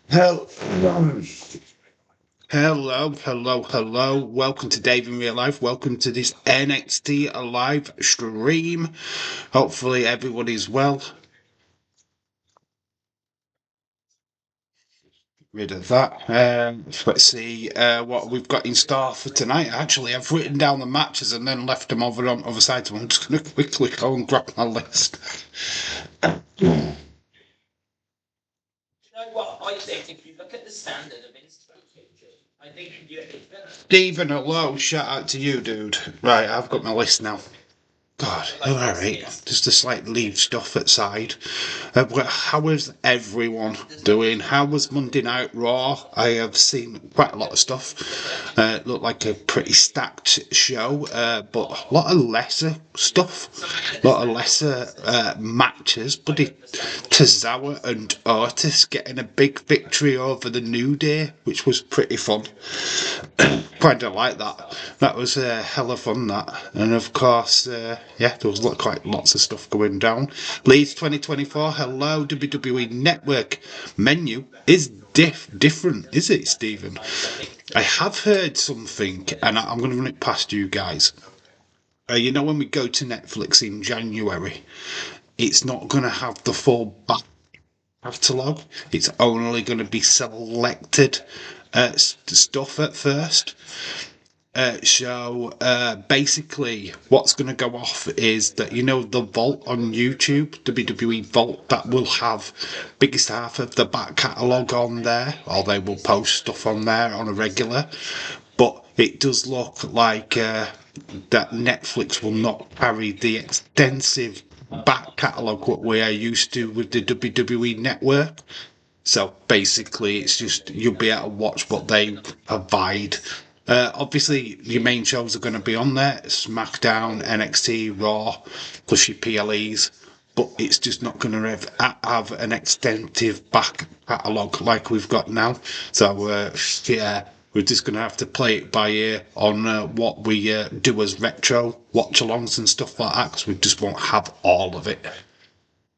Hello, hello. Welcome to Dave in Real Life. Welcome to this NXT live stream. Hopefully, everybody's well. Rid of that. Let's see what we've got in store for tonight. Actually, I've written down the matches and then left them over on the other side, so I'm just going to quickly go and grab my list. You know what? I think if you look at the standard of I think you. Stephen, hello. Shout out to you, dude. Right, I've got my list now. God, alright. Just to slight leave stuff aside. How is everyone doing? How was Monday Night Raw? I have seen quite a lot of stuff. It looked like a pretty stacked show, but a lot of lesser stuff. A lot of lesser matches. Buddy Tozawa and Otis getting a big victory over the New Day, which was pretty fun. Kind of like that. That was a hell of fun, that. And of course, there was quite lots of stuff going down. Leeds 2024, hello, WWE Network menu is different, is it, Stephen? I have heard something, and I'm going to run it past you guys. You know, when we go to Netflix in January, it's not going to have the full back catalogue. It's only going to be selected stuff at first. Basically, what's going to go off is that, you know, the vault on YouTube, WWE Vault, that will have biggest half of the back catalogue on there, or they will post stuff on there on a regular. But it does look like that Netflix will not carry the extensive back catalogue what we are used to with the WWE Network. So basically, it's just you'll be able to watch what they provide. Obviously, your main shows are going to be on there: SmackDown, NXT, Raw, plus your PLEs. But it's just not going to have an extensive back catalogue like we've got now. So we're just going to have to play it by ear on what we do as retro watch-alongs and stuff like that, because we just won't have all of it.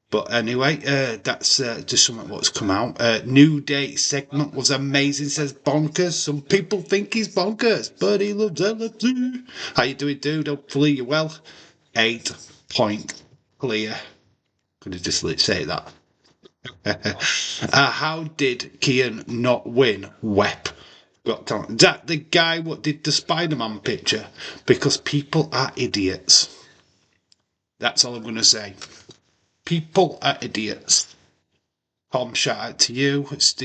But anyway, that's just something what's come out. New Day segment was amazing, says Bonkers. Some people think he's bonkers, but he loves LFC. How you doing, dude? Hopefully you're well. 8-point clear. Could have just say that. How did Kian not win? Wep. Got talent. Is that the guy what did the Spider-Man picture? Because people are idiots. That's all I'm going to say. People are idiots. Tom, shout out to you. What's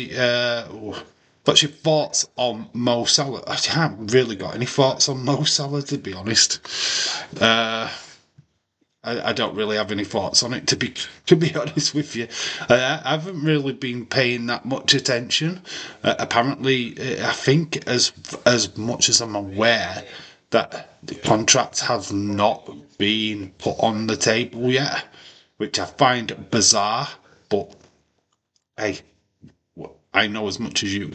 your thoughts on Mo Salah? I haven't really got any thoughts on Mo Salah, to be honest. I don't really have any thoughts on it, to be honest with you. I haven't really been paying that much attention. Apparently, I think as much as I'm aware that the contracts have not been put on the table yet, which I find bizarre. But hey, I know as much as you.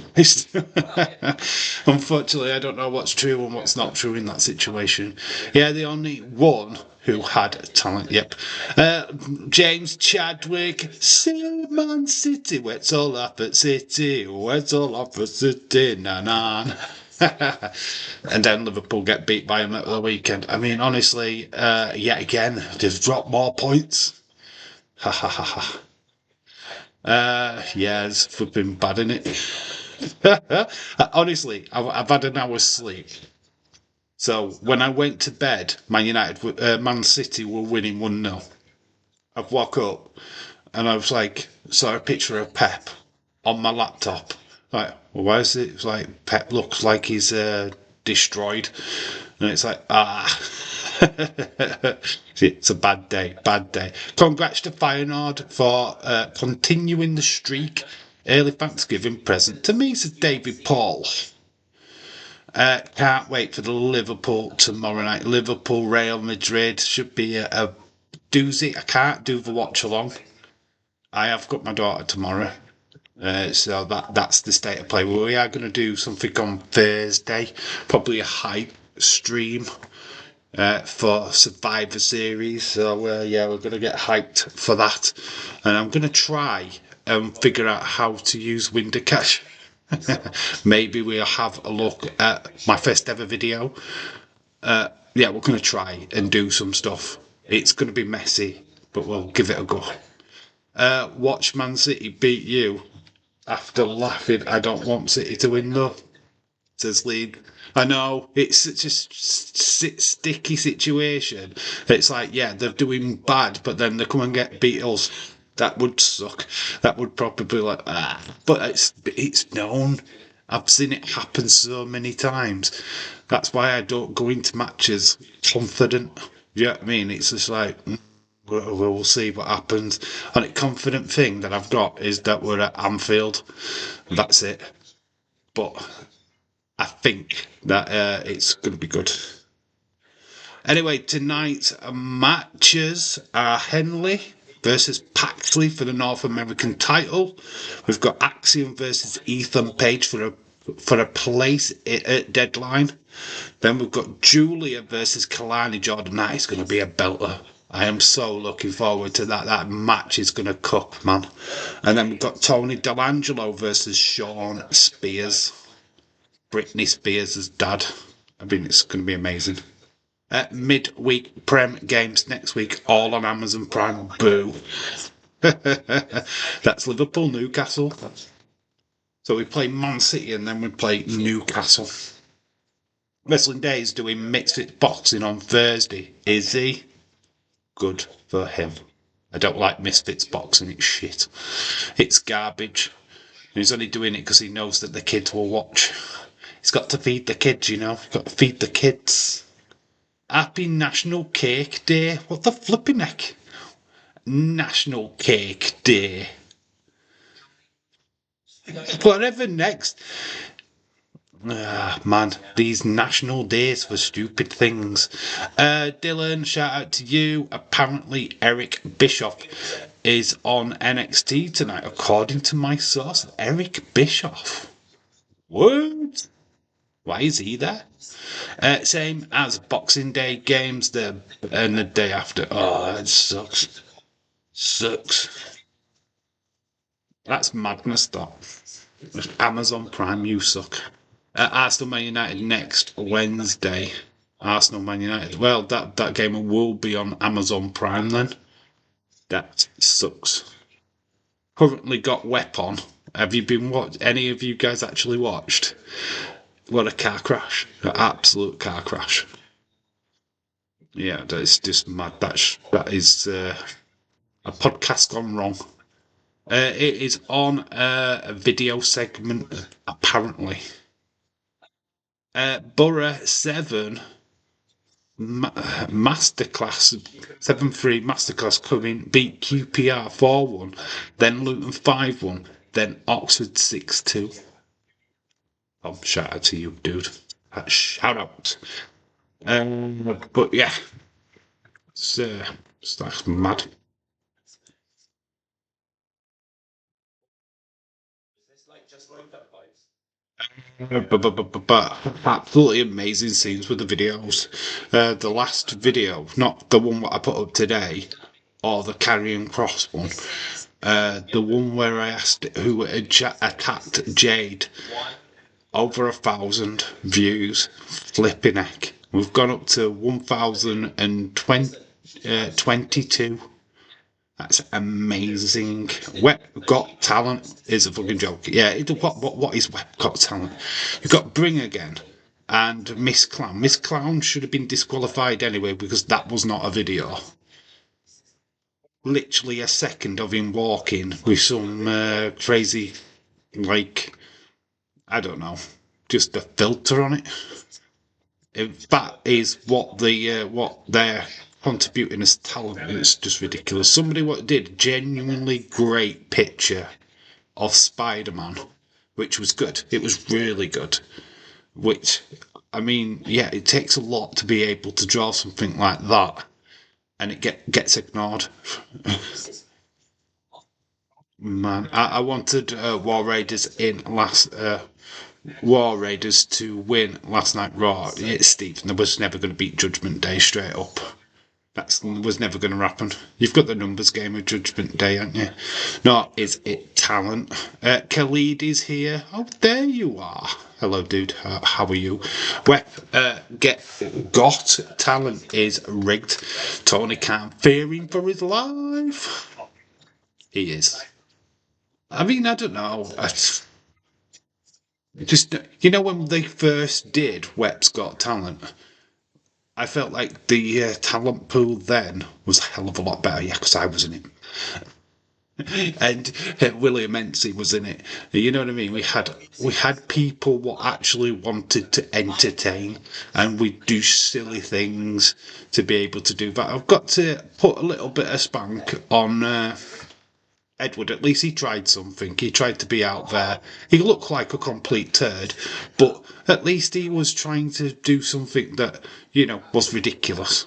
Unfortunately, I don't know what's true and what's not true in that situation. Yeah, the only one who had talent, yep. James Chadwick, Man City, where it's all up at City, where it's all up at City, na. And then Liverpool get beat by him at the weekend. I mean, honestly, yet again, they've dropped more points. Ha ha ha ha. Yeah, it's flipping bad, isn't it? Honestly, I've had an hour's sleep. So when I went to bed, Man City were winning 1-0. I've woke up and I was like, saw a picture of Pep on my laptop. Like, well, why is it? It's like Pep looks like he's destroyed, and it's like it's a bad day. Congrats to Feyenoord for continuing the streak. Early Thanksgiving present to me, says David Paul. Can't wait for the Liverpool tomorrow night. Liverpool Real Madrid should be a doozy. I can't do the watch along. I have got my daughter tomorrow. So that's the state of play. We are going to do something on Thursday, probably a hype stream for Survivor Series. So we're going to get hyped for that, and I'm going to try and figure out how to use window cache. Maybe we'll have a look at my first ever video. Yeah, we're going to try and do some stuff. It's going to be messy, but we'll give it a go. Watch Man City beat you. After laughing, I don't want City to win though, says League. I know, it's such a sticky situation. It's like, yeah, they're doing bad, but then they come and get beat us. That would suck. That would probably be like, ah. But it's known. I've seen it happen so many times. That's why I don't go into matches confident. You know what I mean? It's just like, we'll see what happens. And the confident thing that I've got is that we're at Anfield. That's it. But I think that it's going to be good. Anyway, tonight's matches are Henley versus Paxley for the North American title. We've got Axiom versus Ethan Page for a place at Deadline. Then we've got Julia versus Kalani Jordan. That is going to be a belter. I am so looking forward to that. That match is going to cook, man. And then we've got Tony D'Angelo versus Sean Spears. Britney Spears' dad. I mean, it's going to be amazing. Midweek Prem games next week, all on Amazon Prime. Boo. That's Liverpool, Newcastle. So we play Man City and then we play Newcastle. Wrestling Day is doing Misfits Boxing on Thursday. Is he? Good for him. I don't like Misfits Boxing, it's shit. It's garbage. He's only doing it because he knows that the kids will watch. He's got to feed the kids, you know. He's got to feed the kids. Happy National Cake Day. What the flipping heck? National Cake Day. Whatever next. Ah, man, these national days for stupid things. Dylan, shout out to you. Apparently, Eric Bischoff is on NXT tonight, according to my source. Eric Bischoff. What? Why is he there? Same as Boxing Day games and the day after. Oh, that sucks. Sucks. That's madness, that. Amazon Prime, you suck. Arsenal Man United next Wednesday. Arsenal Man United. Well, that game will be on Amazon Prime then. That sucks. Currently got Weapon. Have you been watched? Any of you guys actually watched? What a car crash. An absolute car crash. Yeah, that's just mad. That is a podcast gone wrong. It is on a video segment, apparently. Borough 7 Masterclass 7-3 Masterclass coming, beat QPR 4-1, then Luton 5-1, then Oxford 6-2. Oh, shout out to you, dude. Shout out. But yeah, that's mad. But absolutely amazing scenes with the videos. The last video, not the one that I put up today, or the Carrying Cross one. The one where I asked who attacked Jade. Over 1,000 views. Flipping heck. We've gone up to 1,022. That's amazing. Web Got Talent is a fucking joke. Yeah, what is Web Got Talent? You've got Bring Again and Miss Clown. Miss Clown should have been disqualified anyway because that was not a video. Literally a second of him walking with some crazy, like, I don't know, just a filter on it. If that is what they're contributing as talent, it's just ridiculous. Somebody did a genuinely great picture of Spider-Man, which was good. It was really good. Which, I mean, yeah, it takes a lot to be able to draw something like that, and it gets ignored. Man, I wanted War Raiders to win last night Raw. It's Steve, and they was never going to beat Judgment Day straight up. That was never going to happen. You've got the numbers game of Judgment Day, haven't you? No, is it talent? Khalid is here. Oh, there you are. Hello, dude. How are you? Got talent is rigged. Tony Khan fearing for his life. He is. I mean, I don't know. Just when they first did Web's Got Talent, I felt like the talent pool then was a hell of a lot better, because I was in it. And William Mency was in it. You know what I mean? We had people what actually wanted to entertain, and we do silly things to be able to do that. I've got to put a little bit of spank on Edward. At least he tried something. He tried to be out there. He looked like a complete turd, but at least he was trying to do something that, was ridiculous.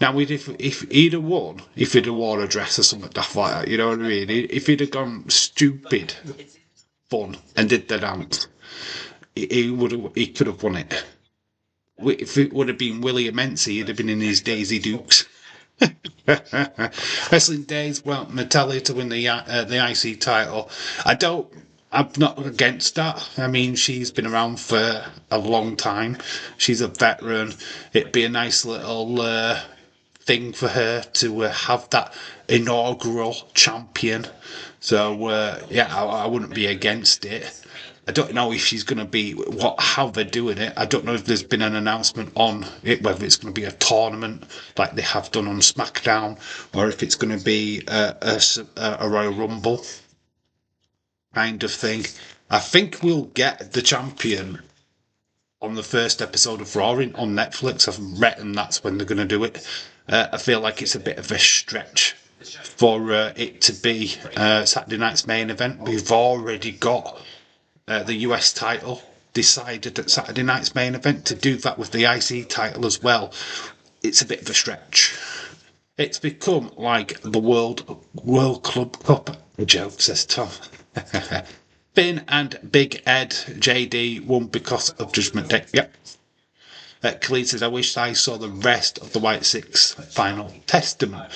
Now, if he'd have won, if he'd have worn a dress or something like that, you know what I mean? If he'd have gone stupid fun and did the dance, he could have won it. If it would have been William Mency, he'd have been in his Daisy Dukes. Wrestling days, well, Natalia to win the IC title. I'm not against that. I mean, she's been around for a long time. She's a veteran. It'd be a nice little thing for her to have that inaugural champion. So I wouldn't be against it. I don't know if she's going to be how they're doing it. I don't know if there's been an announcement on it, whether it's going to be a tournament like they have done on SmackDown, or if it's going to be a Royal Rumble kind of thing. I think we'll get the champion on the first episode of Raw on Netflix. I've read that's when they're going to do it. I feel like it's a bit of a stretch for it to be Saturday night's main event. We've already got the US title decided at Saturday night's main event. To do that with the IC title as well, it's a bit of a stretch. It's become like the World Club Cup. A joke, says Tom. Finn and Big Ed JD won because of Judgment Day. Yep. Khalid says, I wish I saw the rest of the White Six Final Testament.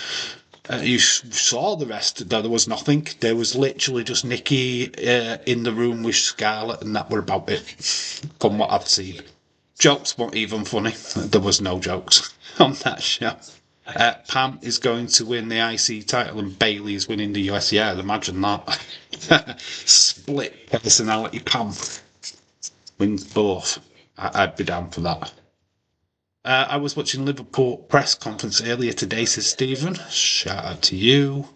You saw the rest. There was nothing. There was literally just Nikki in the room with Scarlett, and that were about it, from what I've seen. Jokes weren't even funny. There was no jokes on that show. Pam is going to win the IC title, and Bailey is winning the US. Yeah, imagine that. Split personality Pam wins both. I'd be down for that. I was watching Liverpool press conference earlier today, says Stephen. Shout out to you.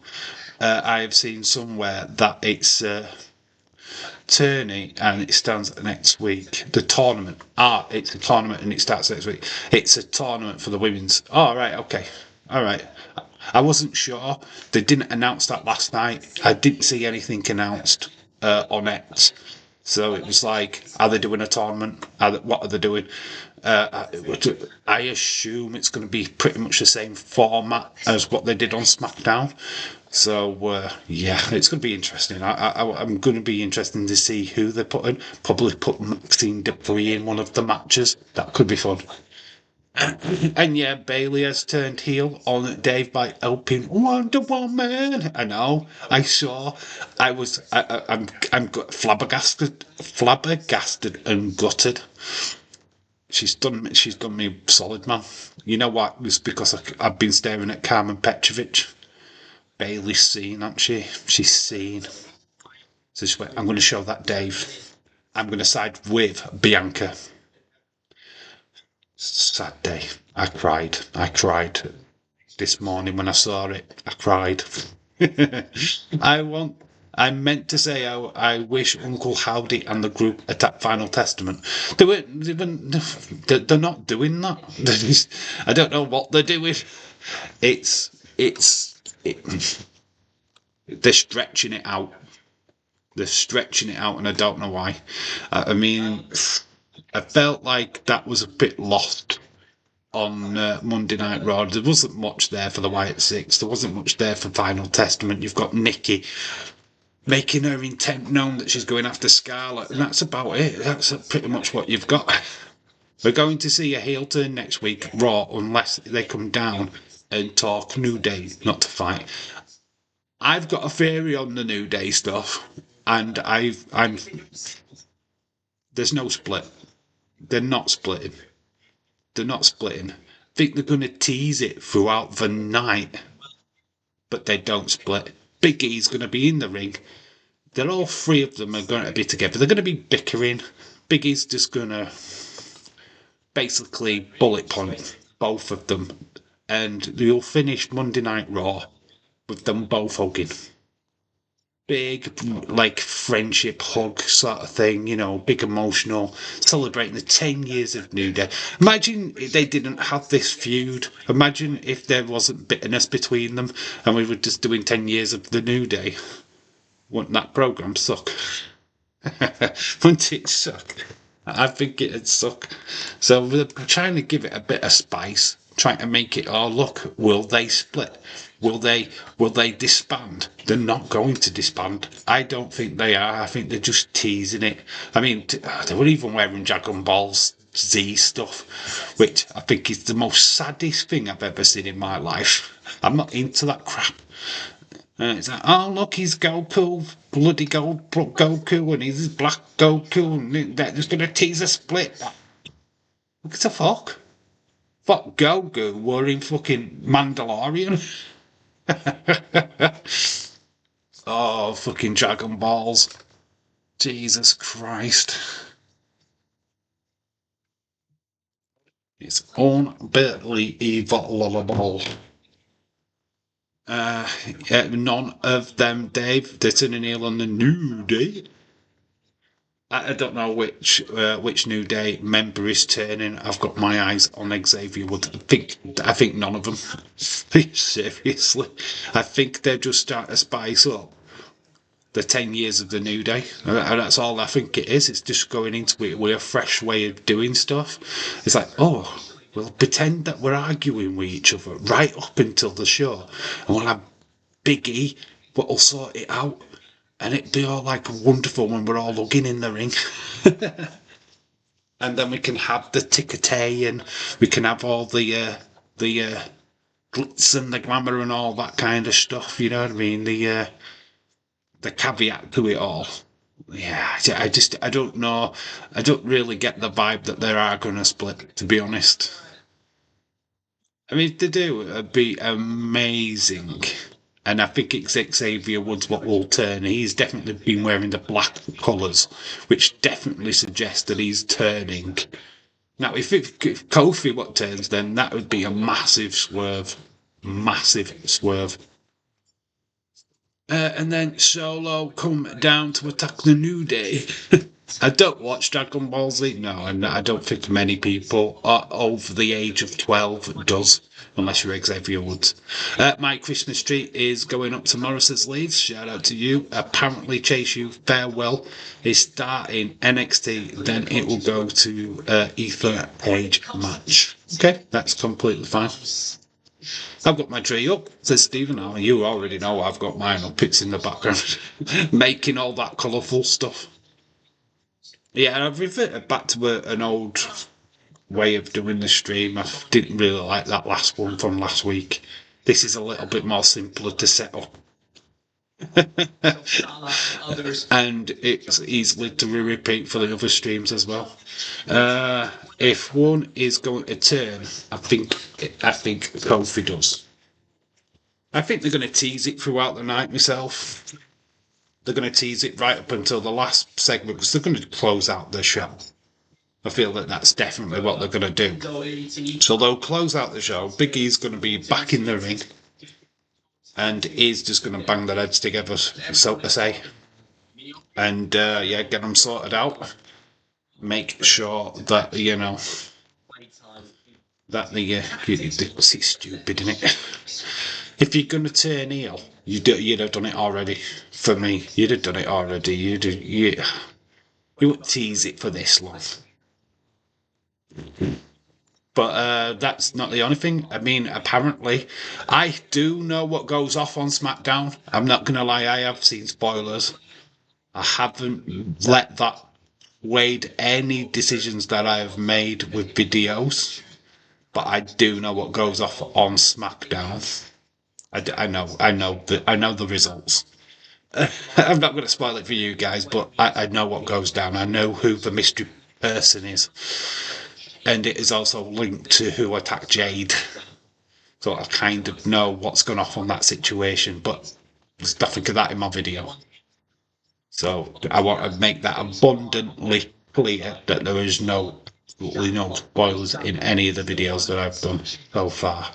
I have seen somewhere that it's tourney and it starts next week. The tournament. It's a tournament and it starts next week. It's a tournament for the women's. Oh, right, okay. All right. I wasn't sure. They didn't announce that last night. I didn't see anything announced on X. So it was like, are they doing a tournament? What are they doing? I assume it's going to be pretty much the same format as what they did on SmackDown. So it's going to be interesting. I'm going to be interested to see who they put in. Probably put Maxine Dupree in one of the matches. That could be fun. And yeah, Bailey has turned heel on Dave by helping Wonder Woman. I know. I saw. I'm flabbergasted and gutted. She's done me solid, man. You know what? It was because I've been staring at Carmen Petrovic. Bailey's seen, hasn't she? She's seen. So she went, I'm going to show that Dave. I'm going to side with Bianca. Sad day. I cried this morning when I saw it. I cried. I meant to say I wish Uncle Howdy and the group attacked Final Testament. They're not doing that. I don't know what they're doing. They're stretching it out. They're stretching it out, and I don't know why. I mean, I felt like that was a bit lost on Monday Night Raw. There wasn't much there for the Wyatt Six. There wasn't much there for Final Testament. You've got Nikki making her intent known that she's going after Scarlett, and that's about it. That's pretty much what you've got. We're going to see a heel turn next week, Raw, unless they come down and talk New Day, not to fight. I've got a theory on the New Day stuff, and there's no split. They're not splitting. They're not splitting. I think they're going to tease it throughout the night, but they don't split. Big E's going to be in the ring. They're all three of them are going to be together. They're going to be bickering. Big E's just going to basically bullet point both of them, and you'll finish Monday Night Raw with them both hugging. Big, like, friendship hug sort of thing, you know, big emotional, celebrating the 10 years of New Day. Imagine if they didn't have this feud. Imagine if there wasn't bitterness between them and we were just doing 10 years of the New Day. Wouldn't that program suck? Wouldn't it suck? I think it'd suck. So we're trying to give it a bit of spice, trying to make it, oh look, will they split? Will they disband? They're not going to disband. I don't think they are. I think they're just teasing it. I mean, they were even wearing Dragon Ball's Z stuff, which I think is the most saddest thing I've ever seen in my life. I'm not into that crap. It's like, oh look, he's Goku, bloody Goku, and he's black Goku, and they're just gonna tease a split. What the fuck? Fuck Goku, we're in fucking Mandalorian. Oh, fucking Dragon Balls. Jesus Christ. It's unbelievable. None of them, Dave. They're turning heel on the New Day. I don't know which New Day member is turning. I've got my eyes on Xavier Woods. I think none of them. Seriously, I think they're just starting to spice up the 10 years of the New Day. And that's all I think it is. It's just going into it with a fresh way of doing stuff. It's like, oh, we'll pretend that we're arguing with each other right up until the show, and we'll have Big E, but we'll sort it out. And it'd be all like wonderful when we're all hugging in the ring. And then we can have the ticker-tay and we can have all the glitz and the glamour and all that kind of stuff, you know what I mean? The caveat to it all. Yeah, I don't know. I don't really get the vibe that they are going to split, to be honest. I mean, if they do, it'd be amazing. And I think it's Xavier Woods what will turn. He's definitely been wearing the black colours, which definitely suggests that he's turning. Now, if Kofi what turns, then that would be a massive swerve. Massive swerve. And then Solo come down to attack the New Day. I don't watch Dragon Ball Z, no, and I don't think many people over the age of 12 does, unless you're Xavier Woods. My Christmas tree is going up tomorrow, says Leeds. Shout out to you. Apparently, Chase You Farewell is starting NXT, then it will go to Ether Page match. Okay, that's completely fine. I've got my tree up, says Stephen. Oh, you already know I've got mine up. It's in the background, making all that colourful stuff. Yeah, I've reverted back to an old way of doing the stream. I didn't really like that last one from last week. This is a little bit more simpler to set up. And it's easily to repeat for the other streams as well. If one is going to turn, I think Kofi does. I think they're going to tease it throughout the night myself. They're going to tease it right up until the last segment because they're going to close out the show. I feel that that's definitely what they're going to do. So they'll close out the show. Big E's going to be back in the ring. And he's just going to bang their heads together, so to say. And, get them sorted out. Make sure that, that it's stupid, isn't it? If you're going to turn heel, you'd have done it already. For me, you'd have done it already. You wouldn't tease it for this long. But that's not the only thing. I mean, apparently, I do know what goes off on SmackDown. I'm not going to lie, I have seen spoilers. I haven't let that weighed any decisions that I have made with videos. but I do know what goes off on SmackDown. I know the results. I'm not going to spoil it for you guys, but I know what goes down. I know who the mystery person is, and it is also linked to who attacked Jade. So I kind of know what's gone off on that situation, but there's nothing of that in my video. So I want to make that abundantly clear that there is absolutely no spoilers in any of the videos that I've done so far.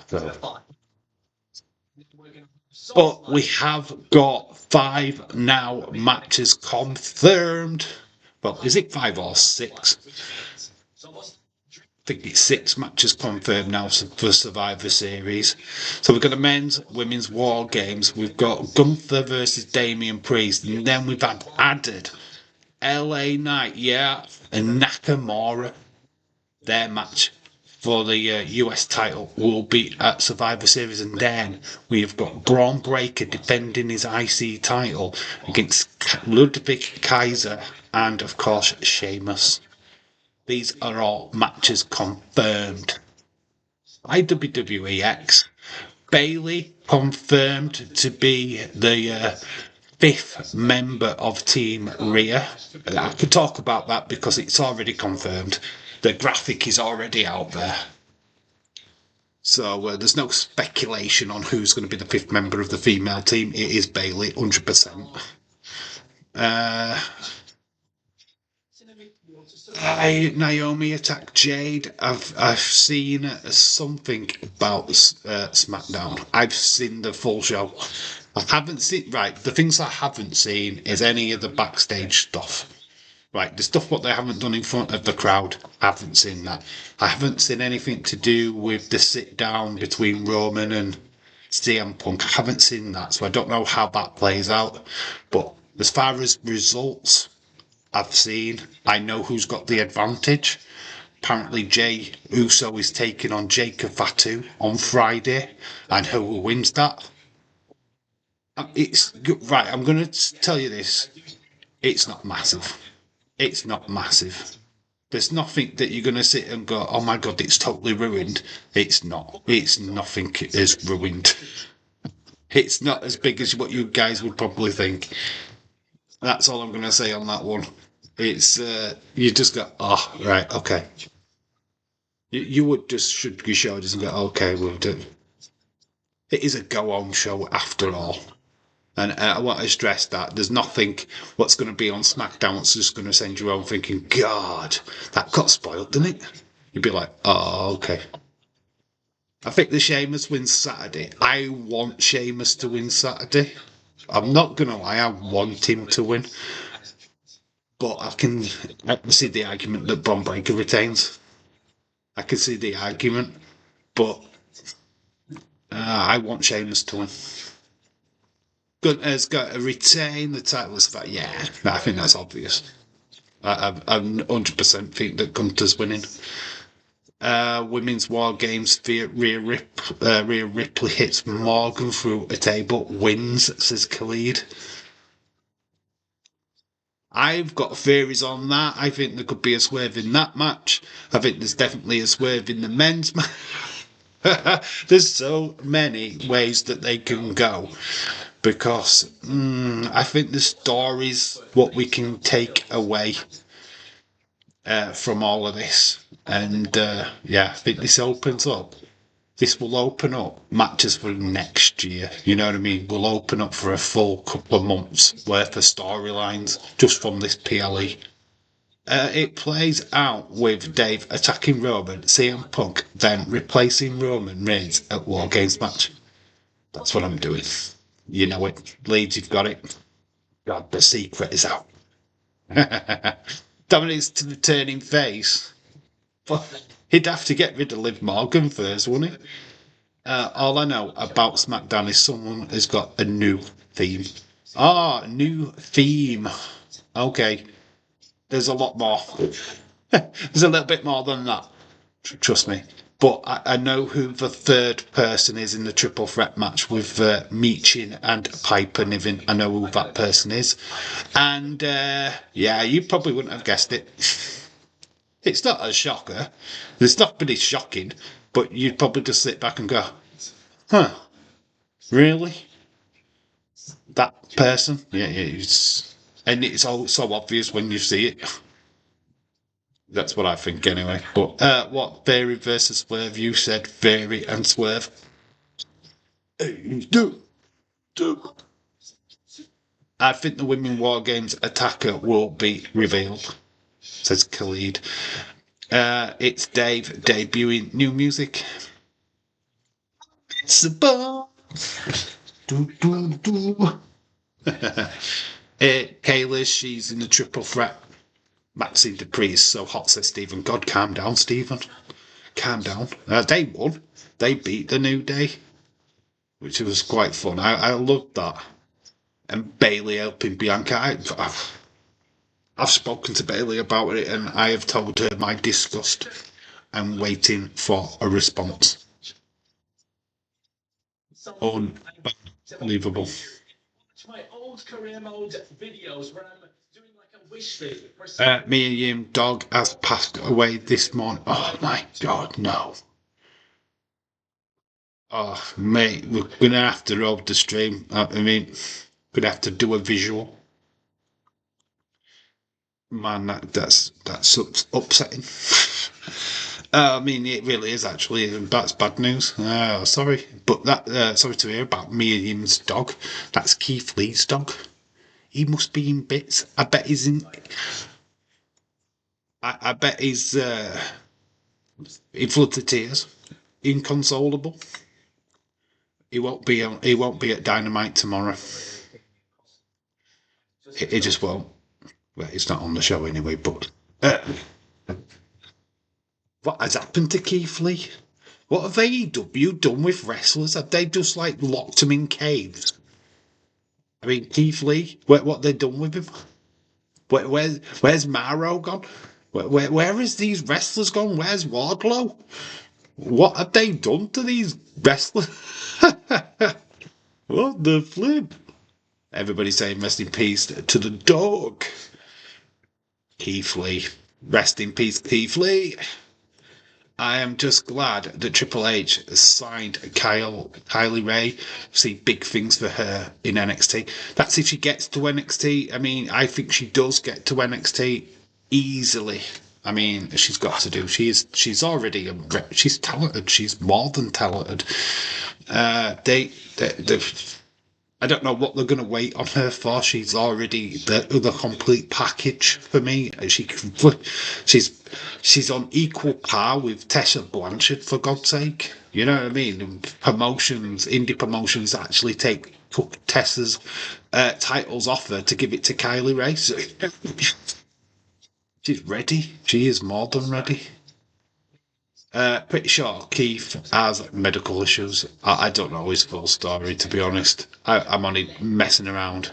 But we have got 5 now matches confirmed. Well, is it 5 or 6? I think it's 6 matches confirmed now for Survivor Series. So we've got the men's, women's War Games. We've got Gunther versus Damian Priest. And then we've added LA Knight, and Nakamura. Their match for the US title will be at Survivor Series. And then we've got Braun Breaker defending his IC title against Ludwig Kaiser and, of course, Sheamus. These are all matches confirmed. IWWEX, Bayley confirmed to be the 5th member of Team Rhea. I could talk about that because it's already confirmed. The graphic is already out there. So there's no speculation on who's going to be the 5th member of the female team. It is Bayley, 100%. Naomi attacked Jade. I've seen something about SmackDown. I've seen the full show. I haven't seen the things I haven't seen is any of the backstage stuff. Right, the stuff what they haven't done in front of the crowd. I haven't seen that. I haven't seen anything to do with the sit down between Roman and CM Punk. I haven't seen that, so I don't know how that plays out. But as far as results, I know who's got the advantage. Apparently Jey Uso is taking on Jacob Fatu on Friday, and who wins that? It's right. I'm going to tell you this. It's not massive. It's not massive. There's nothing that you're going to sit and go, oh my god, it's totally ruined. It's not. It's nothing is ruined. It's not as big as what you guys would probably think. That's all I'm going to say on that one. It's you just go, oh right, okay. You would just should be shoulders and go, okay, we'll do. It is a go-on show after all. And I want to stress that there's nothing what's going to be on SmackDown that's just going to send you home thinking, God, that got spoiled, didn't it? You'd be like, oh, okay. I think the Sheamus wins Saturday. I want Sheamus to win Saturday. I'm not going to lie, I want him to win. But I can see the argument that Braun Breaker retains. I can see the argument. But I want Sheamus to win. Gunter's got to retain the title. Yeah, I think that's obvious. I 100% think that Gunter's winning. Women's War Games, Rhea Ripley hits Morgan through a table, wins, says Khalid. I've got theories on that. I think there could be a swerve in that match. I think there's definitely a swerve in the men's match. There's so many ways that they can go. Because I think the story's what we can take away from all of this. And I think this opens up. This will open up matches for next year. You know what I mean? We'll open up for a full couple of months worth of storylines just from this PLE. It plays out with Dave attacking Roman, CM Punk, then replacing Roman Reigns at War Games match. That's what I'm doing. You know it. Leeds, you've got it. God, the secret is out. Dominic's to the turning face. But he'd have to get rid of Liv Morgan first, wouldn't he? All I know about SmackDown is someone has got a new theme. New theme. Okay. There's a lot more. There's a little bit more than that. Trust me. But I know who the third person is in the triple threat match with Michin and Piper Niven. I know who that person is. And, you probably wouldn't have guessed it. It's not a shocker. There's nothing shocking. but you'd probably just sit back and go, huh, really? That person? Yeah, and it's all so obvious when you see it. That's what I think anyway. But what Theory versus Swerve? You said Theory and Swerve. Do. I think the Women War Games attacker will be revealed, says Khalid. It's Dave debuting new music. It's a ball. Do, do, do. Kayla, she's in the triple threat. Maxine Dupree is so hot, says Stephen. God, calm down, Stephen. Calm down. They won. They beat the New Day, which was quite fun. I loved that. And Bailey helping Bianca. I've spoken to Bailey about it, and I have told her my disgust. I'm waiting for a response. Unbelievable. My old career mode videos where I'm doing like a wish list. Mia Yim dog has passed away this morning. Oh my god, no. Oh mate, we're gonna have to rob the stream. I mean, gonna have to do a visual. Man, that's upsetting. I mean, it really is actually. That's bad news. Sorry, but sorry to hear about Mia Yim's dog. That's Keith Lee's dog. He must be in bits. I bet he's in. I bet he's in floods of tears, inconsolable. He won't be. He won't be at Dynamite tomorrow. He just won't. Well, he's not on the show anyway. But what has happened to Keith Lee? What have AEW done with wrestlers? Have they just like locked him in caves? I mean, Keith Lee, what they done with him? Where's Maro gone? Where is these wrestlers gone? Where's Wardlow? What have they done to these wrestlers? What the flip? Everybody's saying rest in peace to the dog. Keith Lee. Rest in peace, Keith Lee. I am just glad that Triple H has signed Kylie Ray. See big things for her in NXT. That's if she gets to NXT. I mean, I think she does get to NXT easily. I mean, she's got to do. She's already she's talented. She's more than talented. I don't know what they're going to wait on her for. She's already the complete package for me. She's on equal par with Tessa Blanchard, for God's sake. You know what I mean? Indie promotions actually took Tessa's titles off her to give it to Kylie Ray. So she's ready. She is more than ready. Pretty sure Keith has medical issues. I don't know his full story, to be honest. I'm only messing around.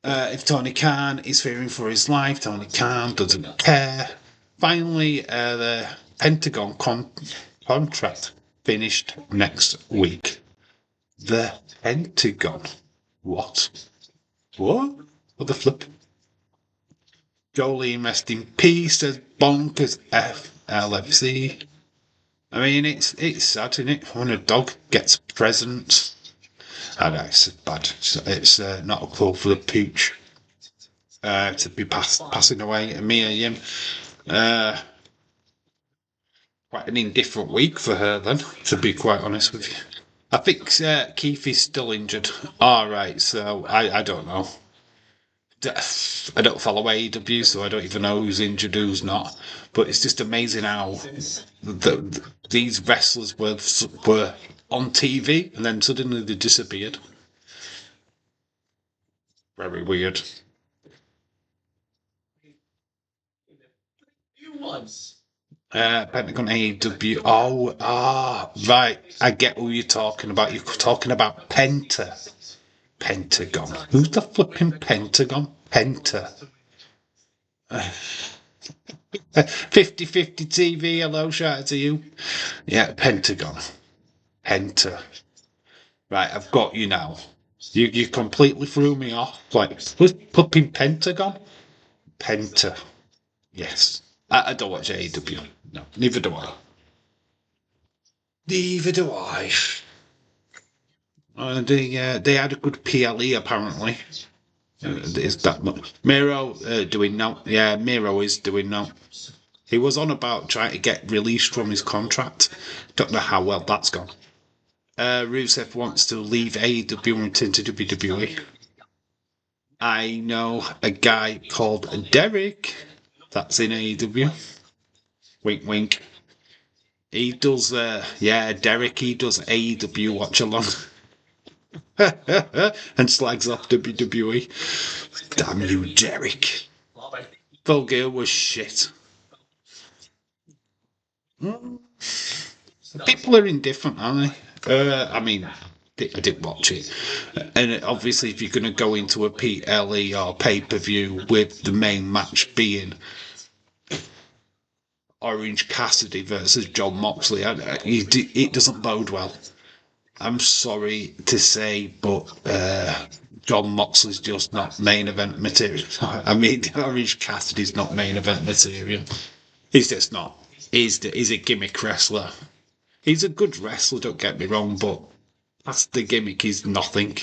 If Tony Khan is fearing for his life, Tony Khan doesn't care. Finally, the Pentagon contract finished next week. The Pentagon? What? What the flip? Jolene, rest in peace, says bonkers FLFC. I mean, it's sad, isn't it? When a dog gets presents. I know, it's bad. It's not cool for the pooch to be passing away. Mia Yim. Quite an indifferent week for her, then, to be quite honest with you. I think Keith is still injured. Alright, so I don't know. I don't follow AEW, so I don't even know who's injured, who's not. But it's just amazing how these wrestlers were on TV and then suddenly they disappeared. Very weird. Pentagon AEW. Oh, right. I get who you're talking about. You're talking about Pentagon. Who's the flipping Pentagon? Penta. 50-50 TV. Hello, shout out to you. Yeah, Pentagon. Penta. Right, I've got you now. You completely threw me off. Like, who's flipping Pentagon? Penta. Yes. I don't watch AEW. No, neither do I. Neither do I. They had a good PLE apparently. Is that much? Miro doing now? Yeah, Miro is doing now. He was on about trying to get released from his contract. Don't know how well that's gone. Rusev wants to leave AEW and return to WWE. I know a guy called Derek that's in AEW. Wink, wink. He does, Derek, he does AEW watch along. And slags off WWE. Damn you, Derek. Full Gear was shit. People are indifferent, aren't they? I mean, I didn't watch it. And obviously, if you're going to go into a PLE or pay-per-view with the main match being Orange Cassidy versus John Moxley, it doesn't bode well. I'm sorry to say, but John Moxley's just not main event material. I mean, Orange Cassidy's not main event material. He's just not. He's a gimmick wrestler. He's a good wrestler, don't get me wrong, but that's the gimmick. He's nothing.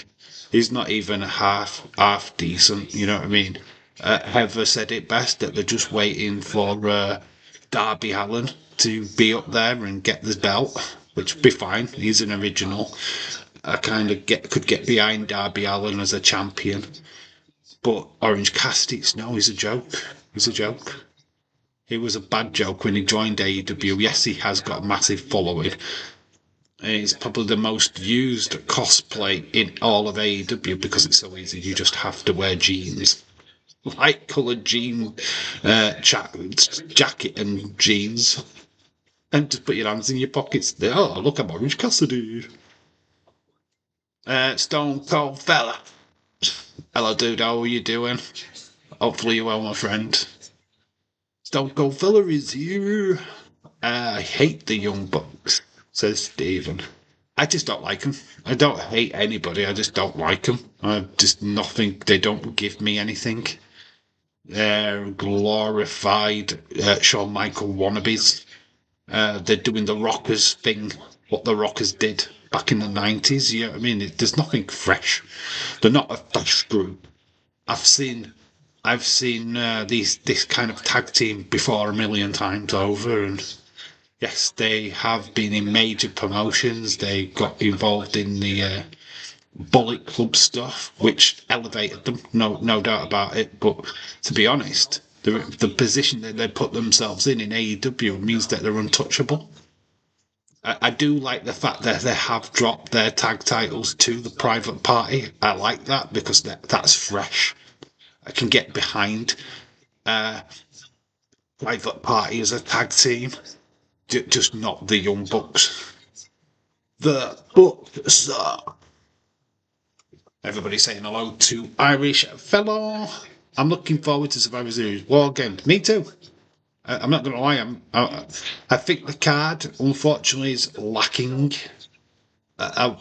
He's not even half decent. You know what I mean? Heather said it best that they're just waiting for Darby Allin to be up there and get the belt, which would be fine. He's an original. I kind of could get behind Darby Allin as a champion, but Orange Cassidy, no, he's a joke. He's a joke. He was a bad joke when he joined AEW. Yes, he has got a massive following. He's probably the most used cosplay in all of AEW because it's so easy. You just have to wear jeans. Light coloured jean jacket and jeans. And just put your hands in your pockets. Oh, look, I'm Orange Cassidy. Stone Cold Fella. Hello, dude. How are you doing? Hopefully you're well, my friend. Stone Cold Fella is here. I hate the Young Bucks, says Stephen. I just don't like them. I don't hate anybody. I just don't like them. Just nothing. They don't give me anything. They're glorified Shawn Michael wannabes. They're doing the Rockers thing, what the Rockers did back in the 90s. You know what I mean? There's nothing fresh. They're not a fresh group. I've seen this kind of tag team before a million times over, and yes, they have been in major promotions. They got involved in the Bullet Club stuff, which elevated them, no doubt about it. But to be honest, the position that they put themselves in AEW means that they're untouchable. I do like the fact that they have dropped their tag titles to the Private Party. I like that because that's fresh. I can get behind Private Party as a tag team, just not the Young Bucks. The Bucks are. Everybody saying hello to Irish fellow. I'm looking forward to Survivor Series War Games. Me too. I'm not going to lie. I think the card, unfortunately, is lacking. I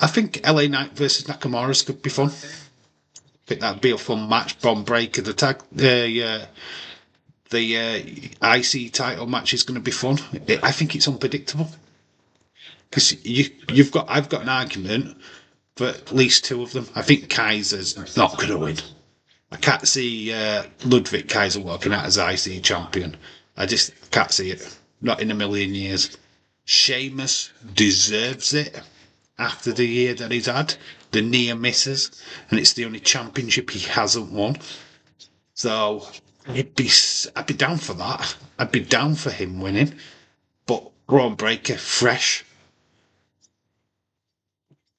think LA Knight versus Nakamura could be fun. I think that'd be a fun match. Braun Breaker, the IC title match is going to be fun. I think it's unpredictable because I've got an argument for at least two of them. I think Kaiser's not going to win. I can't see Ludwig Kaiser working out as IC champion. I just can't see it. Not in a million years. Sheamus deserves it after the year that he's had. The near misses, and it's the only championship he hasn't won. So I'd be down for that. I'd be down for him winning. But Braun Breaker, fresh,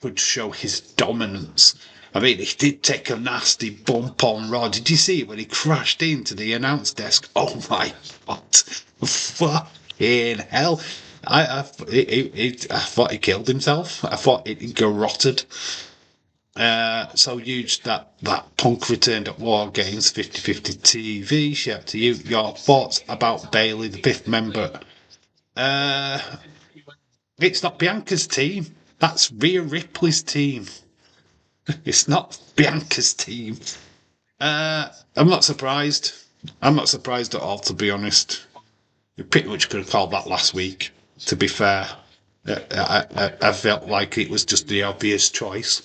could show his dominance. I mean, he did take a nasty bump on Raw. Did you see it when he crashed into the announce desk? Oh my God. Fucking hell. I thought he killed himself. I thought it garroted. So huge that Punk returned at War Games 50/50 TV. Shout out to you. Your thoughts about Bailey, the fifth member? It's not Bianca's team. That's Rhea Ripley's team. It's not Bianca's team. I'm not surprised. I'm not surprised at all, to be honest. You pretty much could have called that last week, to be fair. I felt like it was just the obvious choice.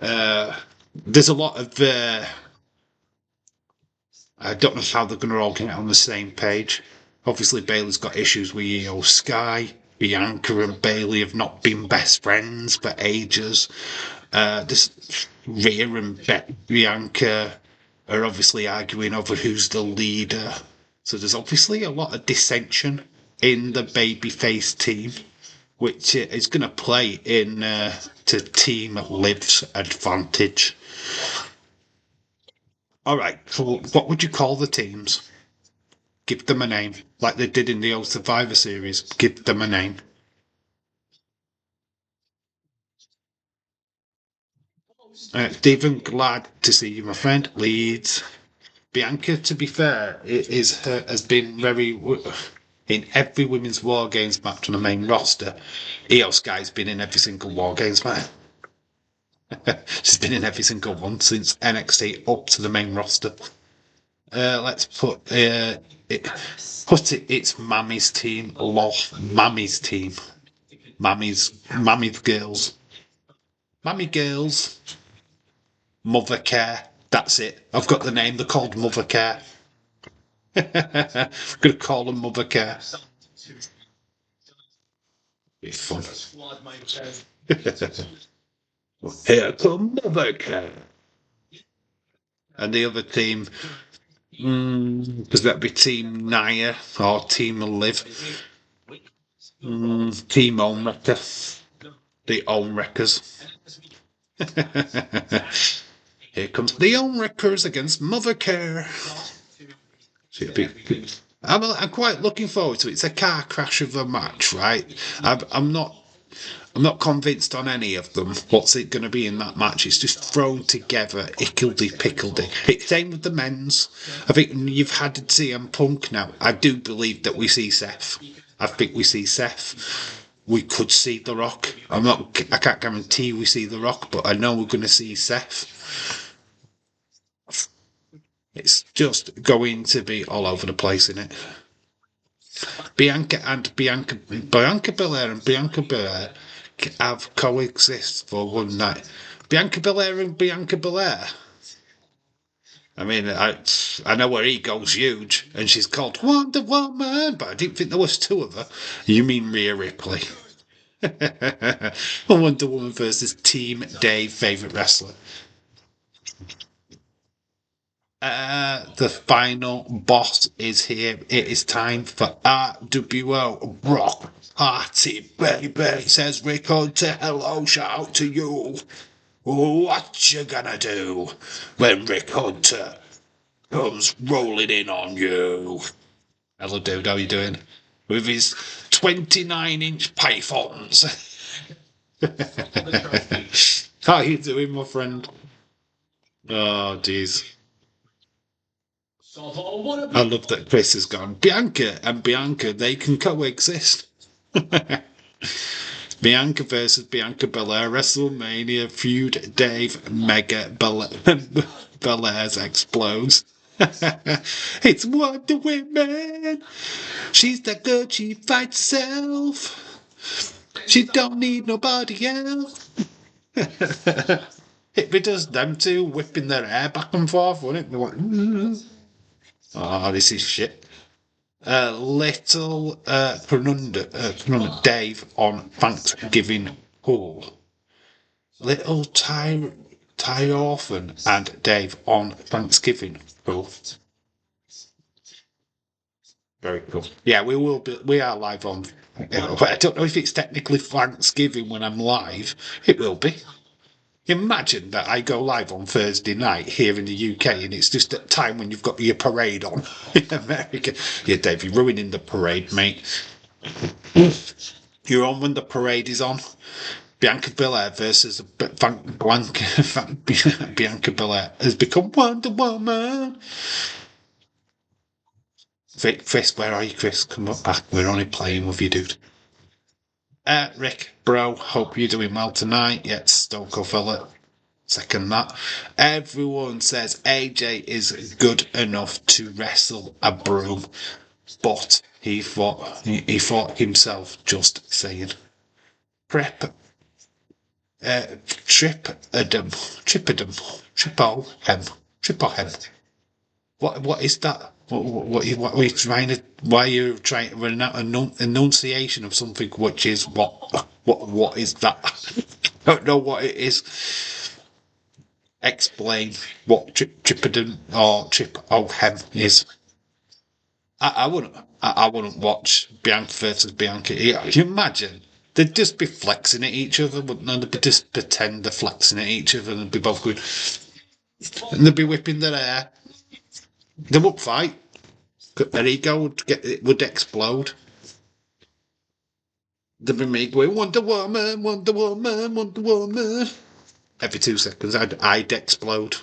There's a lot of I don't know how they're going to all get on the same page. Obviously, Bailey's got issues with Io Sky. Bianca and Bailey have not been best friends for ages. This Rhea and Bianca are obviously arguing over who's the leader. So there's obviously a lot of dissension in the babyface team, which is going to play in to Team Liv's advantage. All right, so what would you call the teams? Give them a name, like they did in the old Survivor Series. Give them a name. Stephen, glad to see you, my friend. Leeds. Bianca, to be fair, has been very in every women's War Games match on the main roster. Io Sky's been in every single War Games match. She's been in every single one since NXT up to the main roster. Let's put it's Mammy's team. Mammy's team. Mammy's girls. Mammy girls. Mother Care. That's it. I've got the name. They're called Mother Care. I'm gonna call them Mother Care. Be fun. Here come Mother Care. And the other team, does that be Team Nia or Team Liv? Team Own Wrecker. The Own Wreckers. Here comes the Own Wreckers against Mother Care. I'm quite looking forward to it. It's a car crash of a match, right? I'm not convinced on any of them. What's it going to be in that match? It's just thrown together, hickledy-pickledy. Same with the men's. I think you've had CM Punk now. I do believe that we see Seth. I think we see Seth. We could see The Rock. I can't guarantee we see The Rock, but I know we're going to see Seth. It's just going to be all over the place, isn't it? Bianca Belair and Bianca Belair have coexist for one night. Bianca Belair and Bianca Belair. I mean, I know her ego's huge, and she's called Wonder Woman, but I didn't think there was two of her. You mean Rhea Ripley? Wonder Woman versus Team Dave, favourite wrestler. The final boss is here. It is time for RWO Rock Party, baby. Says Rick Hunter. Hello, shout out to you. What you gonna do when Rick Hunter comes rolling in on you? Hello, dude. How you doing? With his 29-inch pythons. How you doing, my friend? Oh, jeez. I love that Chris has gone. Bianca and Bianca, they can coexist. Bianca versus Bianca Belair, WrestleMania feud. Dave Mega Belair's explodes. It's Wonder Woman. She's that good, she fights herself. She don't need nobody else. It'd be just them two whipping their hair back and forth, wouldn't it? They're like, oh, this is shit. Little Dave on Thanksgiving Hall. Little Ty Orphan and Dave on Thanksgiving Hall. Very cool. Yeah, we will be. We are live on. I don't know if it's technically Thanksgiving when I'm live. It will be. Imagine that I go live on Thursday night here in the UK and it's just at time when you've got your parade on in America. Yeah, Dave, you're ruining the parade, mate. You're on when the parade is on. Bianca Belair versus Bianca Belair has become Wonder Woman. Chris, where are you, Chris? Come up back. We're only playing with you, dude. Rick, bro, hope you're doing well tonight. Yeah, Stoko fella. Second that. Everyone says AJ is good enough to wrestle a broom, but he fought himself. Just saying. Prep. Tripadum. Tripohem. What is that? What are you trying to? Why are you trying to enunciation of something which is what is that? I don't know what it is. Explain what tripadum or tripohem is. I wouldn't. I wouldn't watch Bianca versus Bianca. Can you imagine? They'd just be flexing at each other, wouldn't they? They'd be just pretend they're flexing at each other, and they'd be both going, and they'd be whipping their hair. They would fight. Their ego would explode. They'd be me going, Wonder Woman, Wonder Woman, Wonder Woman. Every 2 seconds, I'd explode.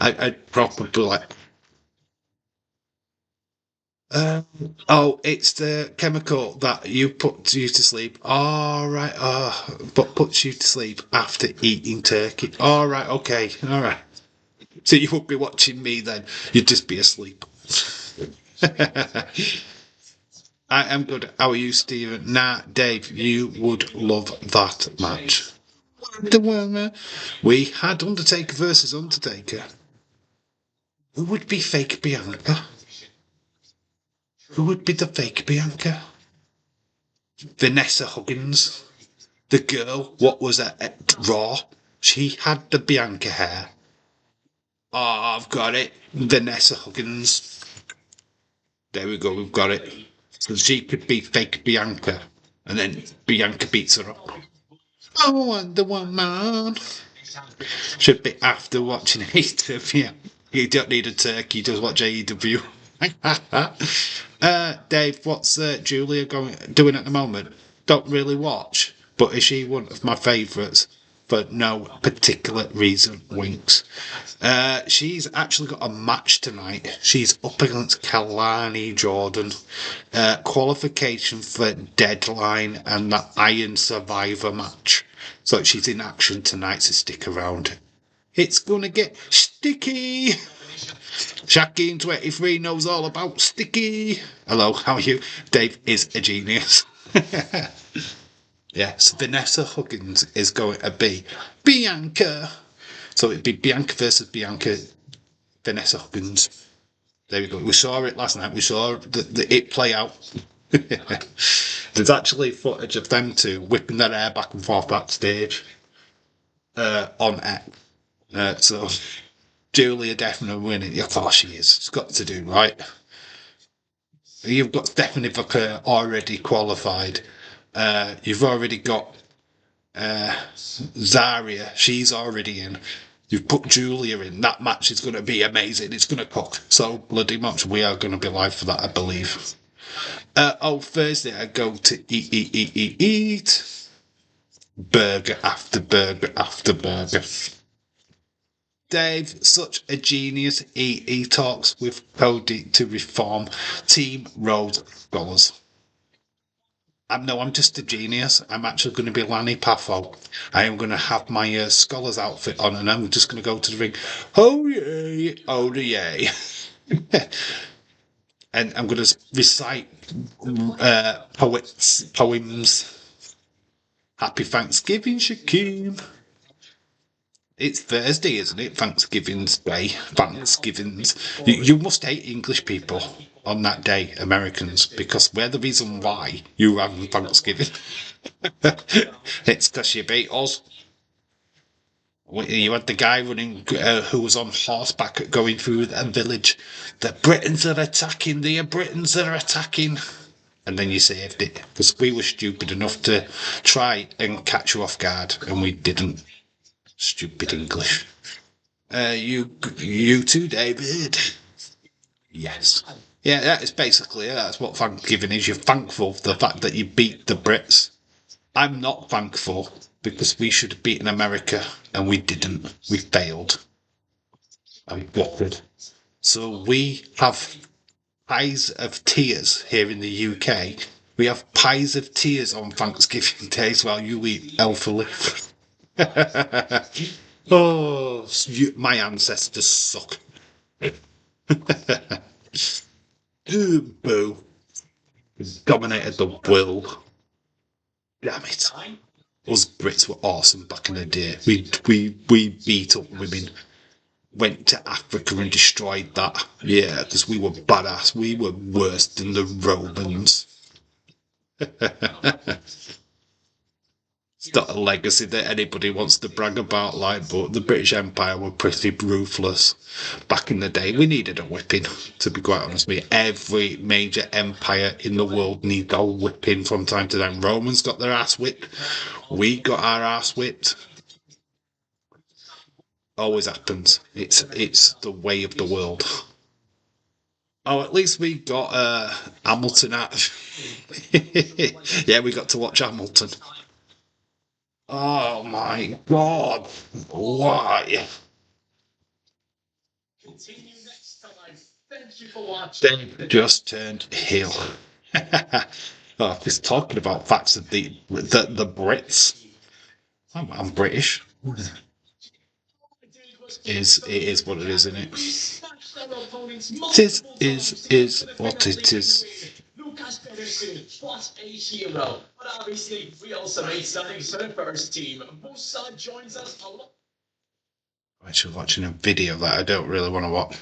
I'd probably like. Oh, it's the chemical that you put you to sleep. All right. But puts you to sleep after eating turkey. All right. Okay. All right. So you would be watching me then. You'd just be asleep. I am good. How are you, Stephen? Nah, Dave, you would love that match. We had Undertaker versus Undertaker. Who would be fake Bianca? Who would be the fake Bianca? Vanessa Huggins. The girl, what was it, at Raw? She had the Bianca hair. Oh, I've got it. Vanessa Huggins. There we go, we've got it. So she could be fake Bianca. And then Bianca beats her up. Oh, Wonder Woman. Should be after watching AEW. You don't need a turkey, just watch AEW. Dave, what's Julia doing at the moment? Don't really watch, but is she one of my favourites? For no particular reason, winks. She's actually got a match tonight. She's up against Kalani Jordan. Qualification for Deadline and the Iron Survivor match. So she's in action tonight, so stick around. It's gonna get sticky. Shaqeen23 knows all about sticky. Hello, how are you? Dave is a genius. Yes, Vanessa Huggins is going to be Bianca. So it'd be Bianca versus Bianca, Vanessa Huggins. There we go. We saw it last night. We saw it play out. There's actually footage of them two whipping their hair back and forth backstage on X. So Julia definitely winning. Of course she is. She's got to do right. You've got Stephanie Booker already qualified. You've already got Zaria. She's already in. You've put Julia in. That match is going to be amazing. It's going to cook. So bloody much. We are going to be live for that, I believe. Thursday I go to eat. Burger after burger after burger. Dave, such a genius. He talks with Cody to reform Team Road Scholars. I'm just a genius. I'm actually going to be Lanny Paffo. I am going to have my scholar's outfit on and I'm just going to go to the ring. Oh yay, oh yay. And I'm going to recite poems. Happy Thanksgiving, Shaquem. It's Thursday, isn't it? Thanksgiving's Day. Thanksgivings. You must hate English people on that day, Americans, because we're the reason why you have Thanksgiving. It's because you beat us. You had the guy running who was on horseback going through a village. The Britons are attacking. The Britons are attacking. And then you saved it because we were stupid enough to try and catch you off guard, and we didn't. Stupid English. You too, David. Yes. Yeah, that is basically it. That's what Thanksgiving is. You're thankful for the fact that you beat the Brits. I'm not thankful because we should have beaten America and we didn't. We failed. I'm gutted. So we have pies of tears here in the UK. We have pies of tears on Thanksgiving days while you eat Alpha Leaf. Oh, my ancestors suck. Boo. Dominated the world. Damn it. Us Brits were awesome back in the day. We beat up women, went to Africa and destroyed that. Yeah, because we were badass. We were worse than the Romans. It's not a legacy that anybody wants to brag about, like, but the British Empire were pretty ruthless back in the day. We needed a whipping, to be quite honest with you. Every major empire in the world needs a whipping from time to time. Romans got their ass whipped. We got our ass whipped. Always happens. It's the way of the world. Oh, at least we got Hamilton out. Yeah, we got to watch Hamilton. Oh my god. Why? Continue next time. Thank you for watching. They just turned heel. Oh, just talking about facts of the Brits. I'm British. It is what it is, isn't it? Is what it is. Lucas Pedersen was a hero, but obviously we also made something for the first team. Musa joins us a lot. I'm actually watching a video that I don't really want to watch.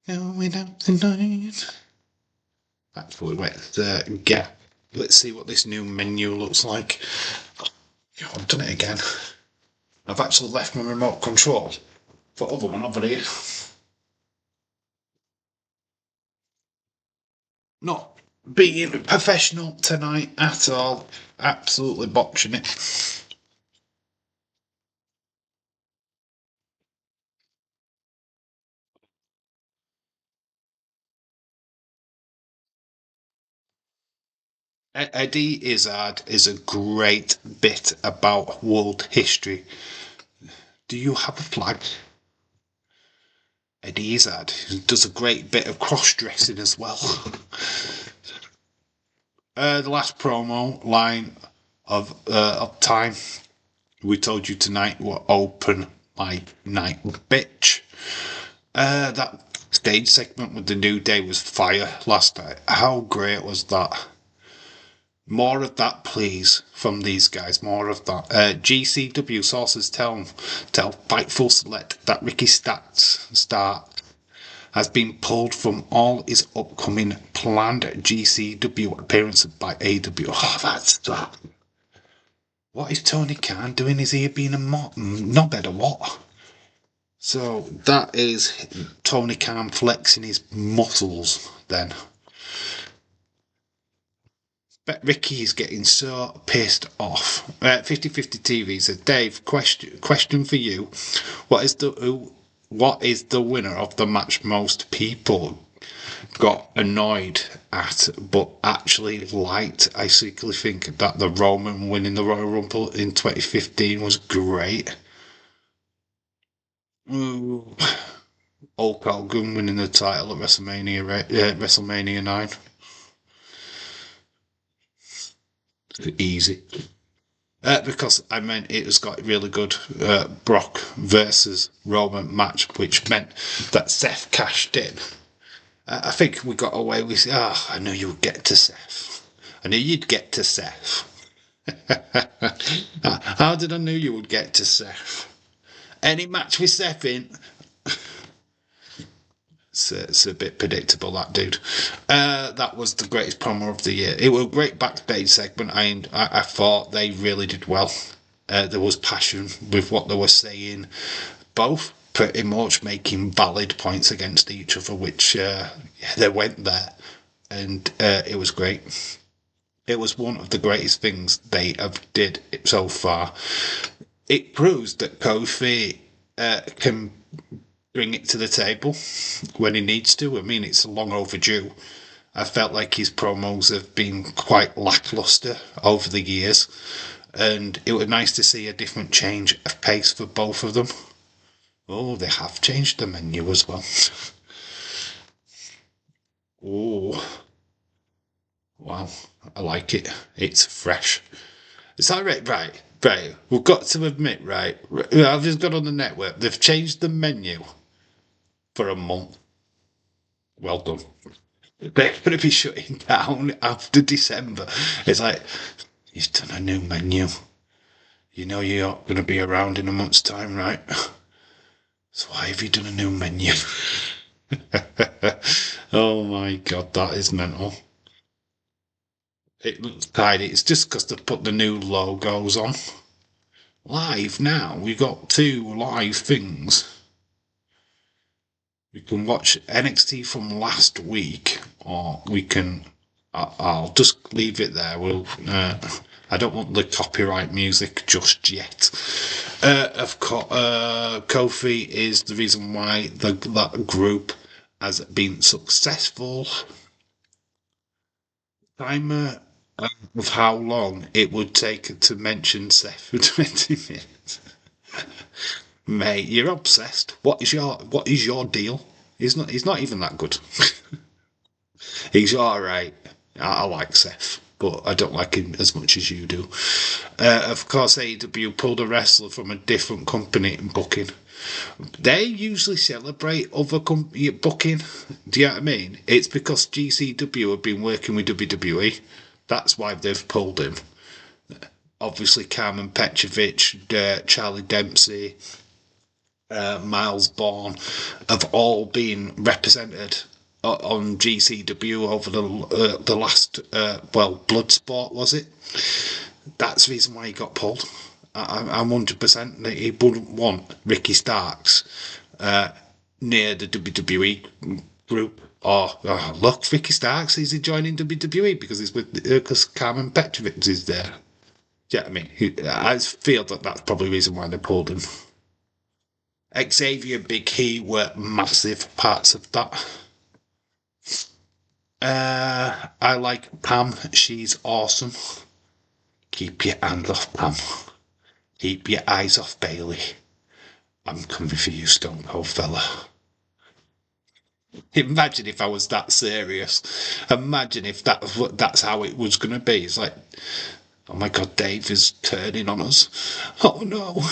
Going out tonight. Actually, let's see what this new menu looks like. Oh, I've done it again. I've actually left my remote control for other one over here. Not being professional tonight at all. Absolutely botching it. Eddie Izzard is a great bit about world history. Do you have a flag? Eddie Izzard does a great bit of cross-dressing as well. The last promo line of time. We told you tonight will open my night, bitch. That stage segment with the New Day was fire last night. How great was that? More of that, please, from these guys. More of that. GCW sources tell Fightful Select that Ricky Stark has been pulled from all his upcoming planned GCW appearances by AW. Oh, that's that. What is Tony Khan doing? Is he being a knobhead or what? So that is Tony Khan flexing his muscles then. Bet Ricky is getting so pissed off. 50/50 TV says, Dave, question for you. What is the winner of the match most people got annoyed at but actually liked? I secretly think that the Roman winning the Royal Rumble in 2015 was great. Ooh. Hulk Hogan winning the title at WrestleMania 9. Easy. Because I meant it has got really good Brock versus Roman match, which meant that Seth cashed in. I think we got away with. I knew you would get to Seth. I knew you'd get to Seth. How did I know you would get to Seth? Any match with Seth in. It's a bit predictable, that dude. That was the greatest promo of the year. It was a great backstage segment. I thought they really did well. There was passion with what they were saying. Both pretty much making valid points against each other, which they went there. And it was great. It was one of the greatest things they have did so far. It proves that Kofi can bring it to the table when he needs to. I mean, it's long overdue. I felt like his promos have been quite lackluster over the years, and it was nice to see a different change of pace for both of them. Oh, they have changed the menu as well. Oh, wow, I like it. It's fresh. Is that right? Right. We've got to admit, right? I've just got on the network. They've changed the menu for a month. Well done. They're going to be shutting down after December. It's like, He's done a new menu. You know you're not going to be around in a month's time, right? So why have you done a new menu? Oh my god, that is mental. It looks tidy. It's just because they put the new logos on. Live now, we got 2 live things. We can watch NXT from last week, or we can. I'll just leave it there. I don't want the copyright music just yet. Of course, Kofi is the reason why that group has been successful. Timer of how long it would take to mention Seth for 20 minutes. Mate, you're obsessed. What is your deal? He's not even that good. He's alright. I like Seth, but I don't like him as much as you do. Of course, AEW pulled a wrestler from a different company in booking. They usually celebrate other company booking. Do you know what I mean? It's because GCW have been working with WWE. That's why they've pulled him. Obviously, Carmen Petrovic, Charlie Dempsey, Miles Bourne have all been represented on GCW over the last Bloodsport, was it? That's the reason why he got pulled. I'm 100% that he wouldn't want Ricky Starks near the WWE group. Look, Ricky Starks is joining WWE because Carmen Petrovic is there. Do you know what I mean? I feel that's probably the reason why they pulled him. Xavier, Big E were massive parts of that. I like Pam. She's awesome. Keep your hands off Pam. Keep your eyes off Bailey. I'm coming for you, Stone Cold fella. Imagine if I was that serious. Imagine if that's how it was going to be. It's like, oh my god, Dave is turning on us. Oh no.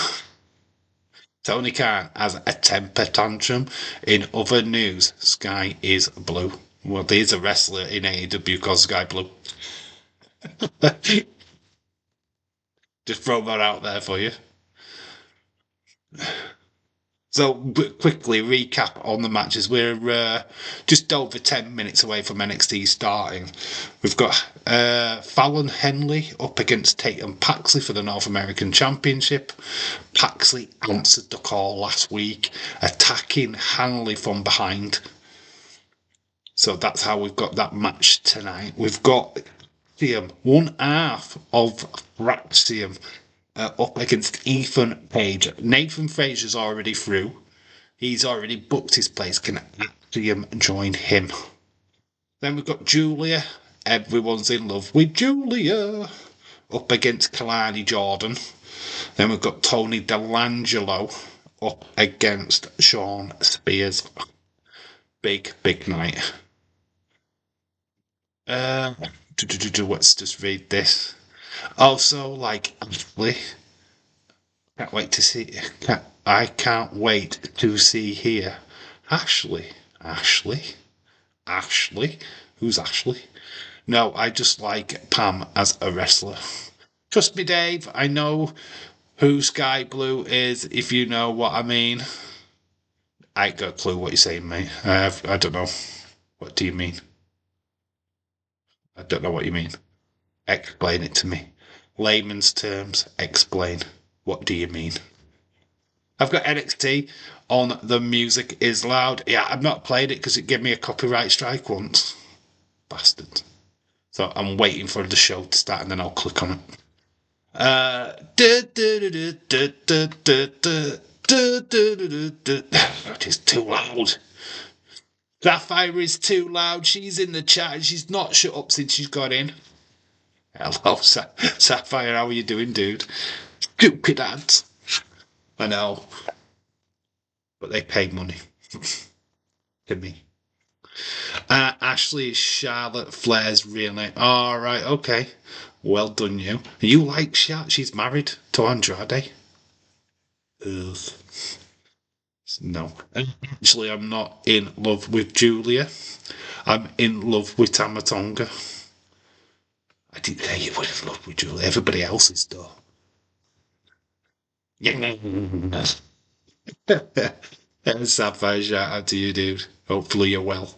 Tony Khan has a temper tantrum. In other news, Sky is blue. Well, there's a wrestler in AEW called Sky Blue. Just throw that out there for you. So, quickly recap on the matches. We're just over 10 minutes away from NXT starting. We've got Fallon Henley up against Tatum Paxley for the North American Championship. Paxley answered the call last week, attacking Henley from behind. So that's how we've got that match tonight. We've got one half of Fraxium up against Ethan Page. Nathan Fraser's already through. He's already booked his place. Can Axiom join him? Then we've got Julia. Everyone's in love with Julia. Up against Kalani Jordan. Then we've got Tony Delangelo up against Sean Spears. Big night. Let's just read this. Also, like Ashley, can't wait to see. I can't wait to see here. Ashley. Who's Ashley? No, I just like Pam as a wrestler. Trust me, Dave. I know who Sky Blue is. If you know what I mean. I ain't got a clue what you're saying, mate. I don't know. What do you mean? I don't know what you mean. Explain it to me. Layman's terms, explain. What do you mean? I've got NXT on The Music Is Loud. Yeah, I've not played it because it gave me a copyright strike once. Bastard. So I'm waiting for the show to start and then I'll click on it. It is too loud. Sapphire is too loud. She's in the chat and she's not shut up since she's got in. Hello, Sapphire. How are you doing, dude? Stupid ads. I know. But they pay money. To me. Ashley is Charlotte Flair's real name. Alright, okay. Well done, you. You like Charlotte? She's married to Andrade. Ugh. No. Actually, I'm not in love with Julia. I'm in love with Tamatonga. I didn't say you would have loved me, Julie. Everybody else is though. Yeah. Sapphire, shout out to you, dude. Hopefully you're well.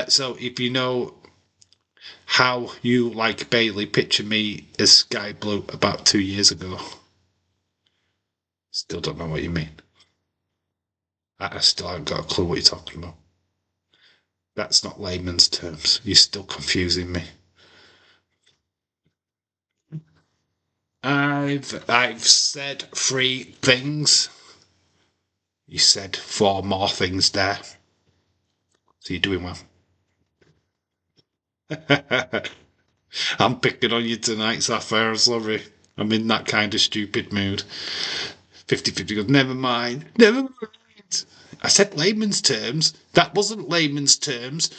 So if you know how you like Bailey, picture me as Sky Blue about 2 years ago. Still don't know what you mean. I still haven't got a clue what you're talking about. That's not layman's terms. You're still confusing me. I've said 3 things. You said 4 more things there. So you're doing well. I'm picking on you tonight, Sapphire. I'm sorry. I'm in that kind of stupid mood. 50-50 goes, never mind. Never mind. I said layman's terms. That wasn't layman's terms.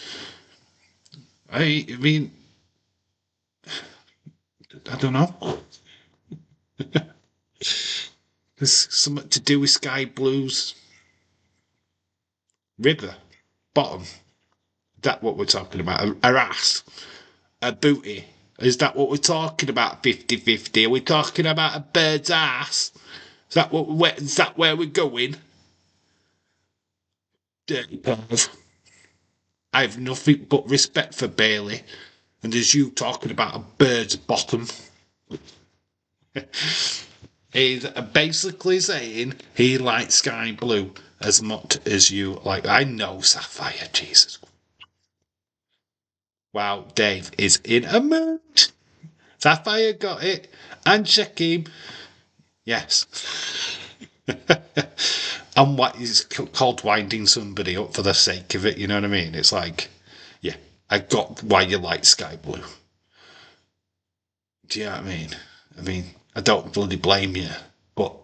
I mean, I don't know. There's something to do with Sky Blue's river bottom. Is that what we're talking about? A ass? A booty? Is that what we're talking about? 50-50? Are we talking about a bird's ass? Is that where we're going? Dirty perv. I have nothing but respect for Bailey, and there's you talking about a bird's bottom. He's basically saying he likes Sky Blue as much as you like. I know, Sapphire, Jesus. Wow, Dave is in a mood. Sapphire got it, and Shakim, yes. And what is called winding somebody up for the sake of it, you know what I mean? It's like, yeah, I got why you like Sky Blue. Do you know what I mean? I mean, I don't bloody blame you, but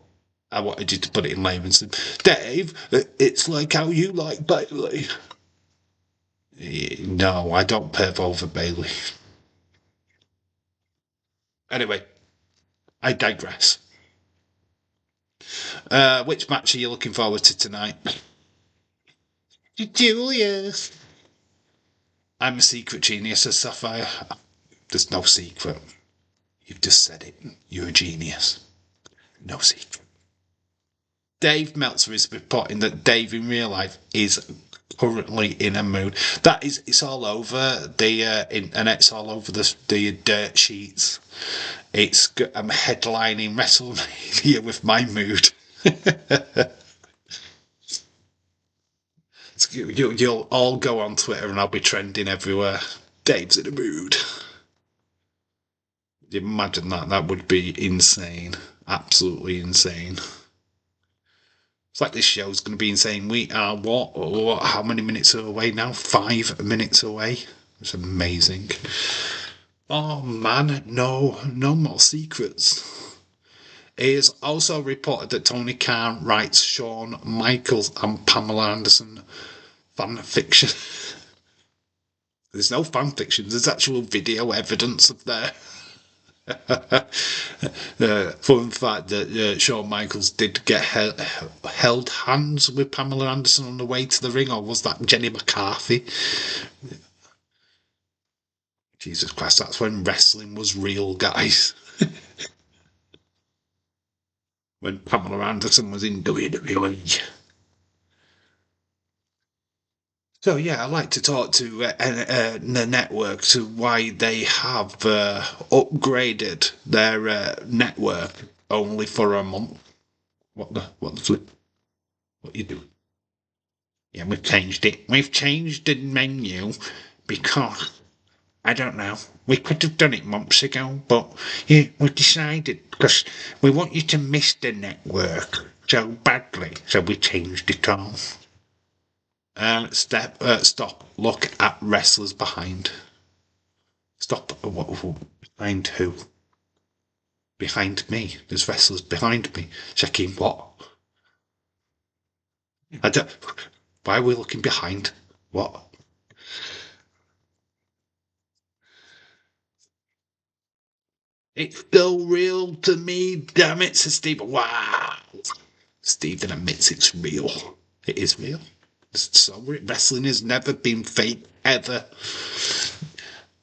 I wanted you to put it in layman's terms. Dave, it's like how you like Bailey. No, I don't perv over Bailey. Anyway, I digress. Which match are you looking forward to tonight? Julius. I'm a secret genius, as Sapphire. There's no secret. You've just said it. You're a genius. No secret. Dave Meltzer is reporting that Dave in real life is currently in a mood. That is, it's all over the internet's all over the dirt sheets. I'm headlining WrestleMania with my mood. You'll all go on Twitter and I'll be trending everywhere. Dave's in a mood. Imagine that. That would be insane. Absolutely insane. It's like this show's going to be insane. We are what? How many minutes away now? 5 minutes away. It's amazing. Oh man, no more secrets. It is also reported that Tony Khan writes Shawn Michaels and Pamela Anderson fan fiction. There's no fan fiction. There's actual video evidence of there. Fun fact that Shawn Michaels did get held hands with Pamela Anderson on the way to the ring, or was that Jenny McCarthy? Jesus Christ, that's when wrestling was real, guys. When Pamela Anderson was in WWE. So yeah, I'd like to talk to the network to why they have upgraded their network only for a month. What you doing? Yeah, we've changed it. We've changed the menu because I don't know. We could have done it months ago, but yeah, we decided because we want you to miss the network so badly, so we changed it all. Stop. Look at wrestlers behind. Stop. Behind who? Behind me. There's wrestlers behind me. Checking what? I don't. Why are we looking behind? What? It's still real to me, damn it, says Steve. Wow. Stephen admits it's real. It is real. So wrestling has never been fake, ever.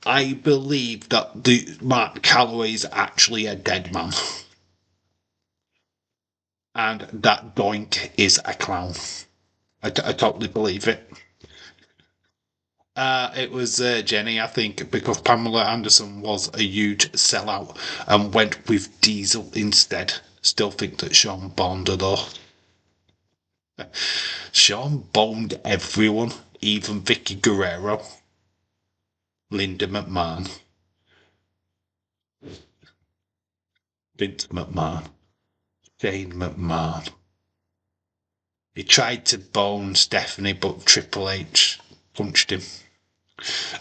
I believe that the Mark Calloway is actually a dead man. And that Doink is a clown. I totally believe it. It was Jenny, I think, because Pamela Anderson was a huge sellout and went with Diesel instead. Still think that Sean boned her though. Sean boned everyone, even Vicky Guerrero, Linda McMahon, Vince McMahon, Shane McMahon. He tried to bone Stephanie, but Triple H punched him.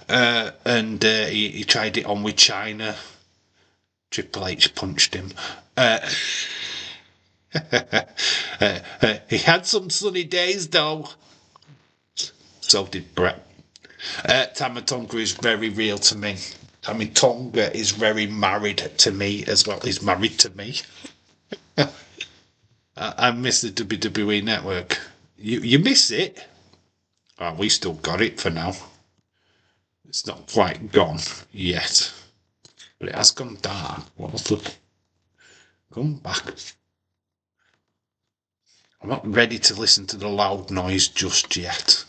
And he tried it on with China. Triple H punched him. He had some sunny days though. So did Brett. Tama Tonga is very real to me. Tammy Tonga is very married to me as well. He's married to me. I miss the WWE Network. You miss it? Oh, we still got it for now. It's not quite gone yet. But it has gone dark. What's the... Come back. I'm not ready to listen to the loud noise just yet.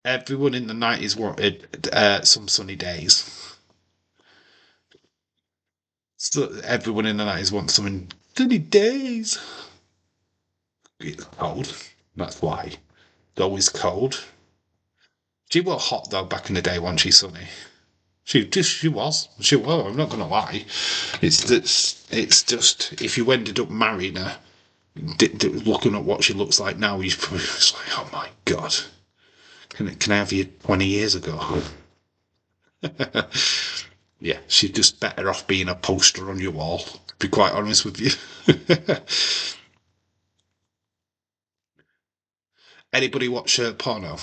Everyone in the 90s wanted some sunny days. So everyone in the 90s wants some sunny days. It's cold. That's why. It's always cold. She was hot though back in the day, wasn't she, Sunny? She was. I'm not gonna lie. It's just if you ended up marrying her, looking at what she looks like now, you're probably just like, oh my god, can I have you 20 years ago? Yeah, she's just better off being a poster on your wall. To be quite honest with you. Anybody watch porno?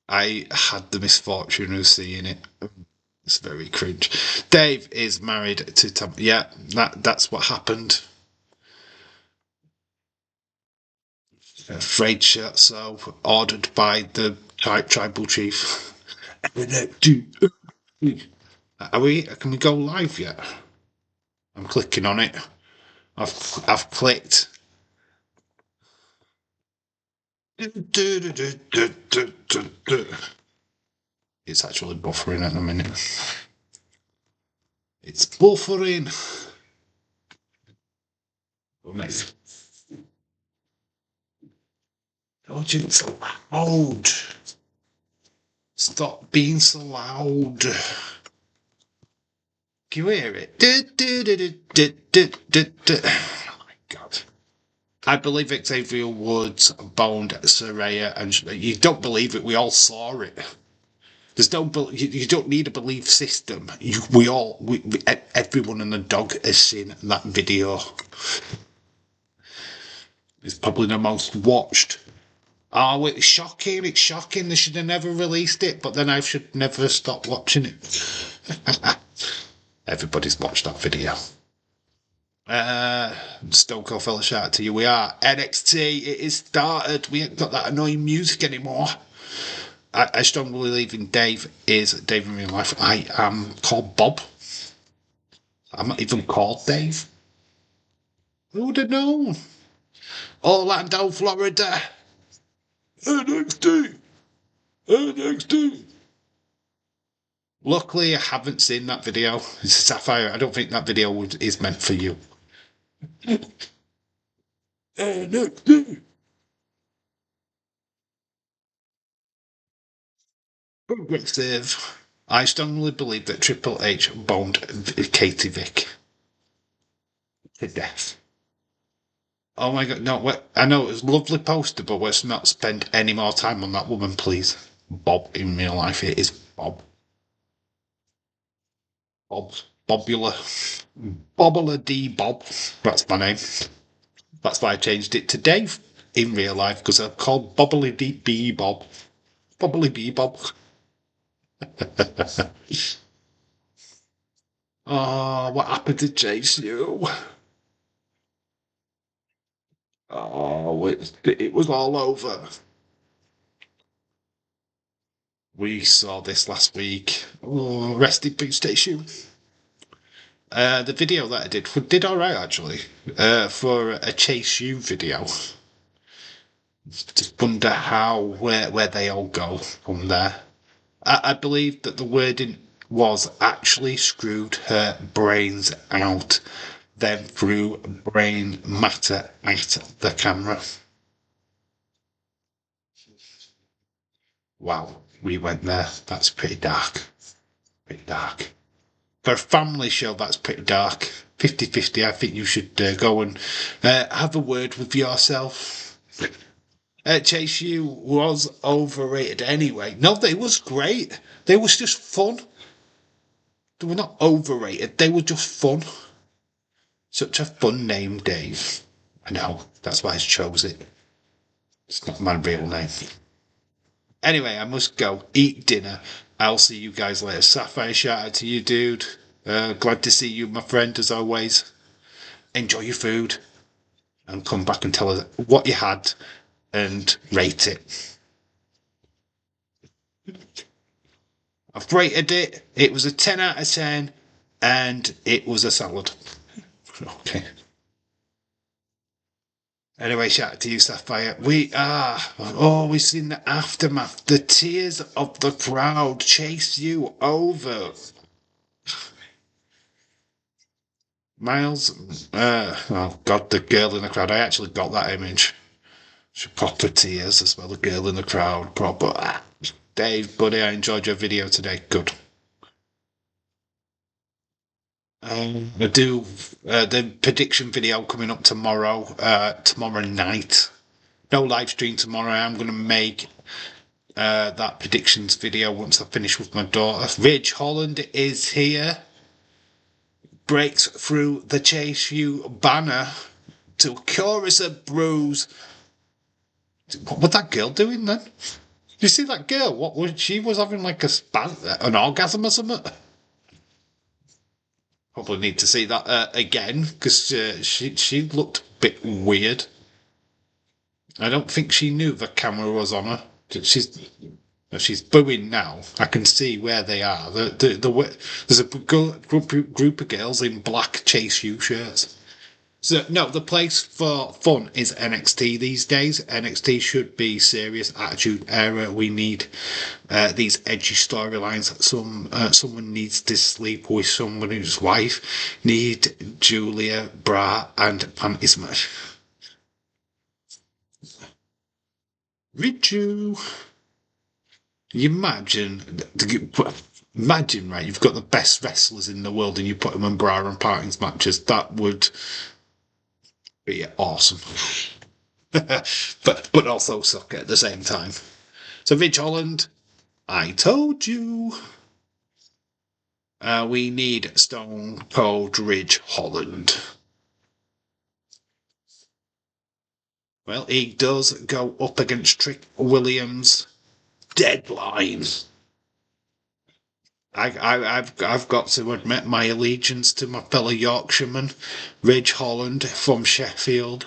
I had the misfortune of seeing it. It's very cringe. Dave is married to Tom. Yeah, that's what happened. Frayed shirt, so ordered by the tribal chief. Are we? Can we go live yet? I'm clicking on it. I've clicked. It's actually buffering at the minute. It's buffering. Oh, nice. Don't you so loud? Stop being so loud. Can you hear it? Oh my god. I believe Xavier Woods boned Saraya, and you don't believe it. We all saw it. There's no, you don't need a belief system. Everyone and the dog has seen that video. It's probably the most watched. Oh, it's shocking. It's shocking. They should have never released it, but then I should never stop watching it. Everybody's watched that video. Stone Cold Fella, shout out to you. We are NXT. It is started. We ain't got that annoying music anymore. I strongly believe in Dave is Dave in real life. I am called Bob. I'm not even called Dave. Who would have known? Orlando, Florida. NXT. NXT. Luckily, I haven't seen that video. Sapphire, I don't think that video is meant for you. NXT. Progressive. I strongly believe that Triple H boned Katie Vick to death. Oh my god, no, I know it was a lovely poster, but let's not spend any more time on that woman, please. Bob in real life, it is Bob. Bobula. Bobula D Bob. That's my name. That's why I changed it to Dave in real life, because I'm called Bobbly D B Bob. Bobbly B Bob. Oh, what happened to Chase you? Oh, it was all over. We saw this last week. Oh, rest in peace, Station. The video that I did all right actually. For a Chase U video. Just wonder where they all go from there. I believe that the wording was actually screwed her brains out, then threw brain matter at the camera. Wow, we went there. That's pretty dark. Pretty dark. For a family show, that's pretty dark. 50-50, I think you should go and have a word with yourself. Chase U was overrated anyway. No, they was great. They was just fun. They were not overrated. They were just fun. Such a fun name, Dave. I know. That's why I chose it. It's not my real name. Anyway, I must go eat dinner. I'll see you guys later. Sapphire, shout out to you, dude. Glad to see you, my friend, as always. Enjoy your food. And come back and tell us what you had and rate it. I've rated it. It was a 10 out of 10 and it was a salad. Okay. Anyway, shout out to you, Sapphire. We've seen the aftermath. The tears of the crowd chase you over. Miles, oh God, the girl in the crowd. I actually got that image. She proper tears as well. The girl in the crowd, proper. Dave, buddy, I enjoyed your video today. Good. I do the prediction video coming up tomorrow. Tomorrow night. No live stream tomorrow. I'm going to make that predictions video once I finish with my daughter. Ridge Holland is here. Breaks through the Chase U banner to chorus a bruise. What was that girl doing then? Did you see that girl? What was she was having like an orgasm or something? Probably need to see that again because she looked a bit weird. I don't think she knew the camera was on her. She's booing now. I can see where they are. There's a group of girls in black Chase U shirts. So no, the place for fun is NXT these days. NXT should be serious attitude era. We need these edgy storylines. Someone needs to sleep with someone's wife. Need Julia Bra and Panty Smash. Richu. You imagine, right? You've got the best wrestlers in the world, and you put them in bra and partings matches. That would be awesome, but also suck at the same time. So, Ridge Holland, I told you. We need Stone Cold Ridge Holland. Well, he does go up against Trick Williams. Deadline. I've got to admit my allegiance to my fellow Yorkshireman, Ridge Holland from Sheffield,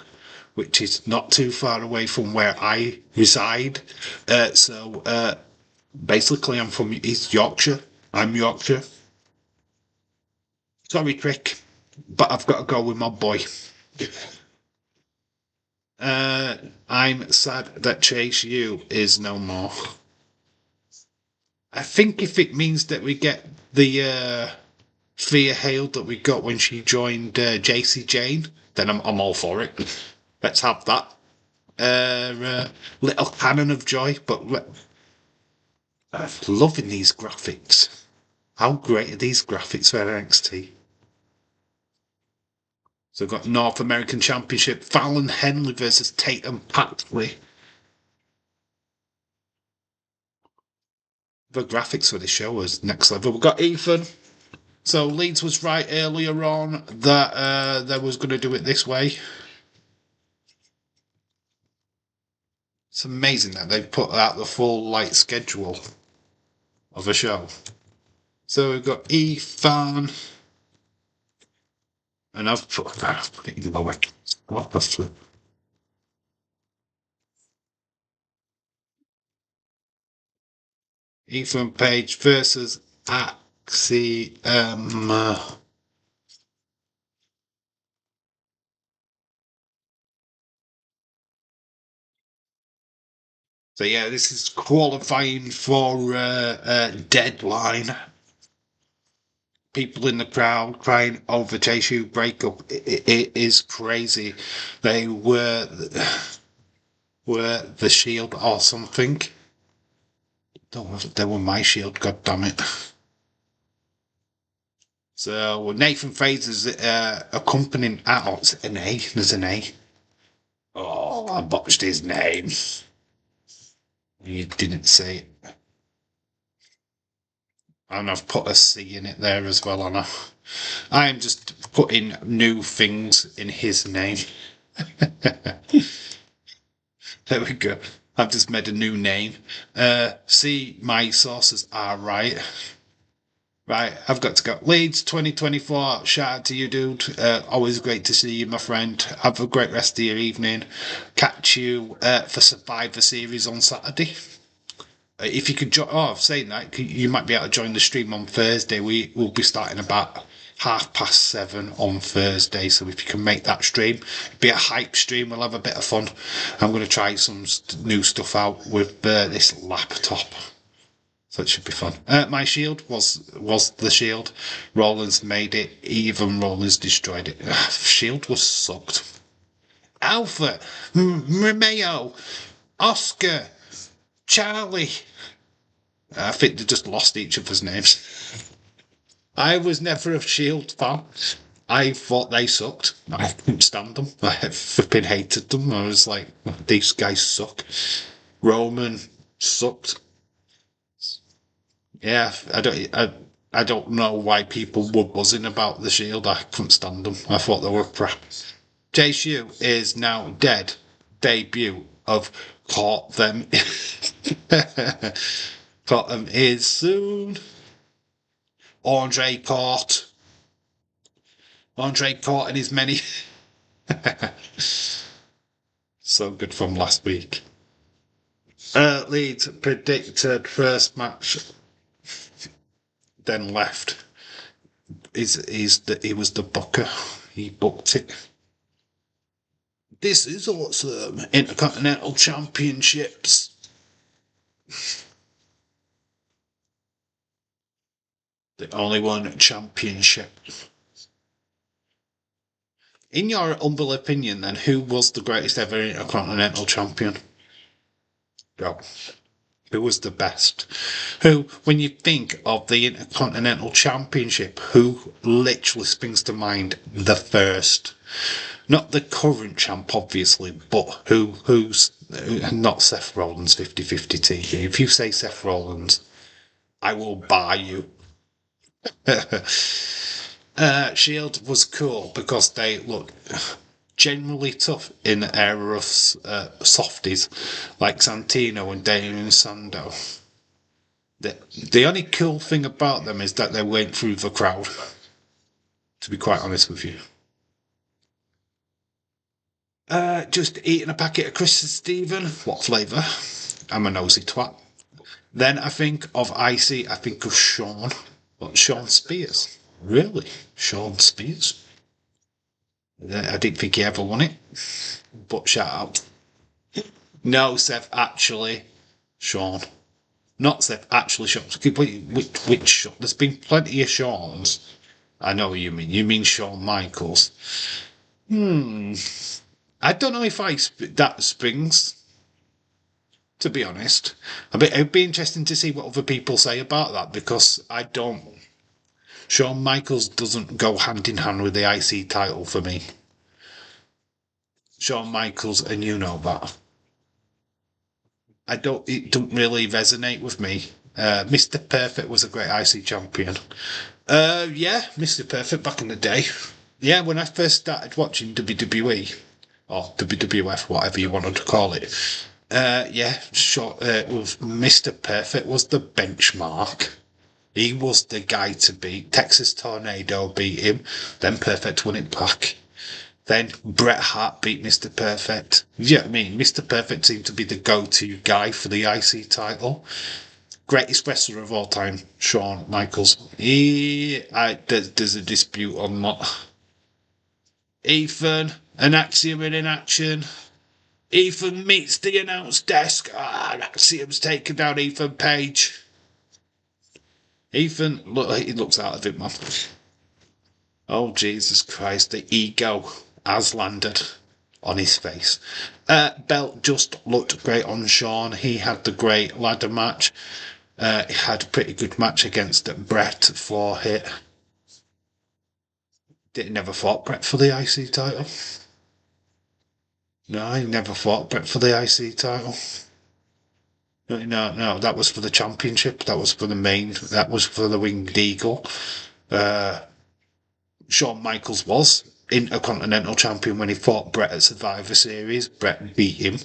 which is not too far away from where I reside. So basically, I'm from East Yorkshire. I'm Yorkshire. Sorry, Trick, but I've got to go with my boy. I'm sad that Chase U is no more. I think if it means that we get the Thea Hale that we got when she joined JC Jane, then I'm all for it. Let's have that. Little cannon of joy, but I'm loving these graphics. How great are these graphics for NXT? So we've got North American Championship, Fallon Henley versus Tatum Paxley. The graphics for the show was next level. We've got Ethan. So Leeds was right earlier on that they was going to do it this way. It's amazing that they've put out the full schedule of a show. So we've got Ethan. And I've put it lower. What the flip? Ethan Page versus Axiom. So yeah, this is qualifying for Deadline. People in the crowd crying over Tissue breakup. It is crazy. They were the Shield or something. They were my Shield. God damn it. So Nathan Fraser's accompanying. Oh, it's an A. There's an A. Oh, I botched his name. You didn't say it. And I've put a C in it there as well, Anna. I am just putting new things in his name. There we go. I've just made a new name. See, my sources are right. Right, I've got to go. Leeds 2024. Shout out to you, dude. Always great to see you, my friend. Have a great rest of your evening. Catch you for Survivor Series on Saturday. If you could join, saying that, you might be able to join the stream on Thursday. We will be starting about 7:30 on Thursday. So if you can make that stream, it'll be a hype stream. We'll have a bit of fun. I'm going to try some new stuff out with this laptop. So it should be fun. My Shield was the Shield. Rollins made it. Even Rollins destroyed it. Shield was sucked. Alpha, Romeo, Oscar, Charlie. I think they just lost each other's names. I was never a Shield fan. I thought they sucked. I couldn't stand them. I flipping hated them. I was like, these guys suck. Roman sucked. Yeah, I don't know why people were buzzing about the Shield. I couldn't stand them. I thought they were crap. JSU is now dead. Debut of Caught Them. Caught Them is soon. Andre Caught in his many. So good from last week. Leeds predicted first match, then left. He was the booker. He booked it. This is awesome. Intercontinental Championships. The only one championship. In your humble opinion, then, who was the greatest ever Intercontinental Champion? Go. Who was the best? Who, when you think of the Intercontinental Championship, who literally springs to mind the first? Not the current champ, obviously, but who's not Seth Rollins 50-50 TV. If you say Seth Rollins, I will buy you. Shield was cool because they look generally tough in the era of softies like Santino and Damien Sandow. The only cool thing about them is that they went through the crowd, to be quite honest with you. Just eating a packet of crisps, Stephen. What flavour? I'm a nosy twat. Then I think of Icy, I think of Sean. What, Sean Spears? Really? Sean Spears? I didn't think he ever won it. But shout out. No, Seth, actually, Sean. Not Seth, actually, Sean. Which Sean? There's been plenty of Seans. I know what you mean. You mean Shawn Michaels. I don't know if that springs, to be honest. It'd be interesting to see what other people say about that, because I don't. Shawn Michaels doesn't go hand in hand with the IC title for me. Shawn Michaels, and you know that. It don't really resonate with me. Mr. Perfect was a great IC champion. Yeah, Mr. Perfect back in the day. Yeah, when I first started watching WWE, or WWF, whatever you wanted to call it. Mr. Perfect was the benchmark. He was the guy to beat. Texas Tornado beat him. Then Perfect won it back. Then Bret Hart beat Mr. Perfect. You know what I mean? Mr. Perfect seemed to be the go-to guy for the IC title. Greatest wrestler of all time, Shawn Michaels. There's a dispute on that. Ethan, an Axiom in action. Ethan meets the announce desk. Axiom's taken down Ethan Page. Ethan, look, he looks out of it, man. Oh, Jesus Christ, the ego has landed on his face. Belt just looked great on Shawn. He had the great ladder match. He had a pretty good match against Brett for it. Never fought Brett for the IC title. No, he never fought Brett for the IC title. No, that was for the championship. That was for the main. That was for the Winged Eagle. Shawn Michaels was Intercontinental Champion when he fought Brett at Survivor Series. Brett beat him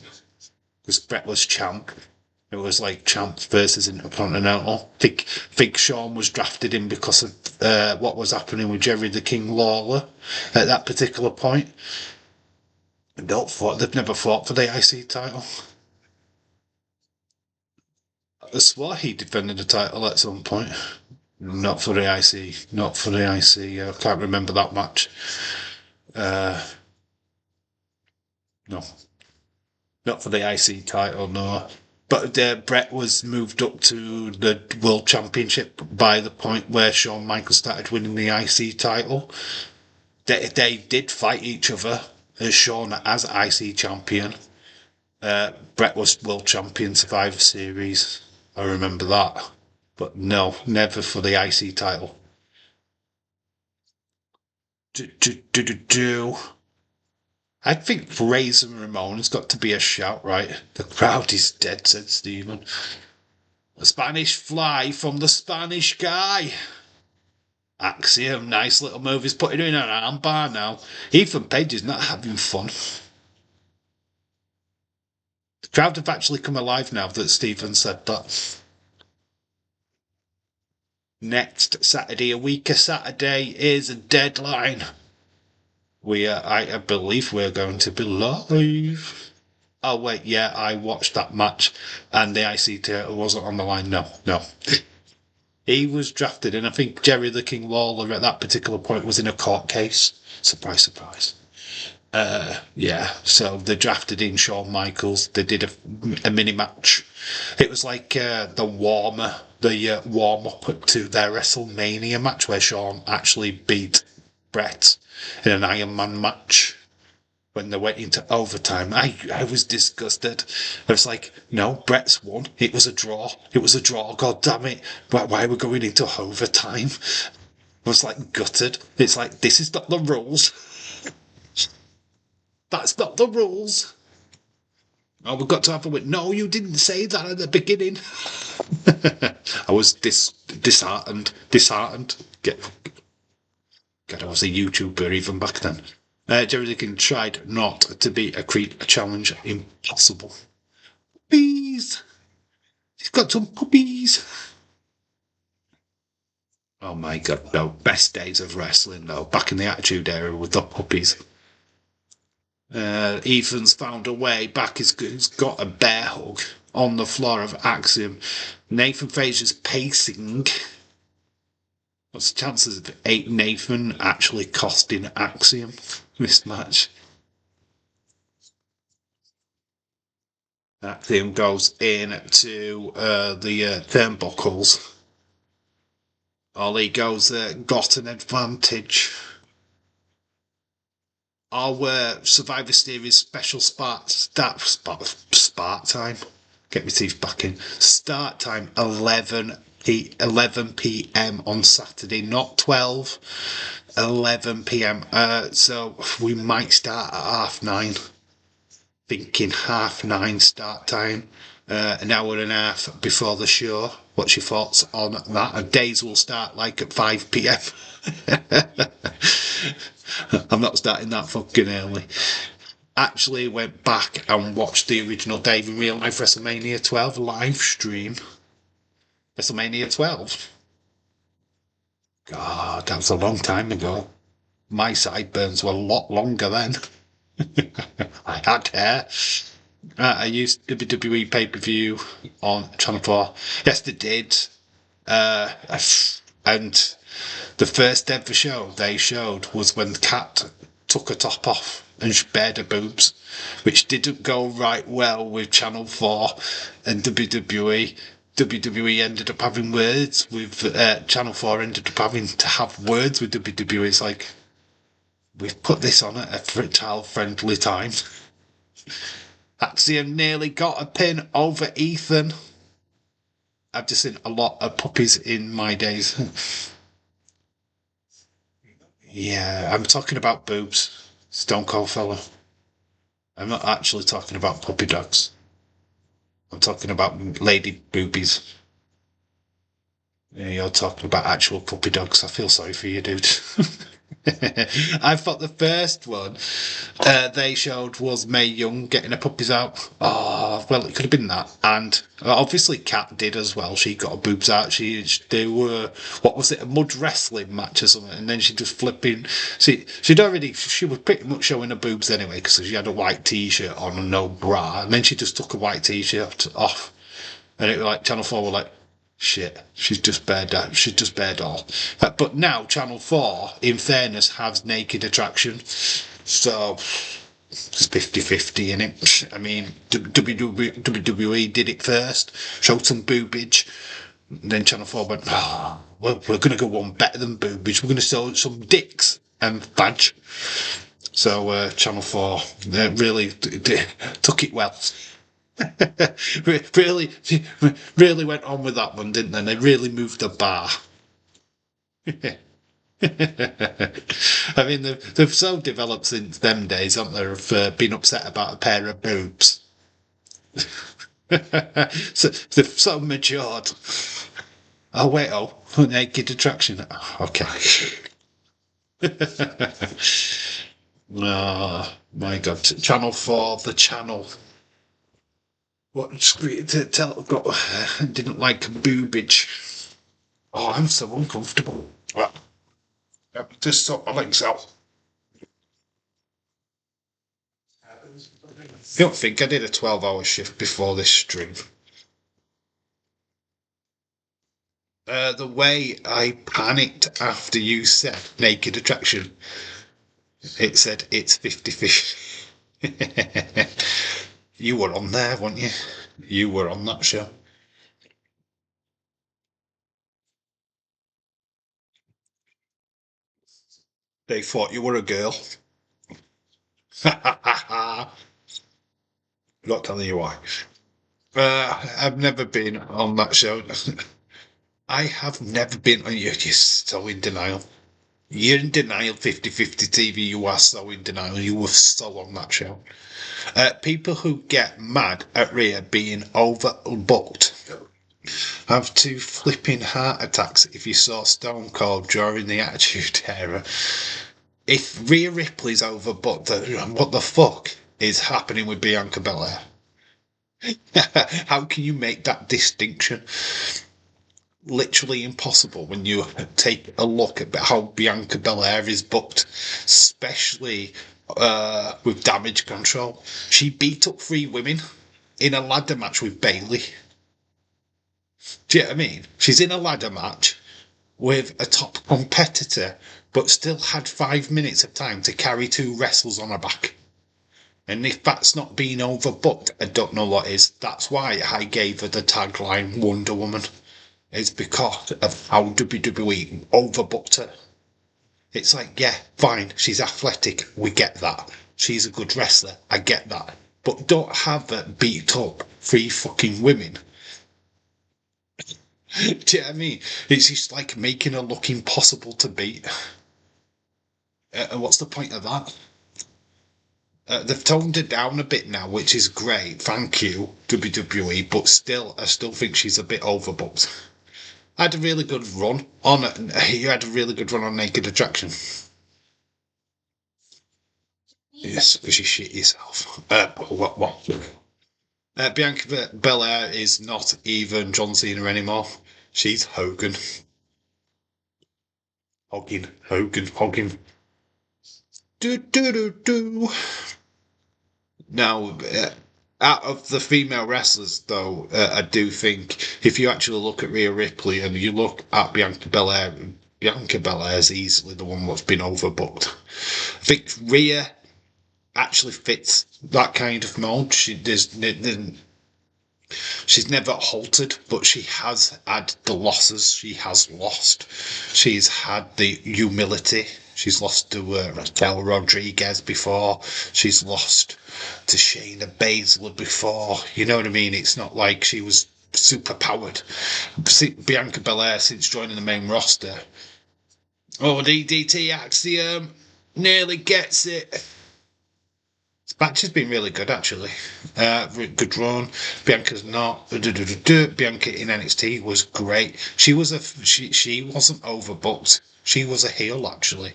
because Brett was champ. It was like champ versus Intercontinental. Think Shawn was drafted in because of what was happening with Jerry the King Lawler at that particular point. They've never fought for the IC title. I swore he defended the title at some point. Not for the IC. Not for the IC. I can't remember that match. No. Not for the IC title, no. But Brett was moved up to the World Championship by the point where Shawn Michaels started winning the IC title. They did fight each other. Shawn as IC champion. Brett was world champion Survivor Series. I remember that. But no, never for the IC title. I think Razor Ramon's got to be a shout, right? The crowd is dead, said Stephen. A Spanish fly from the Spanish guy. Axiom, nice little move. He's putting in an armbar now. Ethan Page is not having fun. The crowd have actually come alive now that Stephen said that. Next Saturday, a week of Saturday, is a deadline. I believe we're going to be live. Oh wait, yeah, I watched that match and the IC title wasn't on the line. No. He was drafted, and I think Jerry the King Lawler at that particular point was in a court case. Surprise, surprise. Yeah, so they drafted in Shawn Michaels. They did a mini match. It was like the warm up to their WrestleMania match where Shawn actually beat Brett in an Iron Man match. When they went into overtime, I was disgusted. I was like, no, Brett's won. It was a draw. God damn it. Why are we going into overtime? I was like gutted. It's like, this is not the rules. That's not the rules. Oh, we've got to have a win. No, you didn't say that at the beginning. I was disheartened. God, I was a YouTuber even back then. Jerry the King tried not to be a challenge impossible. Puppies! He's got some puppies! Oh my God, no. Best days of wrestling, though. Back in the Attitude Era with the puppies. Ethan's found a way back. He's got a bear hug on the floor of Axiom. Nathan Fraser's pacing. What's the chances of Nathan actually costing Axiom this match? Axiom goes in to the turnbuckles. Ollie goes, got an advantage. Our Survivor Series special start time. Get my teeth back in. Start time 11 p.m. on Saturday, not 12. 11 p.m. So we might start at 9:30. Thinking 9:30 start time. An hour and a half before the show. What's your thoughts on that? And days will start like at 5 p.m. I'm not starting that fucking early. Actually went back and watched the original Dave in Real Life WrestleMania 12 live stream. WrestleMania 12. God, that was a long time ago. My sideburns were a lot longer then. I had hair. I used WWE pay-per-view on Channel 4. Yes, they did. And the first ever show they showed was when Kat took her top off and she bared her boobs, which didn't go right well with Channel 4 and WWE. WWE ended up having words with Channel 4 ended up having to have words with WWE. It's like, we've put this on at a child-friendly time. Axiom nearly got a pin over Ethan. I've just seen a lot of puppies in my days. Yeah, I'm talking about boobs, Stone Cold fella. I'm not actually talking about puppy dogs. I'm talking about lady boobies. Yeah, you're talking about actual puppy dogs. I feel sorry for you, dude. I thought the first one they showed was Mae Young getting her puppies out. Oh, well, it could have been that. And obviously Kat did as well. She got her boobs out. They were, what was it, a mud wrestling match or something. And then she just flipping. She was pretty much showing her boobs anyway because she had a white t-shirt on and no bra. And then she just took a white t-shirt off. And it was like Channel 4 were like, shit, she's just bared all. But now Channel 4, in fairness, has naked attraction. So it's 50-50 in it. I mean, WWE did it first, showed some boobage. Then Channel 4 went, oh, well, we're going to go one better than boobage. We're going to show some dicks and badge. So Channel 4 really took it well. really went on with that one, didn't they? They really moved the bar. I mean, they've so developed since them days, haven't they? Of been upset about a pair of boobs. So they've so matured. Oh wait, naked attraction. Oh, okay. Oh my God! Channel 4, the channel. What to tell? Didn't like boobage. Oh, I'm so uncomfortable. Well, just sort my legs out. I don't think I did a 12-hour shift before this stream. The way I panicked after you said naked attraction, it said it's 50-50. You were on there, weren't you? You were on that show. They thought you were a girl. Not telling you why. I've never been on that show. I have never been on. You're just so in denial. You're in denial, 50-50 TV. You are so in denial. You were so on that show. People who get mad at Rhea being overbooked have two flipping heart attacks if you saw Stone Cold during the Attitude Era. If Rhea Ripley's overbooked, what the fuck is happening with Bianca Belair? How can you make that distinction? Literally impossible when you take a look at how Bianca Belair is booked, especially with Damage Control. She beat up 3 women in a ladder match with Bayley. Do you know what I mean? She's in a ladder match with a top competitor, but still had 5 minutes of time to carry 2 wrestlers on her back. And if that's not being overbooked, I don't know what is. That's why I gave her the tagline Wonder Woman. It's because of how WWE overbooked her. It's like, yeah, fine, she's athletic, we get that. She's a good wrestler, I get that. But don't have her beat up 3 fucking women. Do you know what I mean? It's just like making her look impossible to beat. And what's the point of that? They've toned her down a bit now, which is great. Thank you, WWE. But still, I still think she's a bit overbooked. I had a really good run on it. You had a really good run on Naked Attraction. Yes, because you shit yourself. What? Bianca Belair is not even John Cena anymore. She's Hogan. Hogan. Do. Now, Out of the female wrestlers, though, I do think if you actually look at Rhea Ripley and you look at Bianca Belair is easily the one that's been overbooked. I think Rhea actually fits that kind of mold. She's never halted, but she has had the losses. She has lost. She's had the humility. She's lost to Raquel Rodriguez before. She's lost to Shayna Baszler before. You know what I mean? It's not like she was super powered. Bianca Belair, since joining the main roster, oh, DDT Axiom nearly gets it. Match has been really good, actually. Good run. Bianca's not. Bianca in NXT was great. She wasn't overbooked. She was a heel, actually,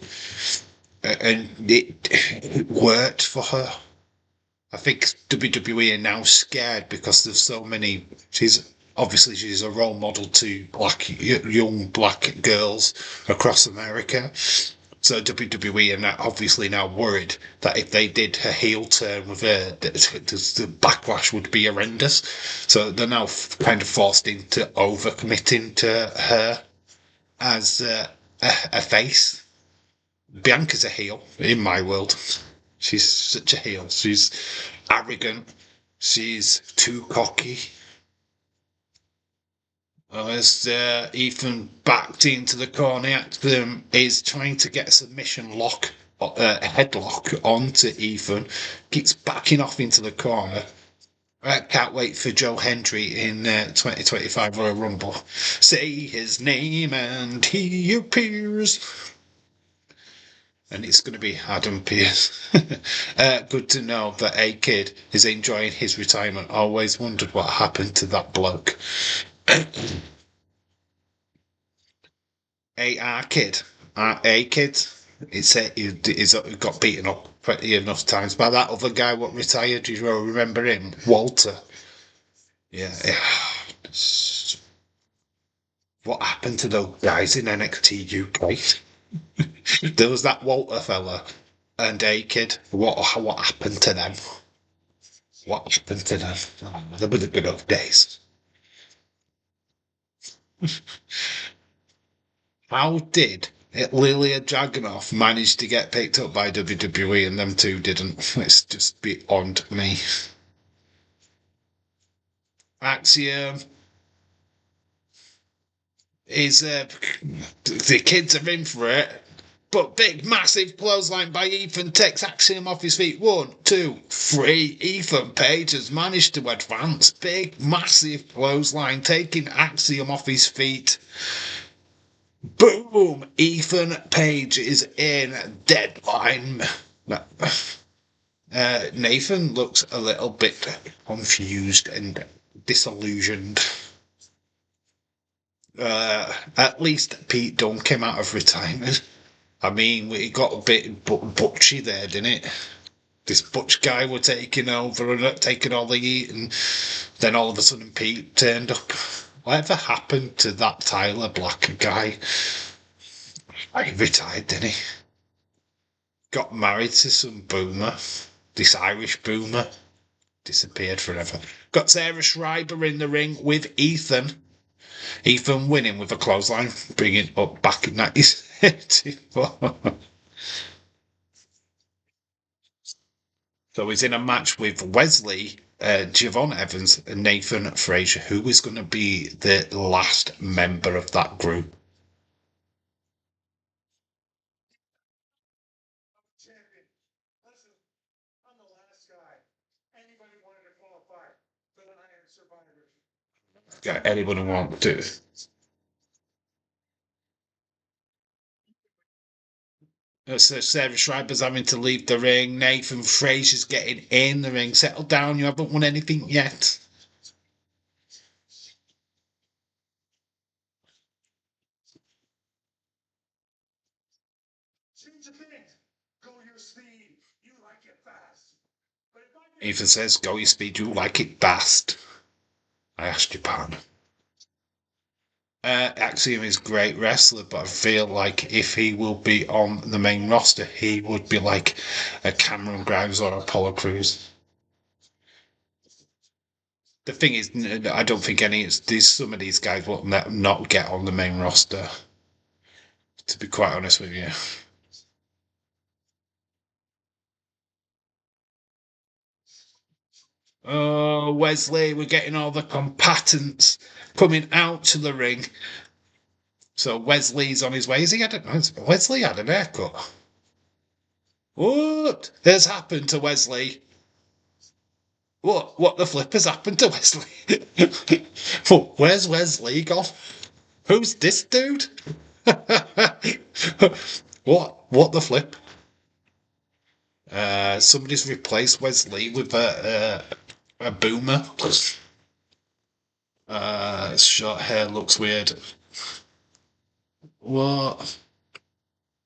and it worked for her. I think WWE are now scared because there's so many. She's a role model to young black girls across America. So WWE are now obviously now worried that if they did a heel turn with her, the backlash would be horrendous. So they're now kind of forced into overcommitting to her as a face. Bianca's a heel in my world. She's such a heel. She's arrogant. She's too cocky. As Ethan backed into the corner, is trying to get a submission lock, a headlock onto Ethan. Keeps backing off into the corner. Can't wait for Joe Hendry in 2025 Royal Rumble. Say his name and he appears. And it's going to be Adam Pearce. Good to know that A-Kid is enjoying his retirement. Always wondered what happened to that bloke. A-Kid. A-Kid. He's got beaten up pretty enough times by that other guy what retired. You remember him? Walter. Yeah. What happened to those guys in NXT UK? There was that Walter fella and A-Kid. What happened to them? What happened to them? Oh, they were the good old days. How did Lilia Dragunov manage to get picked up by WWE and them two didn't? It's just beyond me. Axiom is the kids are in for it. But big, massive clothesline by Ethan takes Axiom off his feet. 1, 2, 3. Ethan Page has managed to advance. Big, massive clothesline taking Axiom off his feet. Boom! Ethan Page is in. Deadline. Nathan looks a little bit confused and disillusioned. At least Pete Dunne came out of retirement. I mean, it got a bit butchy there, didn't it? This Butch guy were taking over and taking all the heat, and then all of a sudden Pete turned up. Whatever happened to that Tyler Black guy? He retired, didn't he? Got married to some boomer. This Irish boomer. Disappeared forever. Got Sarah Schreiber in the ring with Ethan. Ethan winning with a clothesline, bringing up back in 1984. So he's in a match with Wesley, Javon Evans, and Nathan Frazier, who is going to be the last member of that group. Yeah, anyone who wants to. So Sarah Schreiber's having to leave the ring. Nathan Frazier's getting in the ring. Settle down, you haven't won anything yet. Ethan says, go your speed, you like it fast. I asked your partner. Axiom is a great wrestler, but I feel like if he will be on the main roster, he would be like a Cameron Grimes or Apollo Crews. The thing is, I don't think some of these guys will not get on the main roster. To be quite honest with you. Oh, Wesley, we're getting all the combatants coming out to the ring. So Wesley's on his way. Is he had Wesley had an haircut? What has happened to Wesley? What the flip has happened to Wesley? Oh, where's Wesley gone? Who's this dude? What the flip? Somebody's replaced Wesley with a boomer. Short hair looks weird. What?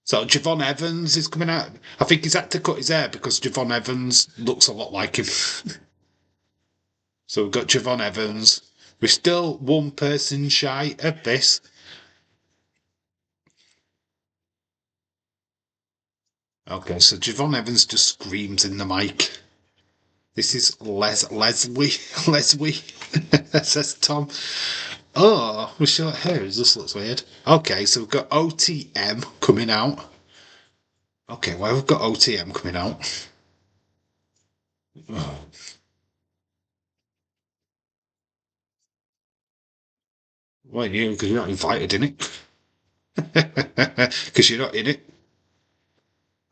So Javon Evans is coming out. I think he's had to cut his hair because Javon Evans looks a lot like him. So we've got Javon Evans. We're still one person shy of this. Okay, so Javon Evans just screams in the mic. This is Leslie, says Tom. Oh, with short hair, it just looks weird. Okay, so we've got OTM coming out. Okay, well, we've got OTM coming out. Oh. Well, you, because you're not invited in it. Because you're not in it.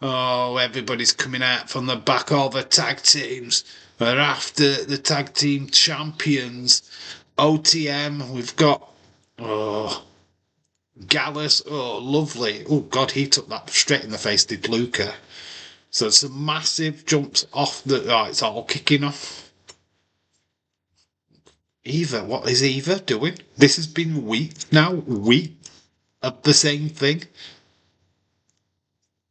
Oh, everybody's coming out from the back. All the tag teams are after the tag team champions. OTM, we've got Gallus. Oh, lovely. Oh, God, he took that straight in the face, did Luca. So some massive jumps off the. Oh, it's all kicking off. Eva, what is Eva doing? This has been weeks now. Weeks of the same thing.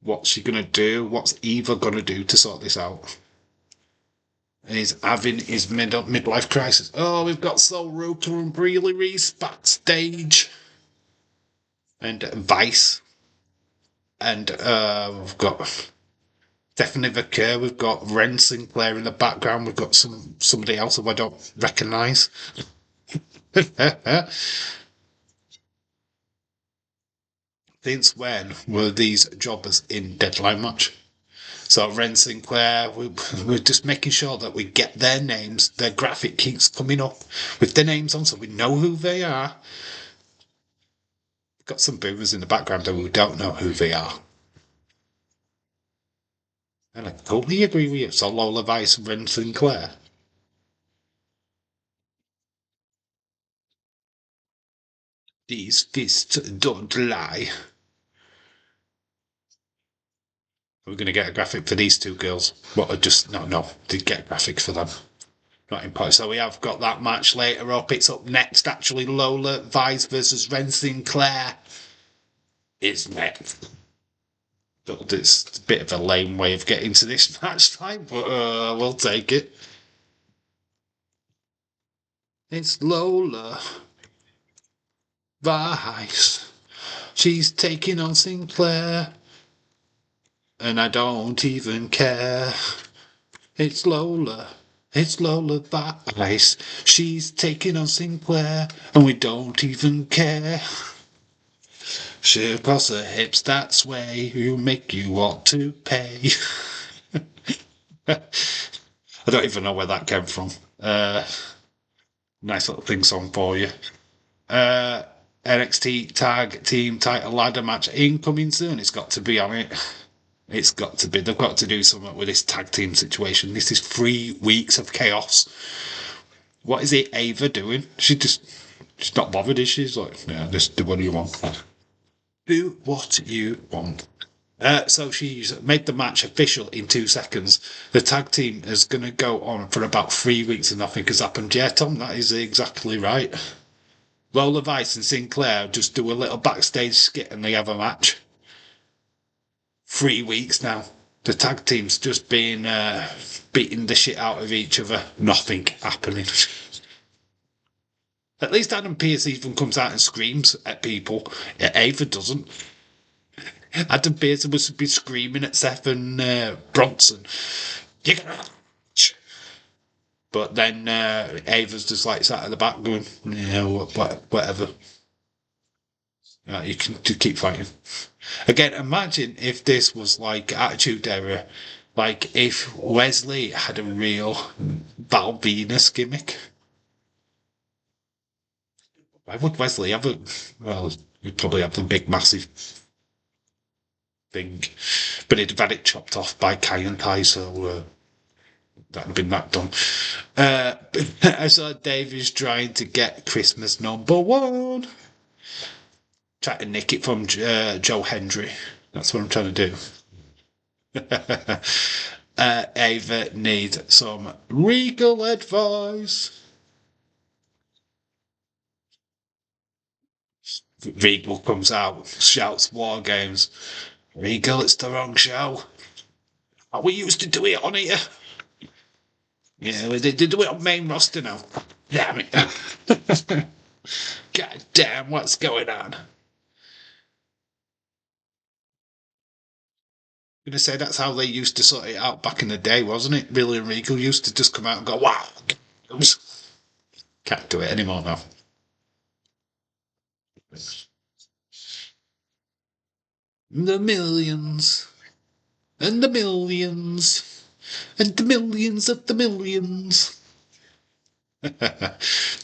What's she gonna do? What's Eva gonna do to sort this out? And he's having his midlife crisis. Oh, we've got Sol Ruka and Breely Reese backstage. And Vice. And we've got Stephanie Vaquer. We've got Ren Sinclair in the background. We've got somebody else who I don't recognise. Since when were these jobbers in Deadline Match? So Ren Sinclair, we're just making sure that we get their names. Their graphic keeps coming up with their names on, so we know who they are. We've got some boomers in the background who don't know who they are. And I totally agree with you. So Lola Vice and Ren Sinclair. These fists don't lie. We're going to get a graphic for these two girls. What? Just no. Did get graphics for them. Not important. So we have got that match later up. It's up next, actually. Lola Vice versus Ren Sinclair is next. But it's a bit of a lame way of getting to this match time, but we'll take it. It's Lola Vice. She's taking on Sinclair. And I don't even care. It's Lola Vice. She's taking on Sinclair, and we don't even care. She'll cross her hips that sway, who'll make you want to pay. I don't even know where that came from. Nice little thing song for you. NXT Tag Team Title Ladder match incoming soon. It's got to be on it. It's got to be. They've got to do something with this tag team situation. This is 3 weeks of chaos. What is it Ava doing? She's not bothered, is she? She's like, yeah, just do what you want. Do what you want. So she's made the match official in 2 seconds. The tag team is going to go on for about 3 weeks and nothing has happened. Yeah, Tom, that is exactly right. Lola Vice and Sinclair just do a little backstage skit and they have a match. 3 weeks now. The tag team's just been beating the shit out of each other. Nothing happening. At least Adam Pearce even comes out and screams at people. Ava doesn't. Adam Pearce must be screaming at Seth and Bronson. You're gonna... But then Ava's just like sat at the back going, yeah, whatever. You can keep fighting. Again, imagine if this was like Attitude Era, like if Wesley had a real Val Venus gimmick. Why would Wesley have a? Well, he'd probably have the big, massive thing, but he'd have had it chopped off by Kai and Tai, so that'd have been that done. I saw Davies trying to get Christmas #1. Trying to nick it from Joe Hendry. That's what I'm trying to do. Ava needs some regal advice. Regal comes out, shouts War Games. Regal, it's the wrong show. Oh, we used to do it on here. Yeah, they do it on main roster now. Damn it. God damn, what's going on? I'm gonna say that's how they used to sort it out back in the day, wasn't it? Billy and Regal used to just come out and go, wow. Can't do it anymore now. The millions. And the millions. And the millions of the millions.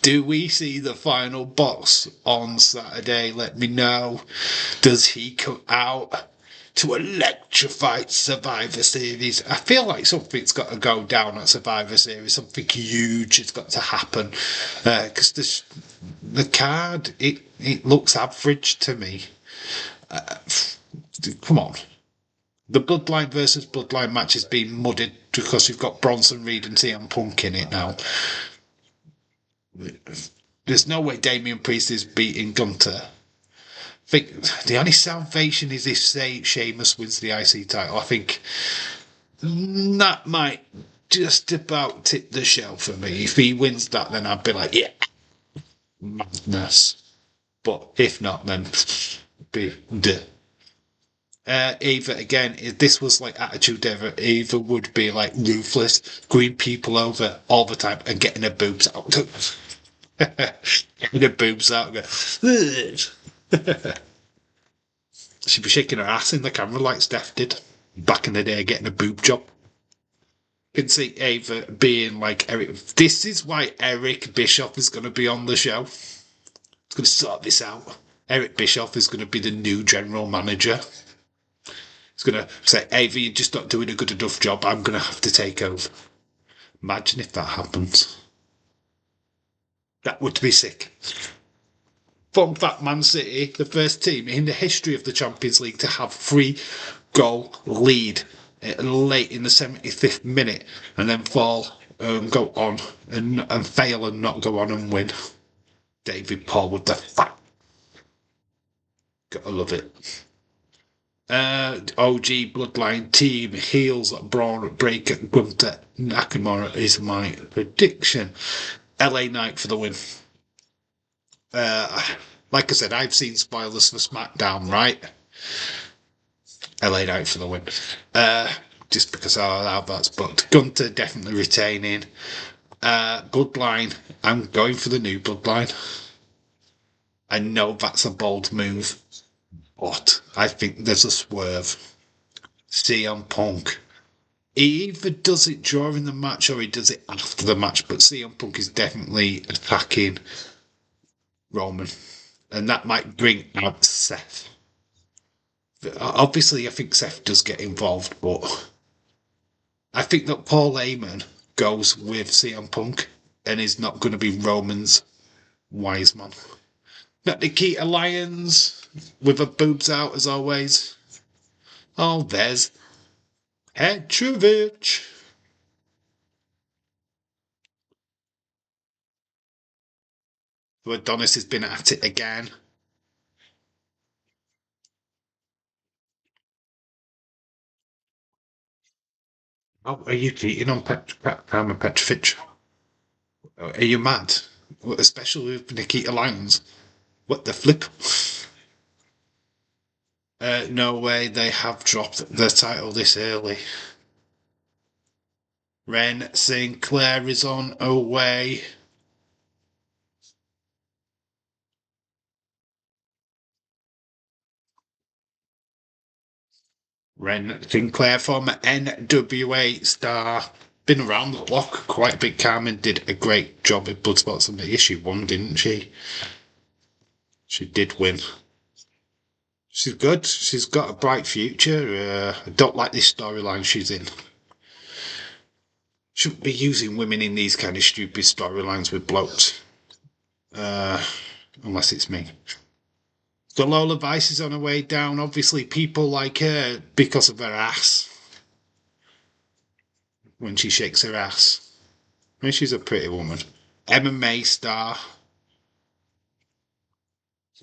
Do we see the final boss on Saturday? Let me know. Does he come out to electrify Survivor Series? I feel like something's got to go down at Survivor Series. Something huge has got to happen. Because the card, it looks average to me. Come on. The Bloodline versus Bloodline match has been muddied because we've got Bronson Reed and CM Punk in it now. There's no way Damian Priest is beating Gunter. I think the only salvation is if Sheamus wins the IC title. I think that might just about tip the show for me. If he wins that, then I'd be like, yeah, madness. But if not, then be duh. Eva, again, if this was like Attitude Era, Eva would be like ruthless, screwing people over all the time and getting her boobs out. Getting her boobs out and go, she'd be shaking her ass in the camera like Steph did back in the day, getting a boob job. You can see Ava being like Eric. This is why Eric Bischoff is going to be on the show. He's going to sort this out. Eric Bischoff is going to be the new general manager. He's going to say, Ava, you're just not doing a good enough job. I'm going to have to take over. Imagine if that happens. That would be sick. Fun fact, Man City, the first team in the history of the Champions League to have 3-goal lead late in the 75th minute and then fall, go on and fail and not go on and win. David Paul with the fact. Gotta love it. OG Bloodline team heels Braun Breaker Gunter Nakamura is my prediction. LA Knight for the win. Like I said, I've seen spoilers for SmackDown, right? LA Knight for the win. Just because I have that's booked. Gunter definitely retaining. Bloodline. I'm going for the new Bloodline. I know that's a bold move, but I think there's a swerve. CM Punk. He either does it during the match or he does it after the match, but CM Punk is definitely attacking Roman. And that might bring out Seth. Obviously, I think Seth does get involved, but I think that Paul Heyman goes with CM Punk and is not going to be Roman's wise man. Not Nikita Lyons with her boobs out as always. Oh, there's Petrovich. So Adonis has been at it again. Oh, are you cheating on Carmen Petrovich? Are you mad? Especially with Nikita Lyons. What the flip? No way they have dropped the title this early. Ren Sinclair is on her way. Ren Sinclair, former NWA star, been around the block quite a bit. Carmen did a great job at Bloodsport Sunday. She won, didn't she? She did win. She's good. She's got a bright future. I don't like this storyline she's in. Shouldn't be using women in these kind of stupid storylines with blokes. Unless it's me. So Lola Vice is on her way down. Obviously, people like her because of her ass. When she shakes her ass. I mean, she's a pretty woman. MMA star.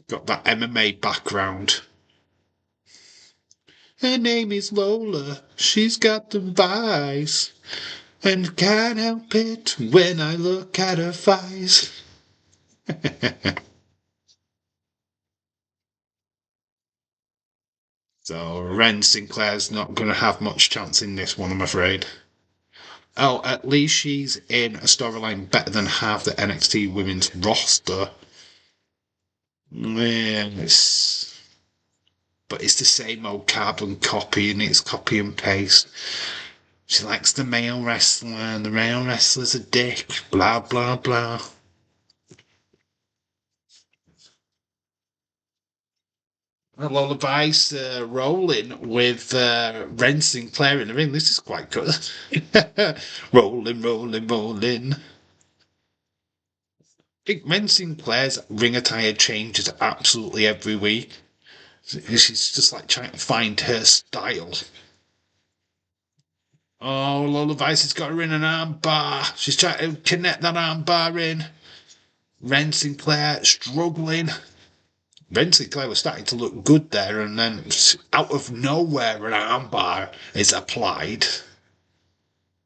Got that MMA background. Her name is Lola. She's got the vice. And can't help it when I look at her face. So Ren Sinclair's not going to have much chance in this one, I'm afraid. Oh, at least she's in a storyline better than half the NXT women's roster. Yes. But it's the same old carbon copy, and it's copy and paste. She likes the male wrestler, and the male wrestler's a dick. Blah, blah, blah. Lola Vice rolling with Ren Sinclair in the ring. This is quite good. Rolling, rolling, rolling. I think Ren Sinclair's ring attire changes absolutely every week. She's just like trying to find her style. Oh, Lola Vice has got her in an arm bar. She's trying to connect that arm bar in. Ren Sinclair struggling. Ren Sinclair was starting to look good there, and then out of nowhere, an armbar is applied.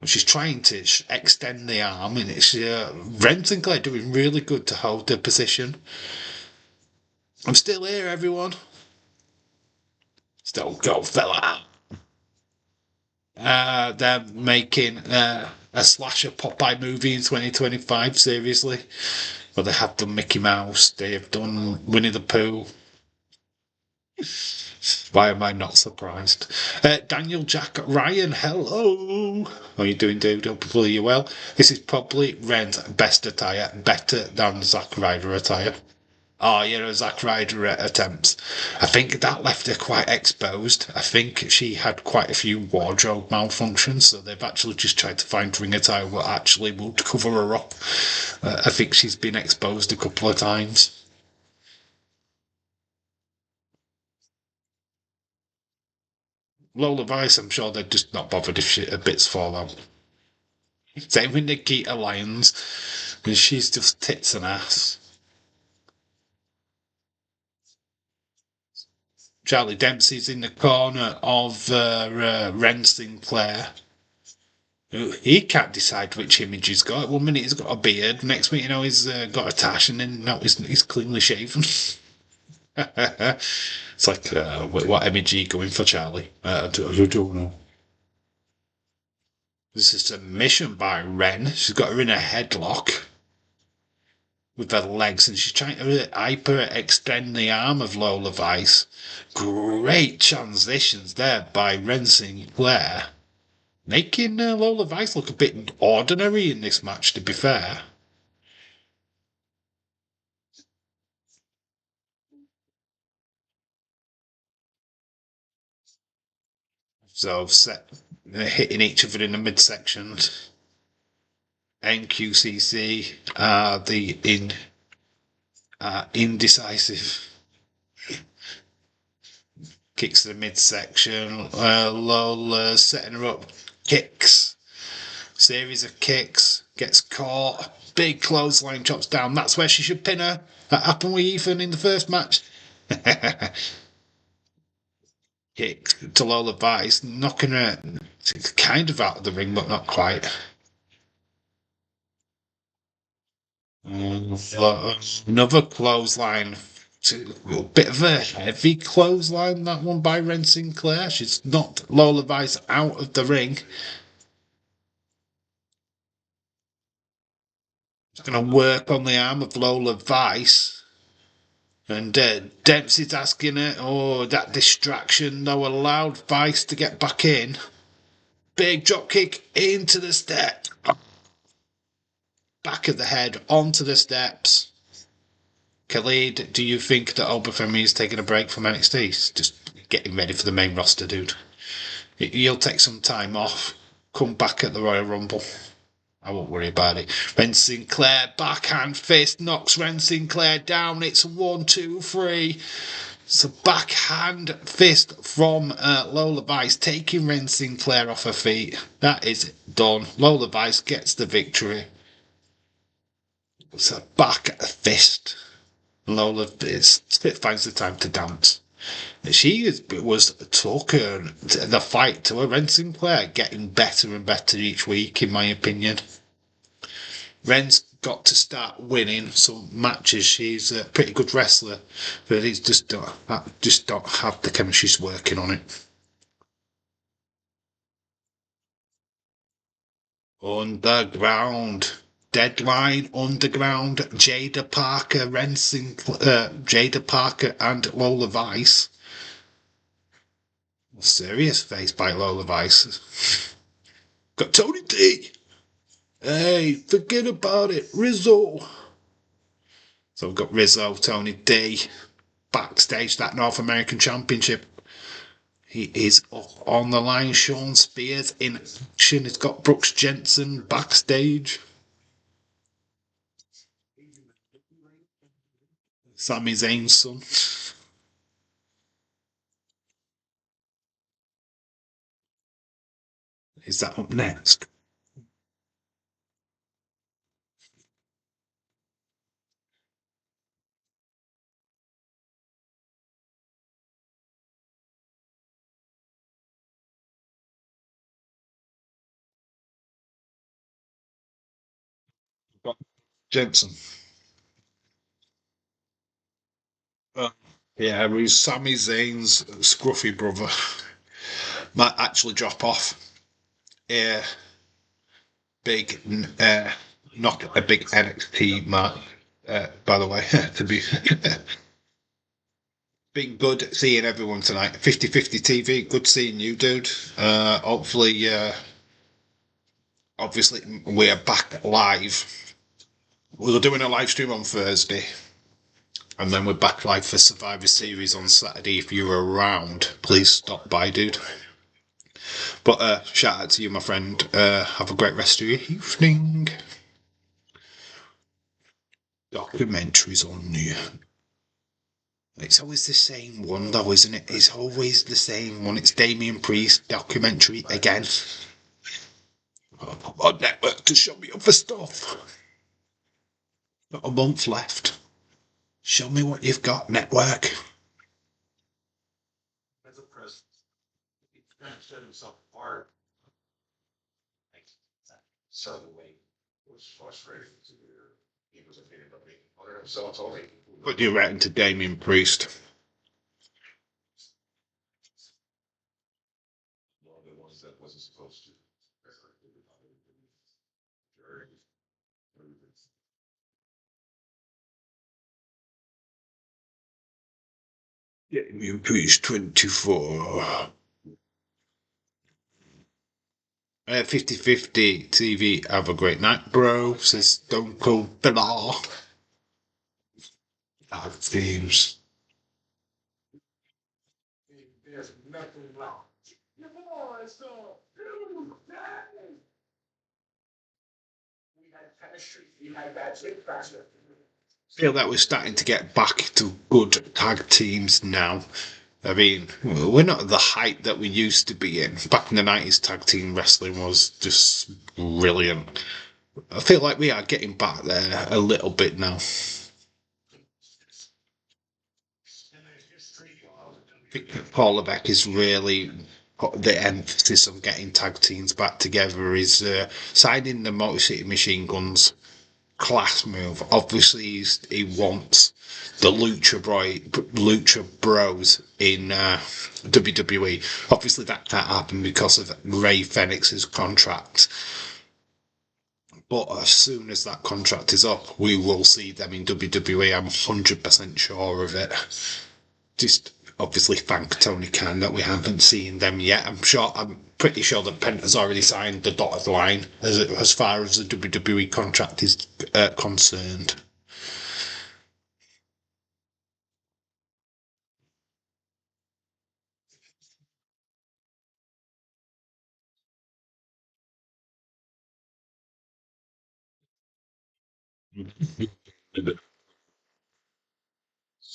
She's trying to extend the arm, and it's Ren Sinclair doing really good to hold the position. I'm still here, everyone. Still go, fella. They're making a slasher Popeye movie in 2025, seriously. Well, they have done Mickey Mouse, they have done Winnie the Pooh. Why am I not surprised? Daniel Jack Ryan, hello. How are you doing, dude? Hopefully you're well. This is probably Ren's best attire, better than Zack Ryder attire. Oh, yeah, Zack Ryder attempts. I think that left her quite exposed. I think she had quite a few wardrobe malfunctions, so they've actually just tried to find ring attire what actually would cover her up. I think she's been exposed a couple of times. Lola Vice, I'm sure they're just not bothered if her bits fall out. Same with Nikita Lyons, and she's just tits and ass. Charlie Dempsey's in the corner of Ren Sinclair. He can't decide which image he's got. One minute he's got a beard, next minute you know he's got a tash, and then now he's cleanly shaven. It's like, what image are you going for, Charlie? I don't know. This is a submission by Ren. She's got her in a headlock with her legs, and she's trying to hyper extend the arm of Lola Vice. Great transitions there by Ren Sinclair, making Lola Vice look a bit ordinary in this match, to be fair. So hitting each other in the midsection. NQCC are the indecisive. Kicks to the midsection. Lola setting her up. Kicks. Series of kicks. Gets caught. Big clothesline chops down. That's where she should pin her. That happened with Ethan in the first match. Kick to Lola Vice, knocking her kind of out of the ring, but not quite. Another clothesline. A bit of a heavy clothesline, that one by Ren Sinclair. She's knocked Lola Vice out of the ring. He's going to work on the arm of Lola Vice. And Dempsey's asking her, oh, that distraction, though, allowed Vice to get back in. Big drop kick into the step. Back of the head, onto the steps. Khalid, do you think that Obafemi is taking a break from NXT? He's just getting ready for the main roster, dude. He'll take some time off. Come back at the Royal Rumble. I won't worry about it. Ren Sinclair, backhand fist, knocks Ren Sinclair down. It's 1, 2, 3. It's a backhand fist from Lola Vice, taking Ren Sinclair off her feet. That is done. Lola Vice gets the victory. It's a back fist. Lola finds the time to dance. She was talking the fight to her. Ren Sinclair getting better and better each week, in my opinion. Ren's got to start winning some matches. She's a pretty good wrestler, but he's just don't have the chemistry. She's working on it. Underground. Deadline Underground, Jada Parker, Jada Parker and Lola Vice. Serious face by Lola Vice. Got Tony D. Hey, forget about it, Rizzo. So we've got Rizzo, Tony D. Backstage, that North American Championship. He is up on the line. Sean Spears in action. He's got Brooks Jensen backstage. Sami Zayn's son. Is that up next? Got Jensen. Yeah, he's Sami Zayn's scruffy brother. Might actually drop off. Yeah, big, not a big NXT match, by the way, to be. Been good seeing everyone tonight. 50/50 TV, good seeing you, dude. Hopefully, obviously, we're back live. We were doing a live stream on Thursday. And then we're back live for Survivor Series on Saturday. If you're around, please stop by, dude. But shout out to you, my friend. Have a great rest of your evening. Documentaries on you. It's always the same one, though, isn't it? It's always the same one. It's Damien Priest documentary again. On network to show me other stuff. Got a month left. Show me what you've got, network. As a president, he's trying to set himself apart. So the way it was frustrating to hear he was opinion about me. So it's only. What do you reckon to Damien Priest? One of the ones that wasn't supposed to. Damien Priest 24. 50/50 TV. Have a great night, bro. Says Stone Cold Bella. Tag teams. There's nothing wrong. We had chemistry. We had that faster. Feel that we're starting to get back to good tag teams now. I mean, we're not at the height that we used to be in. Back in the 90s, tag team wrestling was just brilliant. I feel like we are getting back there a little bit now. I think Paul Levesque is really put the emphasis on getting tag teams back together. Is signing the Motor City Machine Guns. Class move. Obviously, he wants the Lucha Bros in WWE. Obviously, that can't happen because of Ray Fenix's contract. But as soon as that contract is up, we will see them in WWE. I'm 100% sure of it. Just obviously thank Tony Khan that we haven't seen them yet. I'm pretty sure that Penta's already signed the dotted line as far as the WWE contract is concerned.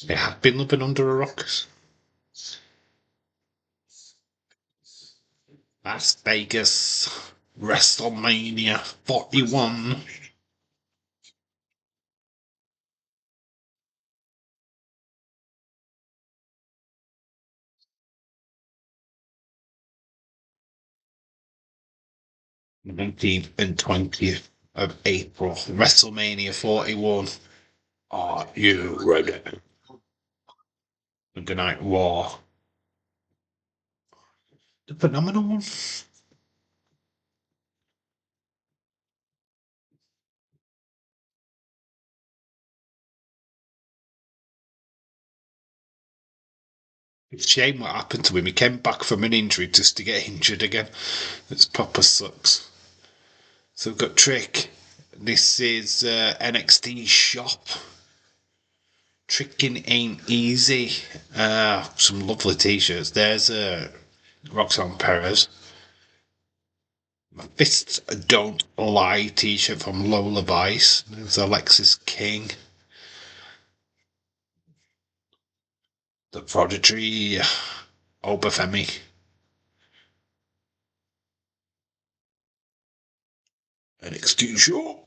They have been living under a rock. Las Vegas, WrestleMania 41. The 19th and 20th of April, WrestleMania 41. Are you ready? The Night War. The phenomenal one. It's a shame what happened to him. He came back from an injury just to get injured again. It's proper sucks. So we've got Trick. This is NXT Shop. Tricking ain't easy. Some lovely t-shirts. There's Roxanne Perez. My Fists Don't Lie t-shirt from Lola Vice. There's Alexis King. The Prodigy. Obafemi. NXT Shop.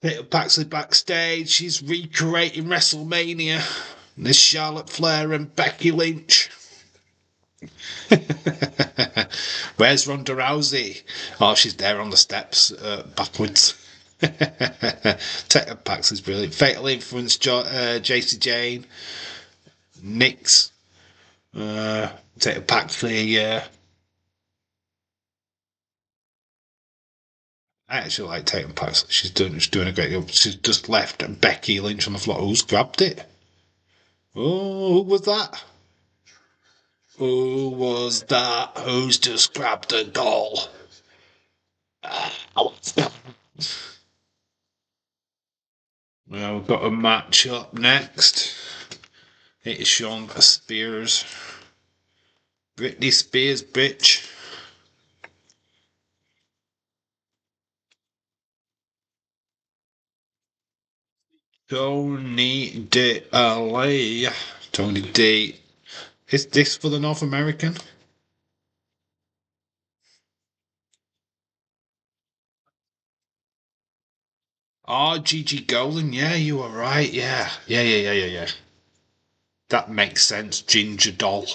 Peter Paxley backstage. She's recreating WrestleMania. There's Charlotte Flair and Becky Lynch. Where's Ronda Rousey? Oh, she's there on the steps, backwards. Peter Paxley's brilliant. Fatal Influence, JC Jane. Nix. Tater Paxley, I actually like Tatum Paxley. She's doing a great job. She's just left Becky Lynch on the floor. Who's grabbed it? Oh, who was that? Who was that? Who's just grabbed a doll? Well, we've got a match up next. It is Sean Spears. Britney Spears, bitch. Tony D. LA. Tony D. Is this for the North American? Oh, Gigi Golan. Yeah, you were right. Yeah. Yeah. That makes sense. Ginger Doll.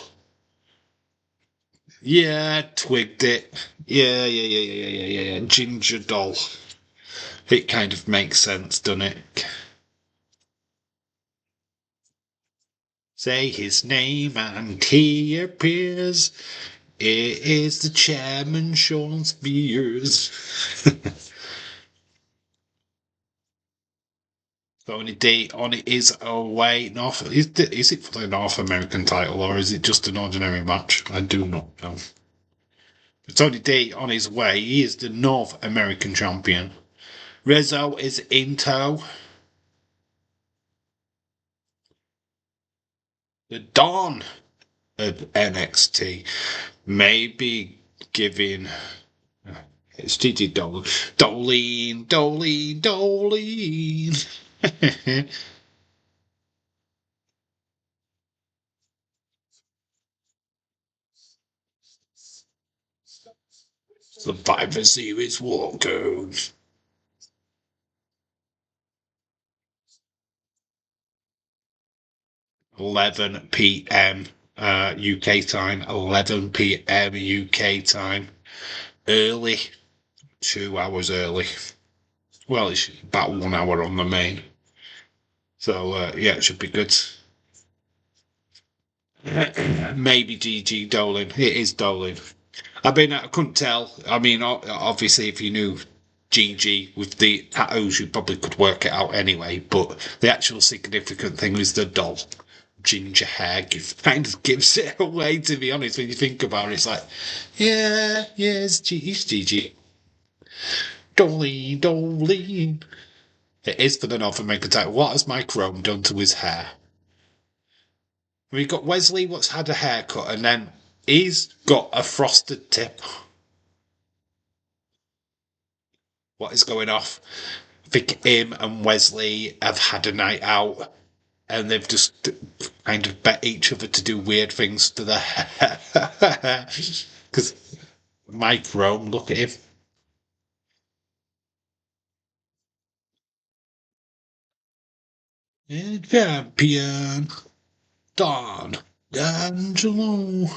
Yeah, twigged it. Yeah. Ginger Doll. It kind of makes sense, doesn't it? Say his name and he appears. It is the chairman, Sean Spears. Tony D on it is away. Is it for the North American title or is it just an ordinary match? I do not know. Tony D on his way. He is the North American champion. Rizzo is in tow. The Dawn of NXT. Maybe giving. It's Gigi Dolin. Survivor Series walkouts. 11 p.m. UK time. 11 p.m. UK time. Early. 2 hours early. Well, it's about 1 hour on the main. So, yeah, it should be good. Maybe Gigi Dolan. It is Dolan. I mean, I couldn't tell. I mean, obviously, if you knew Gigi with the tattoos, you probably could work it out anyway. But the actual significant thing is the doll. Ginger hair kind of gives it away, to be honest. When you think about it, it's like, yeah, it's Gigi. Dolly. It is for the North American title. What has Mike Rome done to his hair? We've got Wesley, what's had a haircut, and then he's got a frosted tip. What is going off? I think him and Wesley have had a night out, and they've just kind of bet each other to do weird things to their hair. Because Mike Rome, look at him. And champion Don D'Angelo.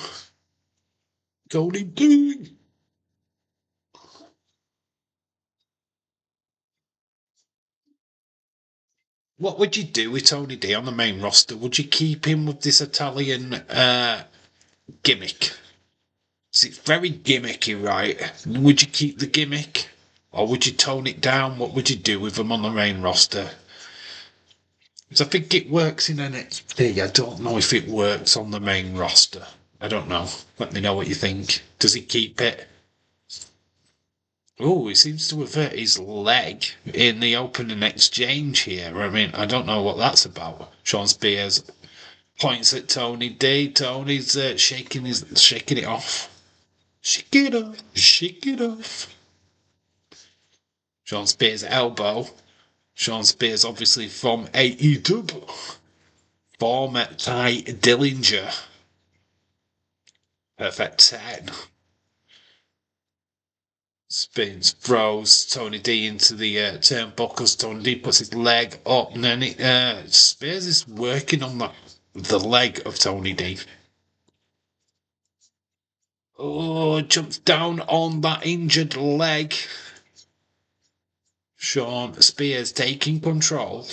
Cody King. What would you do with Tony D on the main roster? Would you keep him with this Italian gimmick? It's very gimmicky, right? Would you keep the gimmick? Or would you tone it down? What would you do with him on the main roster? Because I think it works in NXT. I don't know if it works on the main roster. I don't know. Let me know what you think. Does he keep it? Oh, he seems to have hurt his leg in the opening exchange here. I mean, I don't know what that's about. Sean Spears points at Tony D. Tony's shaking it off. Shake it off, shake it off. Sean Spears' elbow. Sean Spears, obviously from AEW. Former Ty Dillinger. Perfect 10. Spins, throws Tony D into the turnbuckles. Tony D puts his leg up, and then Spears is working on the leg of Tony D. Oh, jumps down on that injured leg. Sean Spears taking control.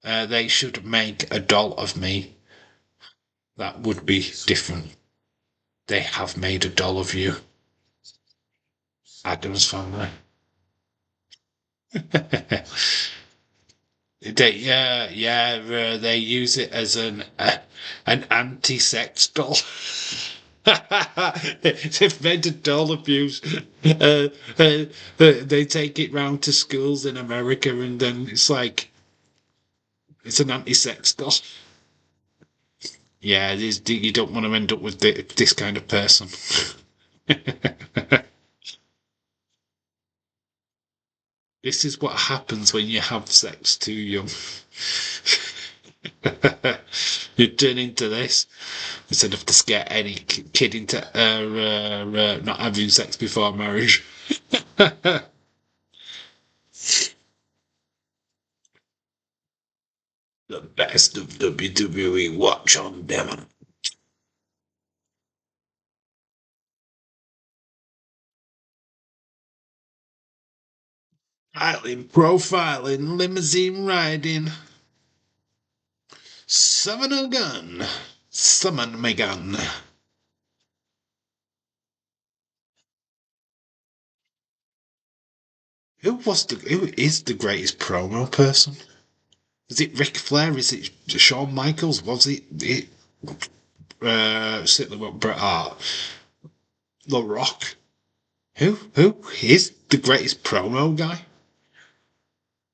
They should make a doll of me. That would be different. They have made a doll of you. Adam's family. They use it as an anti-sex doll. They've made a doll abuse. They take it round to schools in America, and then it's like it's an anti-sex doll. Yeah, you don't want to end up with this kind of person. This is what happens when you have sex too young. You turn into this instead of to scare any kid into not having sex before marriage. The best of WWE, watch on them. Island profiling, limousine riding. Summon a gun. Summon my gun. Who is the greatest promo person? Is it Ric Flair? Is it Shawn Michaels? Was it certainly what Bret Hart? The Rock? Who is the greatest promo guy?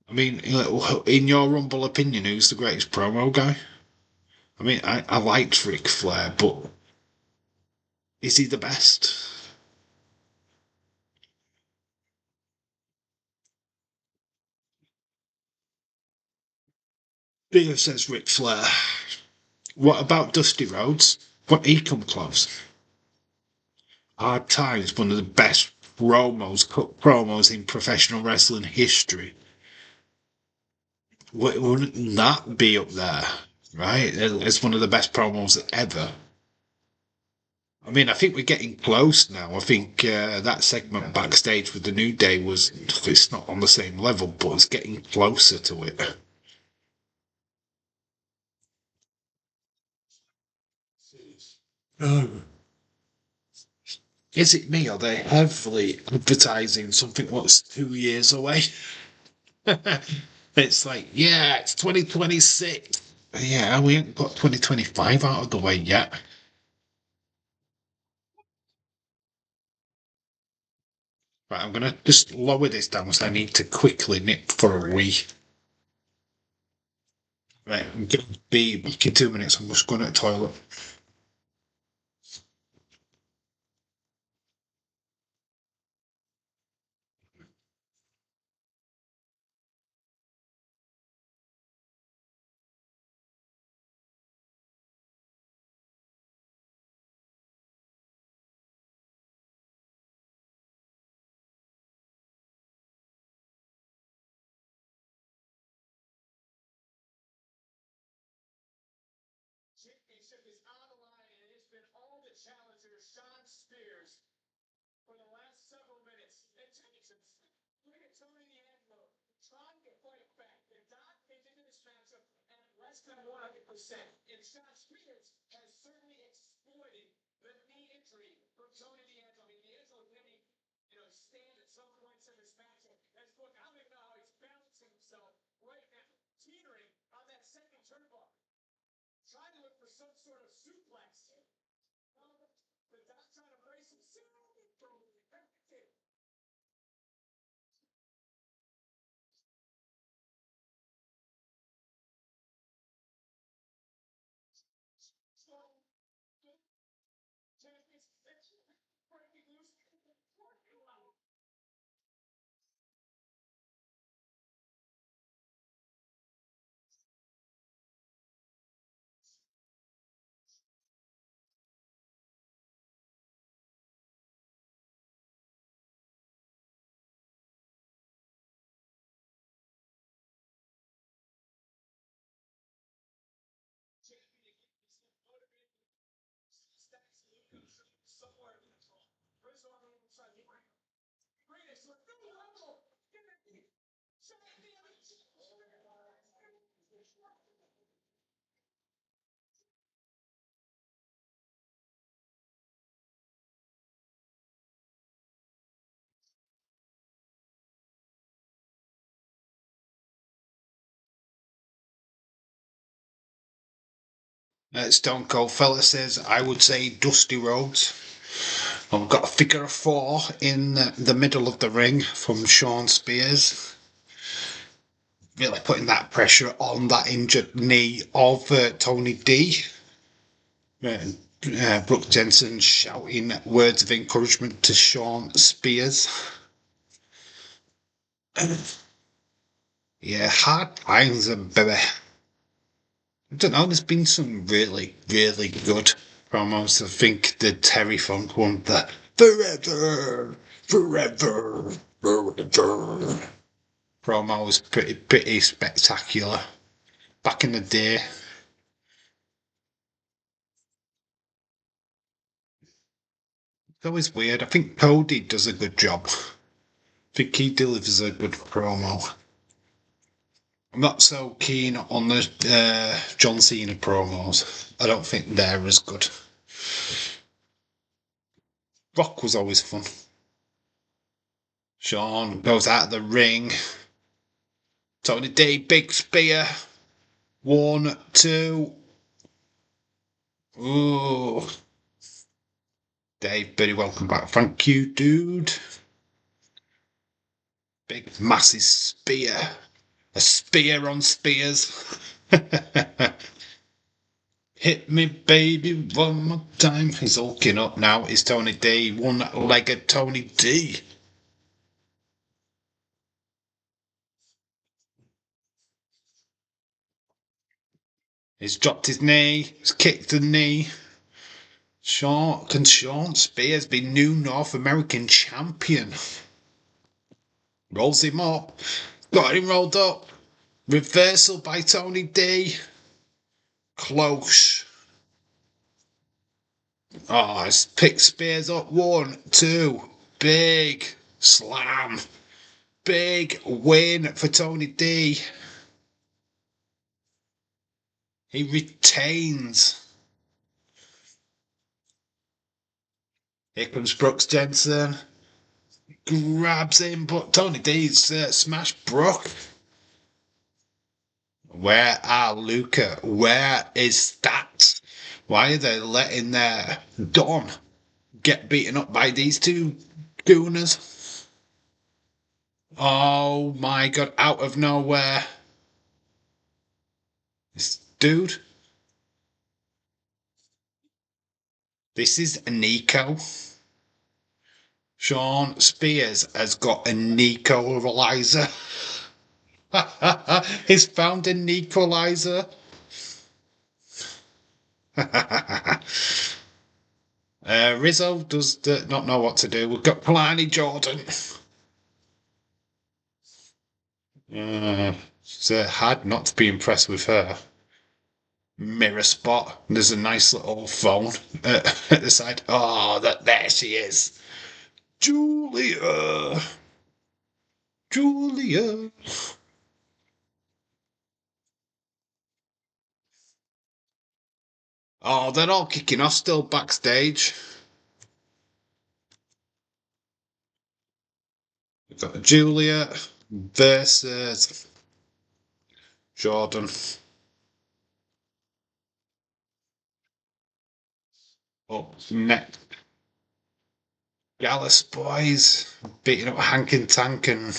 I mean, in your humble opinion, who's the greatest promo guy? I mean, I liked Ric Flair, but is he the best? Beer says Ric Flair. What about Dusty Rhodes? What he come close? Hard Times, one of the best cut promos in professional wrestling history. Wouldn't that be up there? Right? It's one of the best promos ever. I mean, I think we're getting close now. I think that segment backstage with the New Day it's not on the same level, but it's getting closer to it. Oh. Is it me, or are they heavily advertising something that's 2 years away? It's like, yeah, it's 2026. Yeah, we ain't got 2025 out of the way yet. Right, I'm gonna just lower this down because I need to quickly nip for a wee. Right, I'm gonna be back in 2 minutes. I'm just going to the toilet. Championship is on the line, and it's been all the challengers, Sean Spears, for the last several minutes. And Texans, look at Tony D'Angelo trying to fight back. The Doc came into this matchup at less than 100%. And Sean Spears has certainly exploited the knee injury from Tony D'Angelo. I mean, D'Angelo really, stand at some points in this matchup. As look, I don't even know how he's balancing himself right now, teetering on that second turnbuckle, trying to look for some sort of suplex. The Doc trying to brace himself. Stone Cold Fella says, I would say Dusty Rhodes. I've got a figure of four in the middle of the ring from Sean Spears. Really putting that pressure on that injured knee of Tony D. Brooke Jensen shouting words of encouragement to Sean Spears. Yeah, hard times, baby. I don't know, there's been some really, really good promos. I think the Terry Funk one, the Forever, Forever, Forever promo was pretty spectacular. Back in the day. It's always weird. I think Cody does a good job. I think he delivers a good promo. I'm not so keen on the John Cena promos. I don't think they're as good. Rock was always fun. Sean goes out of the ring. Tony D, big spear. 1, 2. Ooh. Dave, very welcome back. Thank you, dude. Big, massive spear. A spear on Spears. Hit me, baby, one more time. He's hulking up now. It's Tony D. One-legged Tony D. He's dropped his knee. He's kicked the knee. Can Sean Spears be new North American champion? Rolls him up. Got him rolled up. Reversal by Tony D. Close. Oh, it's picked Spears up. 1, 2. Big slam. Big win for Tony D. He retains. Here comes Brooks Jensen. Grabs him, but Tony D's smashed Brooke. Where are Luca? Where is Stats? Why are they letting their Don get beaten up by these two gooners? Oh my god, out of nowhere. This dude. This is Nico. Sean Spears has got a Nico-alizer. He's found an equalizer. Rizzo does not know what to do. We've got Pliny Jordan. It's hard not to be impressed with her. Mirror spot. There's a nice little phone at the side. Oh, there she is. Julia. Julia. Oh, they're all kicking off still backstage. We've got Julia versus Jordan. Up next, Gallus boys beating up Hank and Tank and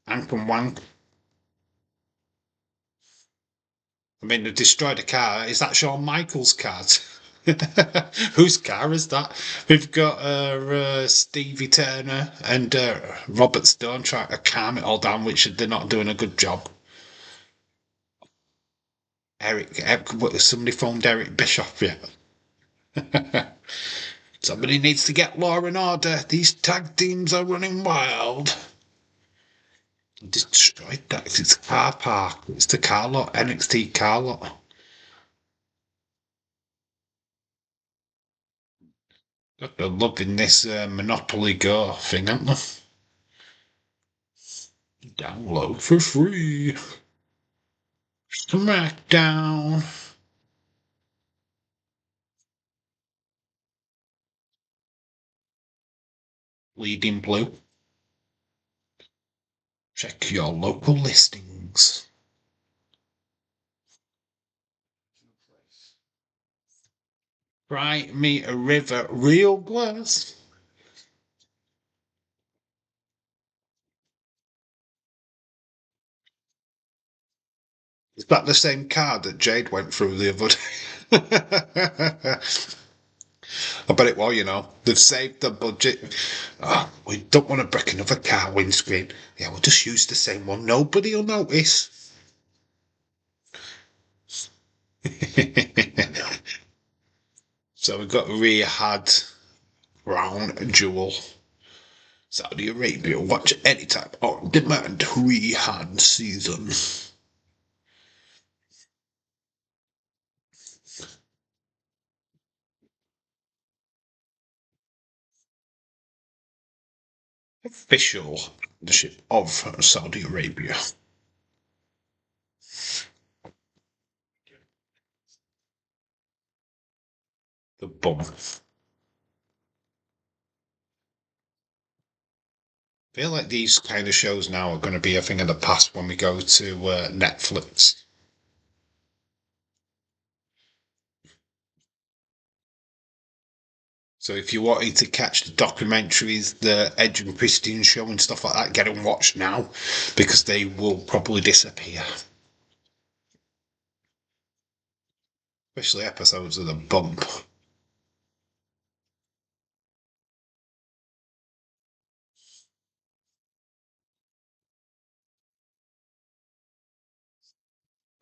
Hank and Wank. I mean, they destroyed a car. Is that Shawn Michaels' car? Whose car is that? We've got Stevie Turner and Robert Stone trying to calm it all down, which they're not doing a good job. Eric, somebody phoned Eric Bischoff yet? Somebody needs to get law and order. These tag teams are running wild. Destroyed that. It's a car park. It's the car lot. NXT car lot. They're loving this Monopoly Go thing, aren't they? Download for free. SmackDown. Leading blue. Check your local listings. Cry me a river, real glass. Is that the same card that Jade went through the other day? I bet it was, you know. They've saved the budget. Oh, we don't want to break another car windscreen. Yeah, we'll just use the same one. Nobody will notice. So we've got Riyadh Crown Jewel. Saudi Arabia, watch anytime on demand. Riyadh season. Official leadership of Saudi Arabia. The bum. I feel like these kind of shows now are going to be a thing of the past when we go to Netflix. So if you're wanting to catch the documentaries, the Edge and Christine show and stuff like that, get them watched now because they will probably disappear. Especially episodes of The Bump.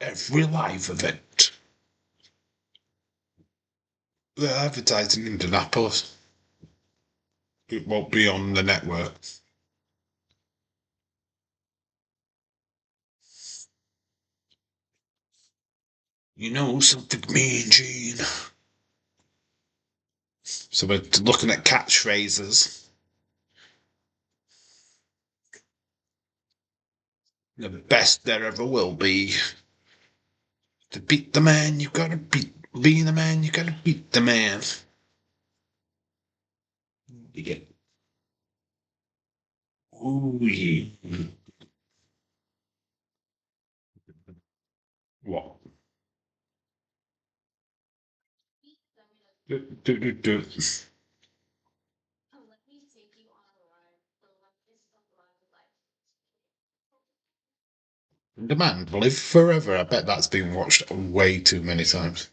Every live event. They're advertising in Indianapolis. It won't be on the network. You know something, Mean Gene? So we're looking at catchphrases. The best there ever will be. To beat the man, you gotta beat. Being the man, you gotta beat the man. Yeah. Ooh, yeah. What? Do. The Man Live Forever. I bet that's been watched way too many times.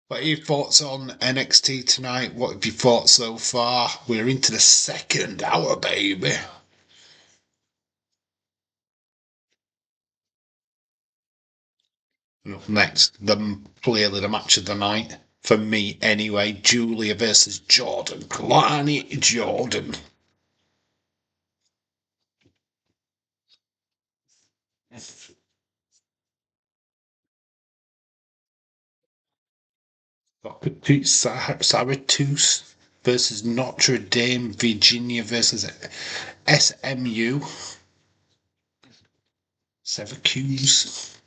What are your thoughts on NXT tonight? What have you thought so far? We're into the second hour, baby. And up next, clearly the match of the night. For me, anyway, Julia versus Jordan. Kalani Jordan. Syracuse versus Notre Dame. Virginia versus SMU. Syracuse.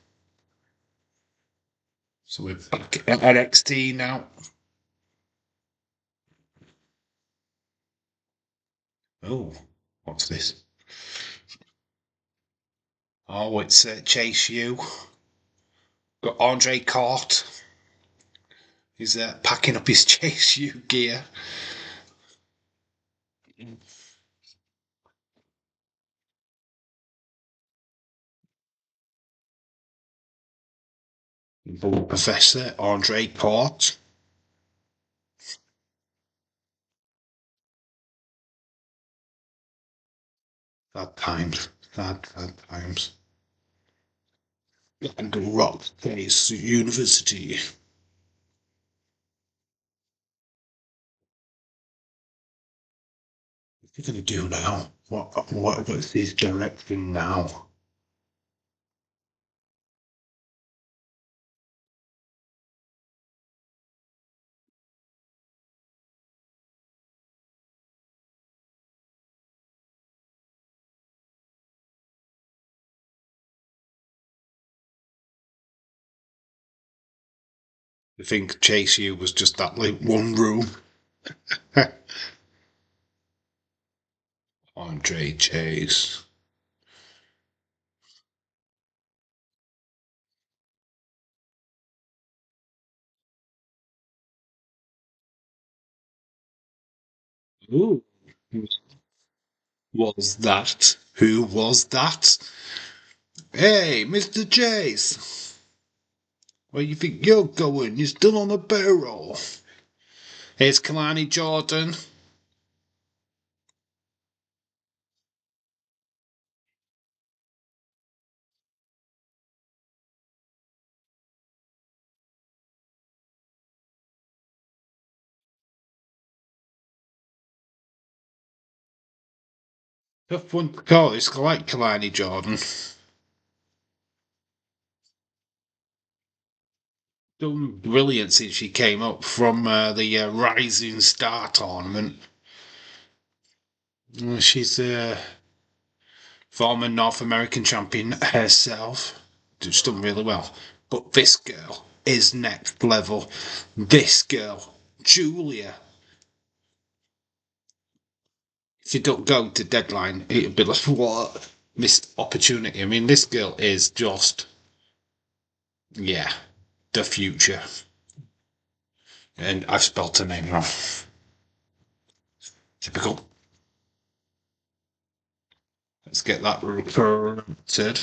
So we're back at NXT now. Oh, what's this? Oh, it's Chase U. Got Andre Cort. He's packing up his Chase U gear. Professor Andre Cort. Sad times. Sad times. And Rock Face University. What are you going to do now? What's his direction now? I think Chase U was just that like one room. Andre Chase. Ooh. Was that? Who was that? Hey, Mr. Chase. Where you think you're going? You're still on the barrel. Here's Kalani Jordan. Tough one to call. It's like Kalani Jordan. Done brilliant since she came up from the Rising Star tournament. She's former North American champion herself. She's done really well. But this girl is next level. This girl, Julia. If you don't go to deadline, it'd be like, what? Missed opportunity. I mean, this girl is just, yeah, the future. And I've spelled her name wrong. Typical. Let's get that recorded.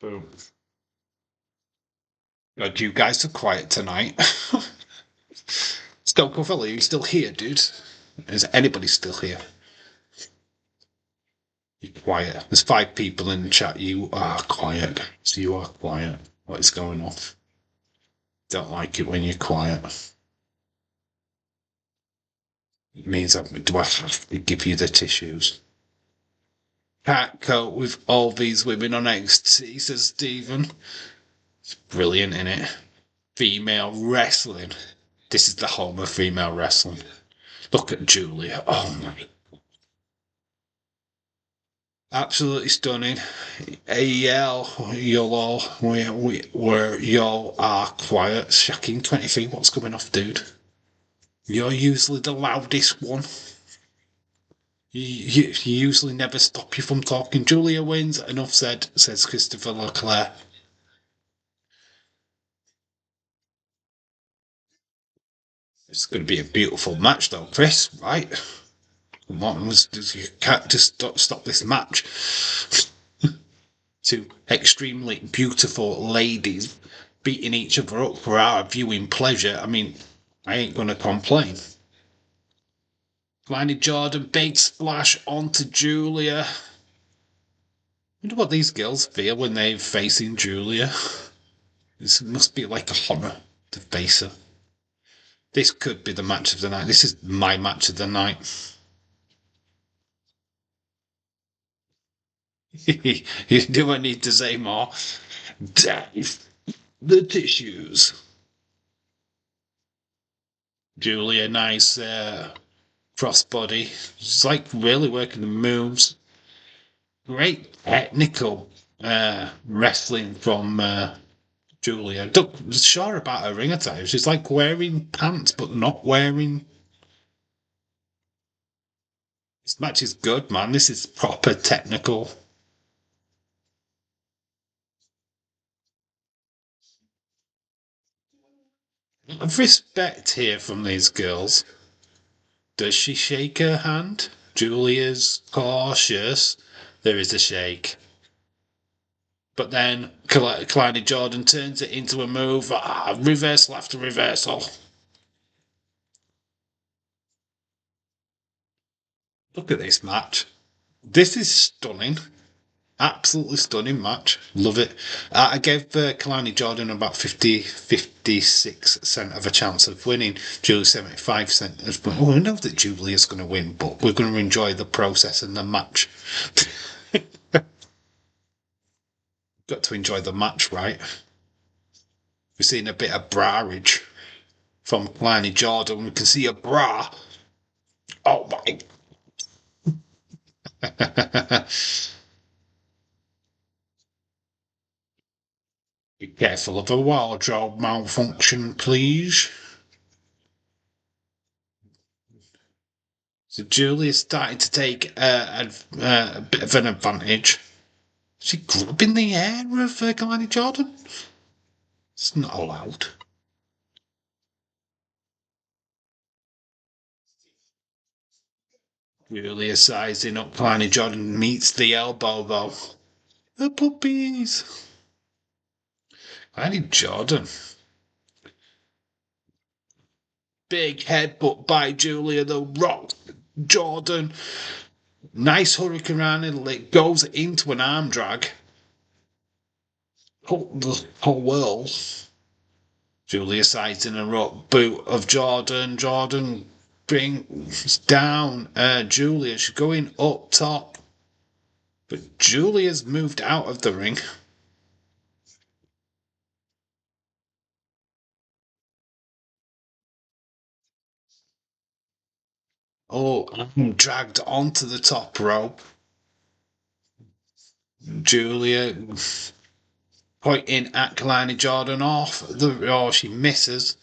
Boom. God, you guys are quiet tonight. Stone Cold Fella, are you still here, dude? Is anybody still here? You're quiet. There's 5 people in the chat. You are quiet. So you are quiet. What is going on? Don't like it when you're quiet. It means do I have to give you the tissues? Can't cope with all these women on NXT, says Stephen. It's brilliant, isn't it? Female wrestling. This is the home of female wrestling. Look at Julia. Oh my. Absolutely stunning. AEL, y'all are quiet. Shocking 23, what's going off, dude? You're usually the loudest one. You usually never stop you from talking. Julia wins. Enough said, says Christopher Leclerc. It's going to be a beautiful match, though, Chris, right? You can't just stop this match. Two extremely beautiful ladies beating each other up for our viewing pleasure. I mean, I ain't going to complain. Blinded Jordan, big splash onto Julia. I wonder what these girls feel when they're facing Julia. This must be like a horror to face her. This could be the match of the night. This is my match of the night. Do I need to say more? Dave, the tissues. Julia, nice crossbody. She's like really working the moves. Great technical wrestling from Julia. Don't sure about her ring attire. She's like wearing pants but not wearing. This match is good, man. This is proper technical. Of respect here from these girls. Does she shake her hand? Julia's cautious. There is a shake. But then Kleiny Jordan turns it into a move. Reversal after reversal. Look at this match. This is stunning. Absolutely stunning match. Love it. I gave Kalani Jordan about 56% of a chance of winning. Julie 75% of winning. Oh, I know that Julie is going to win, but we're going to enjoy the process and the match. Got to enjoy the match, right? We're seeing a bit of brarage from Kalani Jordan. We can see a bra. Oh my. Be careful of a wardrobe malfunction, please. So Julia's starting to take a bit of an advantage. Is she grabbing the hair of Kalani Jordan? It's not allowed. Julia sizing up Kalani Jordan meets the elbow though. The puppies. Kalani Jordan. Big headbutt by Julia, the Rock Jordan. Nice hurricane around and it goes into an arm drag. The whole world. Julia sizing her up. Boot of Jordan. Jordan brings down Julia. She's going up top. But Julia's moved out of the ring. Oh, I'm dragged onto the top rope. Julia pointing at Kalani Jordan off. Oh, she misses.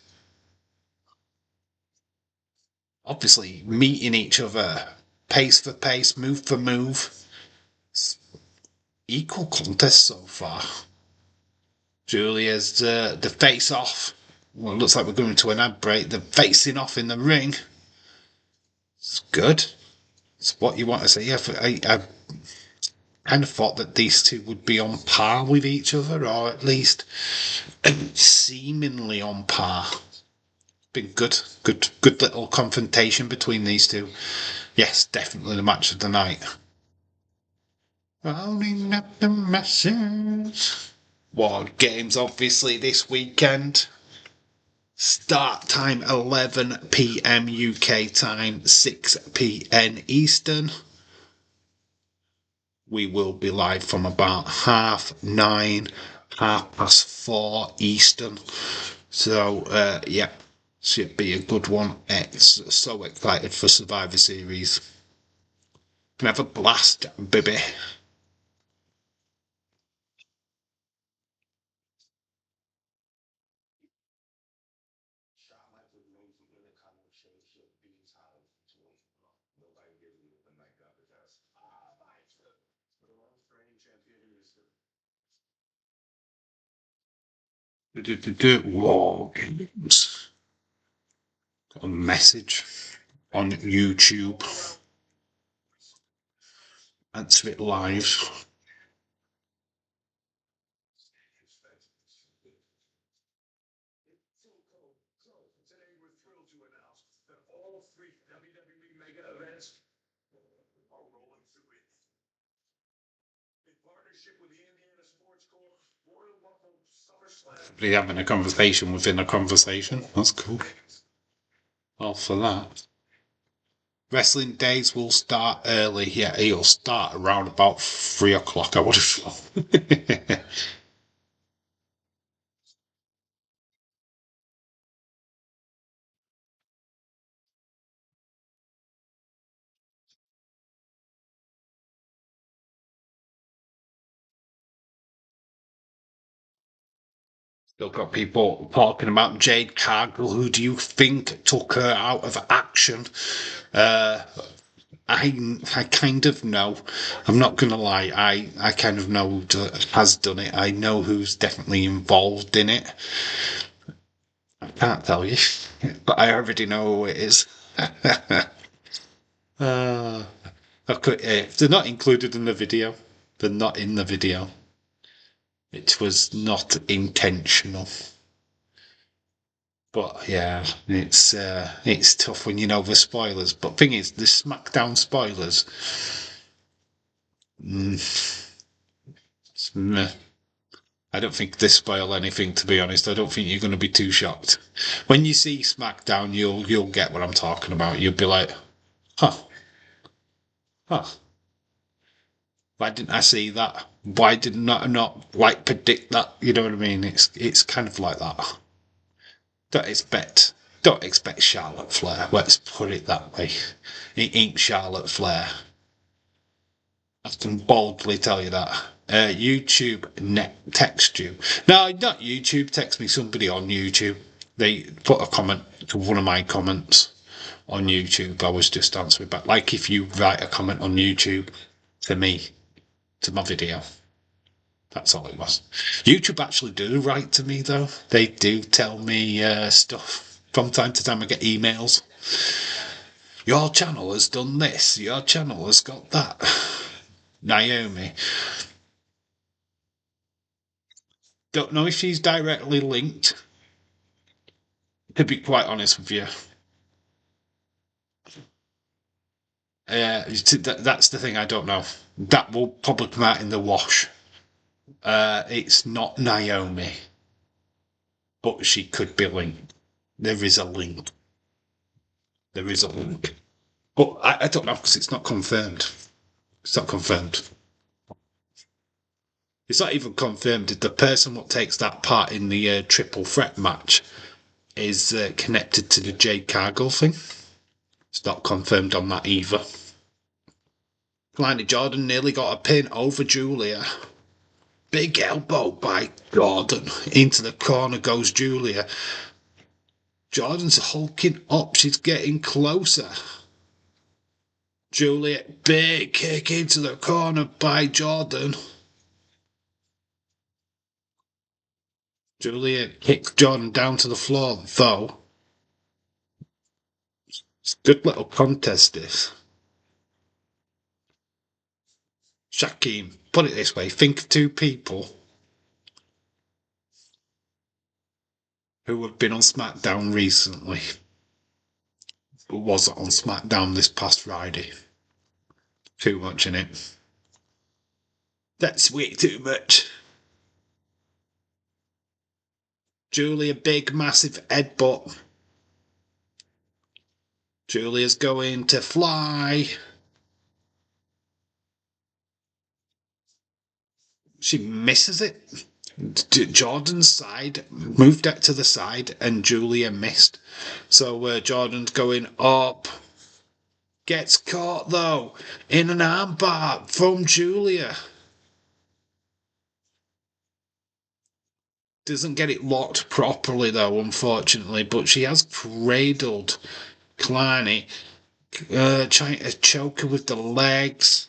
Obviously, meeting each other. Pace for pace, move for move. Equal contest so far. Julia's the face off. Well, it looks like we're going to an ad break. The facing off in the ring. It's good. It's what you want to see. I kind of thought that these two would be on par with each other, or at least seemingly on par. Been good little confrontation between these two. Yes, definitely the match of the night. Rolling up the message. War Games, obviously, this weekend. Start time 11 p.m. UK time, 6 p.m. Eastern. We will be live from about 9:30, 4:30 Eastern. So, yeah, should be a good one. So excited for Survivor Series. Can have a blast, baby. War games. Got a message on YouTube. Answer it live. Today we're thrilled to announce that all 3 WWE mega events are rolling through it. In partnership with the Indiana Sports Corp, Royal Rumble, SummerSlam. They're having a conversation within a conversation. That's cool. All for that. Wrestling days will start early. Yeah, it'll start around about 3 o'clock, I would have thought. Still got people talking about Jade Cargill. Who do you think took her out of action? I kind of know. I'm not gonna lie. I kind of know who has done it. I know who's definitely involved in it. I can't tell you, but I already know who it is. Okay, if they're not included in the video, they're not in the video. It was not intentional. But yeah, it's tough when you know the spoilers. But thing is, the SmackDown spoilers. Meh. I don't think they spoil anything. To be honest, I don't think you're going to be too shocked when you see SmackDown. You'll get what I'm talking about. You'll be like, huh, huh. Why didn't I see that? Why did not like predict that? You know what I mean? It's kind of like that. Don't expect don't expect Charlotte Flair. Let's put it that way. It ain't Charlotte Flair. I can boldly tell you that. YouTube text you. No, not YouTube. Text me somebody on YouTube. They put a comment to one of my comments on YouTube. I was just answering back. Like if you write a comment on YouTube to me, to my video. That's all it was. YouTube actually do write to me though. They do tell me stuff. From time to time I get emails. Your channel has done this. Your channel has got that. Naomi. Don't know if she's directly linked. To be quite honest with you. That's the thing I don't know. That will probably come out in the wash. It's not Naomi. But she could be linked. There is a link. There is a link. But I don't know because it's not confirmed. It's not confirmed. It's not even confirmed if the person what takes that part in the triple threat match is connected to the Jade Cargill thing. It's not confirmed on that either. Lindy Jordan nearly got a pin over Julia. Big elbow by Jordan. Into the corner goes Julia. Jordan's hulking up. She's getting closer. Julia, big kick into the corner by Jordan. Julia kicked Jordan down to the floor, though. It's a good little contest, this. Shaquem, put it this way, think of two people who have been on SmackDown recently, but wasn't on SmackDown this past Friday. Too much in it. That's way too much. Julia, big, massive headbutt. Julia's going to fly. She misses it. Jordan's side moved it to the side and Julia missed. So Jordan's going up. Gets caught, though, in an armbar from Julia. Doesn't get it locked properly, though, unfortunately, but she has cradled Kalani, trying to choke her with the legs.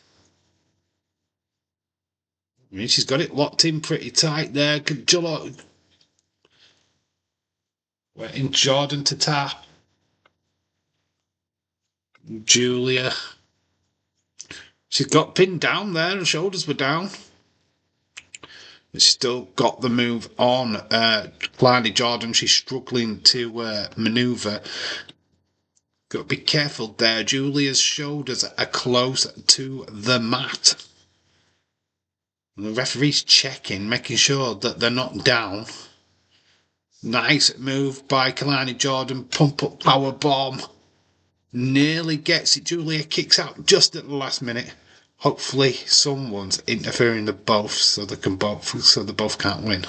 I mean, she's got it locked in pretty tight there. Waiting Jordan to tap. Julia. She's got pinned down there. Her shoulders were down. But she's still got the move on. Kalani Jordan, she's struggling to manoeuvre. Got to be careful there. Julia's shoulders are close to the mat. The referee's checking, making sure that they're not down. Nice move by Kalani Jordan. Pump up power bomb. Nearly gets it. Julia kicks out just at the last minute. Hopefully someone's interfering the both so they both can't win.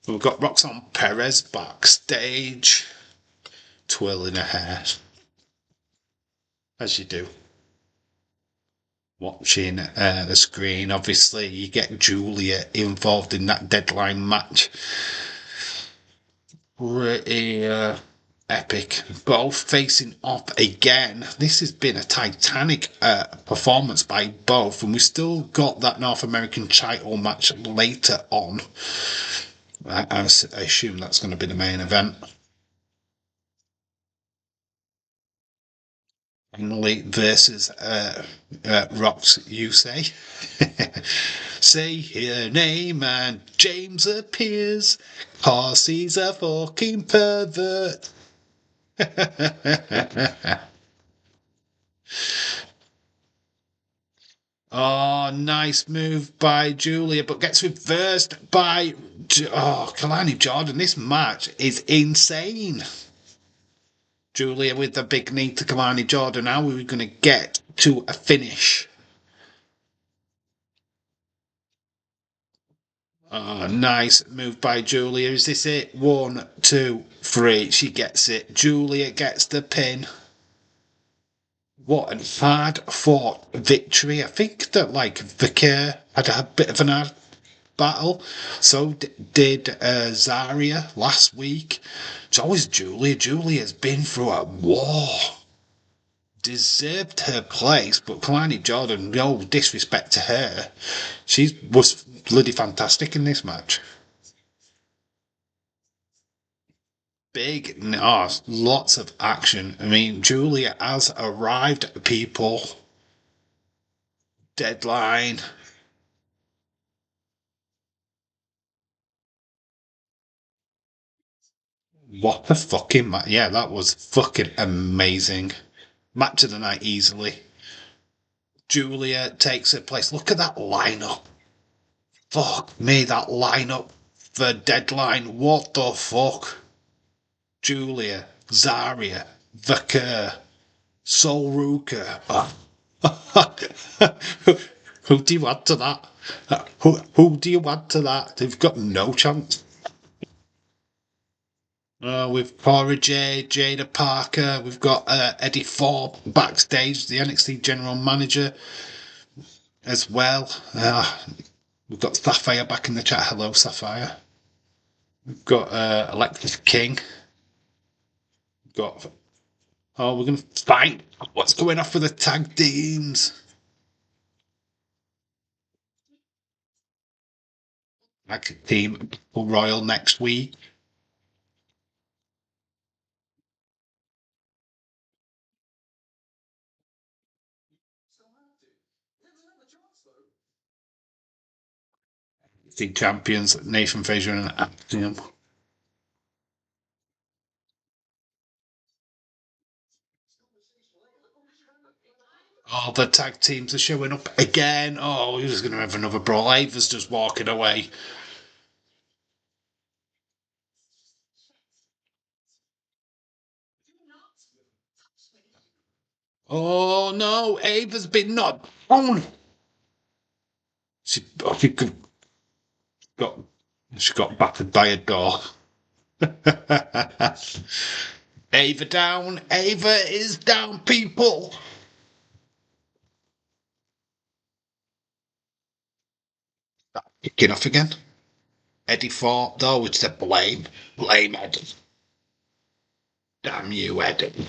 We've got Roxanne Perez backstage, twirling her hair. As you do. Watching the screen. Obviously, you get Julia involved in that deadline match. Pretty epic. Both facing off again. This has been a titanic performance by both, and we still got that North American title match later on. I assume that's going to be the main event. Finally versus Rox, you say. Say her name and James appears, 'cause he's a fucking pervert. Oh, nice move by Julia, but gets reversed by Kalani Jordan. This match is insane. Julia with the big knee to Kalani Jordan. How are we going to get to a finish? Oh, nice move by Julia. Is this it? 1, 2, 3. She gets it. Julia gets the pin. What a hard fought victory. I think that Vicar had a bit of an hard battle. So did Zarya last week. It's always Julia. Julia's been through a war. Deserved her place, but Kalani Jordan, no disrespect to her, she was bloody fantastic in this match. Big, lots of action. I mean, Julia has arrived, people. Deadline. What a fucking match. Yeah, that was fucking amazing. Match of the night easily. Julia takes her place. Look at that lineup. Fuck me, that lineup for Deadline. What the fuck? Julia, Zarya, Vicar, Sol Ruka. Who do you add to that? Who do you add to that? They've got no chance. With Cora Jade, Jada Parker, we've got Eddie Thorpe backstage, the NXT general manager as well. We've got Sapphire back in the chat. Hello, Sapphire. We've got Alexis King. We've got. Oh, we're going to fight. What's going off with the tag teams? Tag team Royal next week. The champions Nathan Fraser and Axiom. Oh, the tag teams are showing up again. Oh, he was going to have another brawl. Ava's just walking away. Oh no, Ava's been knocked down. She got battered by a door. Ava down. Ava is down, people. Kicking off again. Eddie Thorpe, though, it's the blame. Blame Eddie. Damn you, Eddie.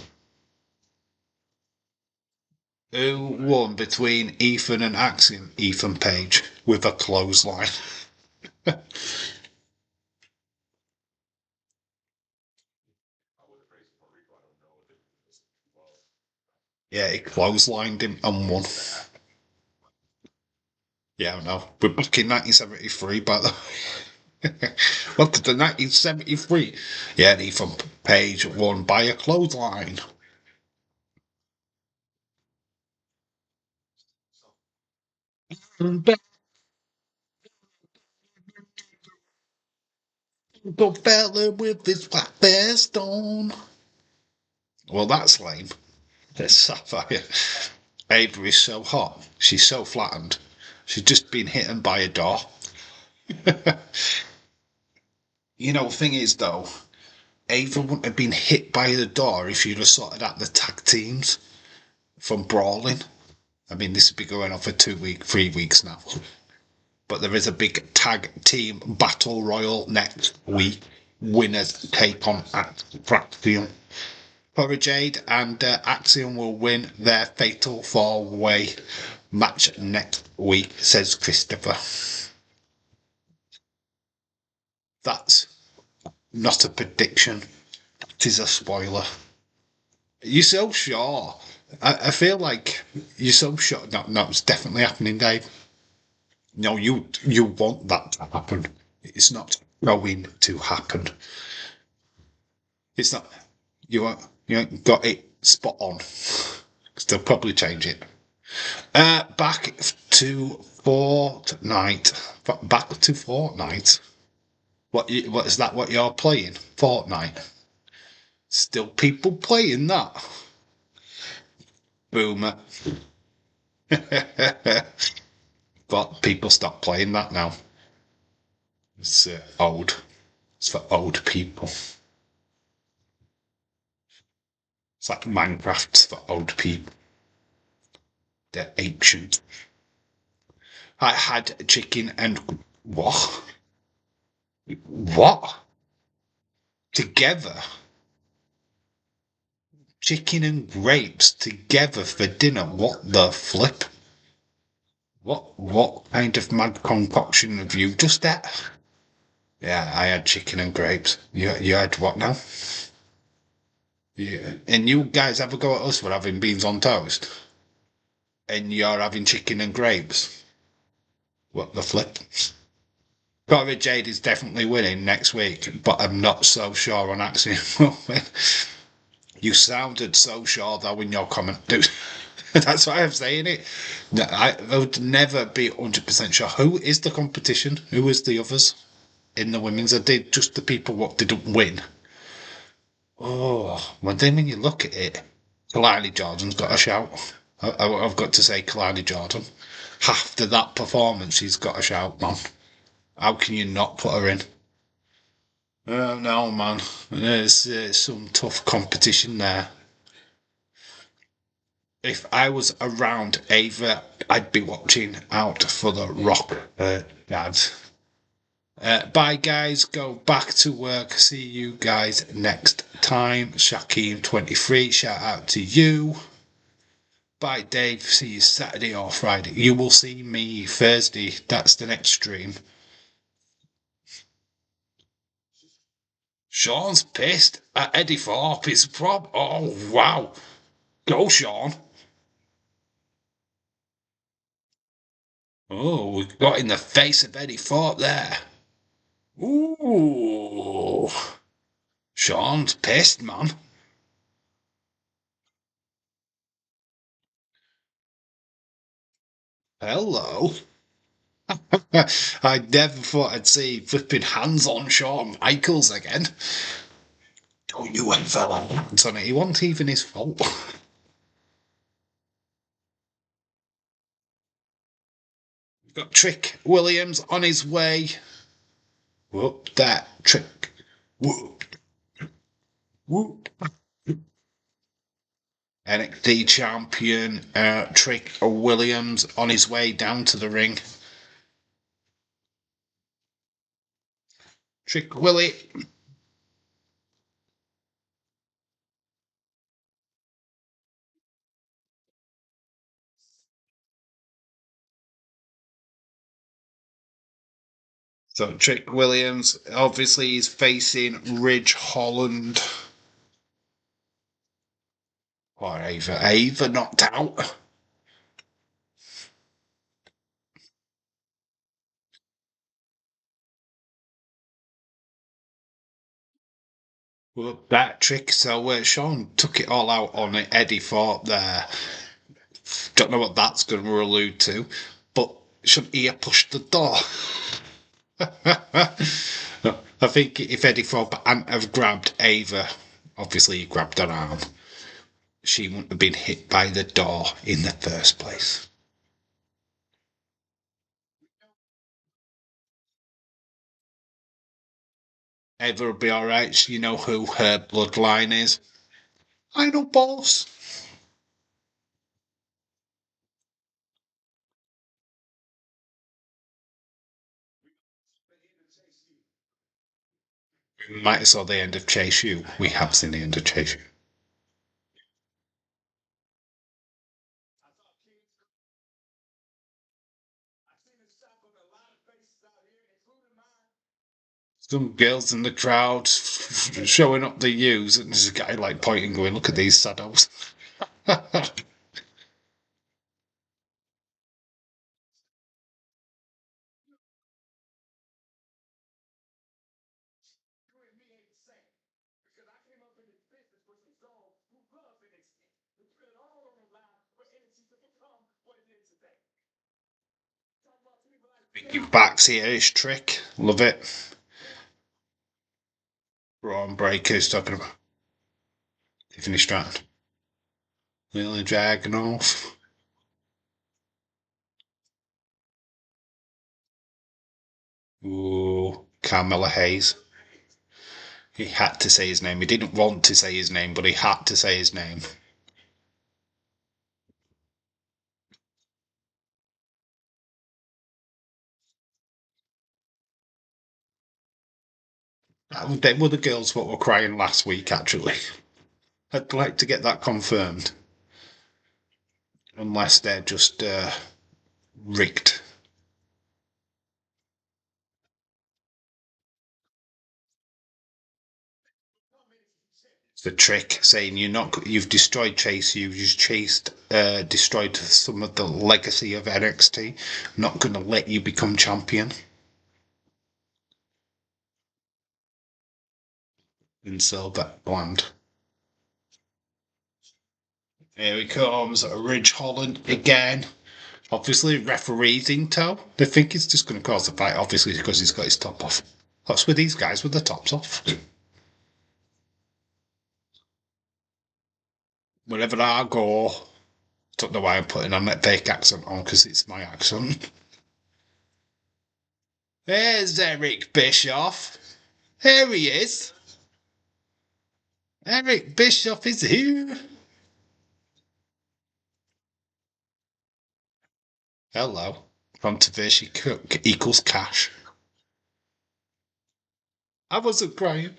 Who won between Ethan and Axiom? Ethan Page with a clothesline. Yeah, he clotheslined him and won. Yeah, I know. We're back in 1973, by the way. What did the 1973? Yeah, Ethan Page won by a clothesline. The fella with his flat vest on. Well, that's lame. There's Sapphire. Avery's so hot. She's so flattened. She's just been hit by a door. You know, the thing is, though, Ava wouldn't have been hit by the door if you'd have sorted out the tag teams from brawling. I mean, this would be going on for 3 weeks now. But there is a big tag team battle royal next week. Winners take on Axiom. Cora Jade and Axiom will win their fatal 4-way match next week, says Christopher. That's not a prediction. It is a spoiler. You're so sure. I feel like you're so sure. No, it's definitely happening, Dave. No, you want that to happen. It's not going to happen. It's not. You ain't got it spot on. They'll probably change it. Back to Fortnite. Back to Fortnite. What is that? What you're playing? Fortnite. Still people playing that. Boomer. But people stop playing that now. It's old. It's for old people. It's like Minecraft's for old people. They're ancient. I had chicken and what? What? Together? Chicken and grapes together for dinner? What the flip? What kind of mad concoction have you just had? Yeah, I had chicken and grapes. You had what now? Yeah. And you guys have a go at us for having beans on toast? And you're having chicken and grapes? What the flip? Cora Jade is definitely winning next week, but I'm not so sure on Axiom will win. You sounded so sure though in your comment. That's why I'm saying it. No, I would never be 100% sure. Who is the competition? Who is the others in the women's? Are they just the people what didn't win? Oh, well then when you look at it, Kalani Jordan's got a shout. I've got to say Kalani Jordan. After that performance, she's got a shout, man. How can you not put her in? No, man. There's some tough competition there. If I was around Ava, I'd be watching out for the Rock dads. Bye, guys. Go back to work. See you guys next time. Shakeem23, shout out to you. Bye, Dave. See you Saturday or Friday. You will see me Thursday. That's the next stream. Sean's pissed at Eddie Thorpe. His prob. Oh, wow. Go, Sean. Oh, we got in the face of Eddie Thorpe there. Ooh. Sean's pissed, man. Hello. I never thought I'd see flipping hands on Shawn Michaels again. Don't you ever lay hands on it. It wasn't even his fault. We've got Trick Williams on his way. Whoop that Trick. Whoop. Whoop. NXT champion Trick Williams on his way down to the ring. Trick Willie. So Trick Williams obviously is facing Ridge Holland. Or Ava knocked out. Well, that trick, so Sean took it all out on Eddie Thorpe there. Don't know what that's going to allude to, but shouldn't he have pushed the door? I think if Eddie Thorpe hadn't have grabbed Ava, obviously he grabbed her arm, she wouldn't have been hit by the door in the first place. Ava will be alright, you know who her bloodline is. I know, boss. We might have saw the end of Chase U. We have seen the end of Chase U. Some girls in the crowd showing up the U's, and there's a guy like pointing, going, "Look at these shadows." Your backs here is trick. Love it. Braun Breaker's talking about Tiffany Stratton. Lily Dragunov. Ooh, Carmella Hayes. He had to say his name. He didn't want to say his name, but he had to say his name. They were the girls what were crying last week, actually. I'd like to get that confirmed. Unless they're just rigged. It's the trick saying you've destroyed Chase, you've destroyed some of the legacy of NXT. Not going to let you become champion. And so that bland. Here he comes, Ridge Holland again. Obviously, referees in tow. They think it's just going to cause a fight, obviously, because he's got his top off. That's with these guys with the tops off. Wherever I go, don't know why I'm putting on that fake accent on, because it's my accent. There's Eric Bischoff. Here he is. Eric Bischoff is here. Hello. Controversy equals cash. I wasn't crying.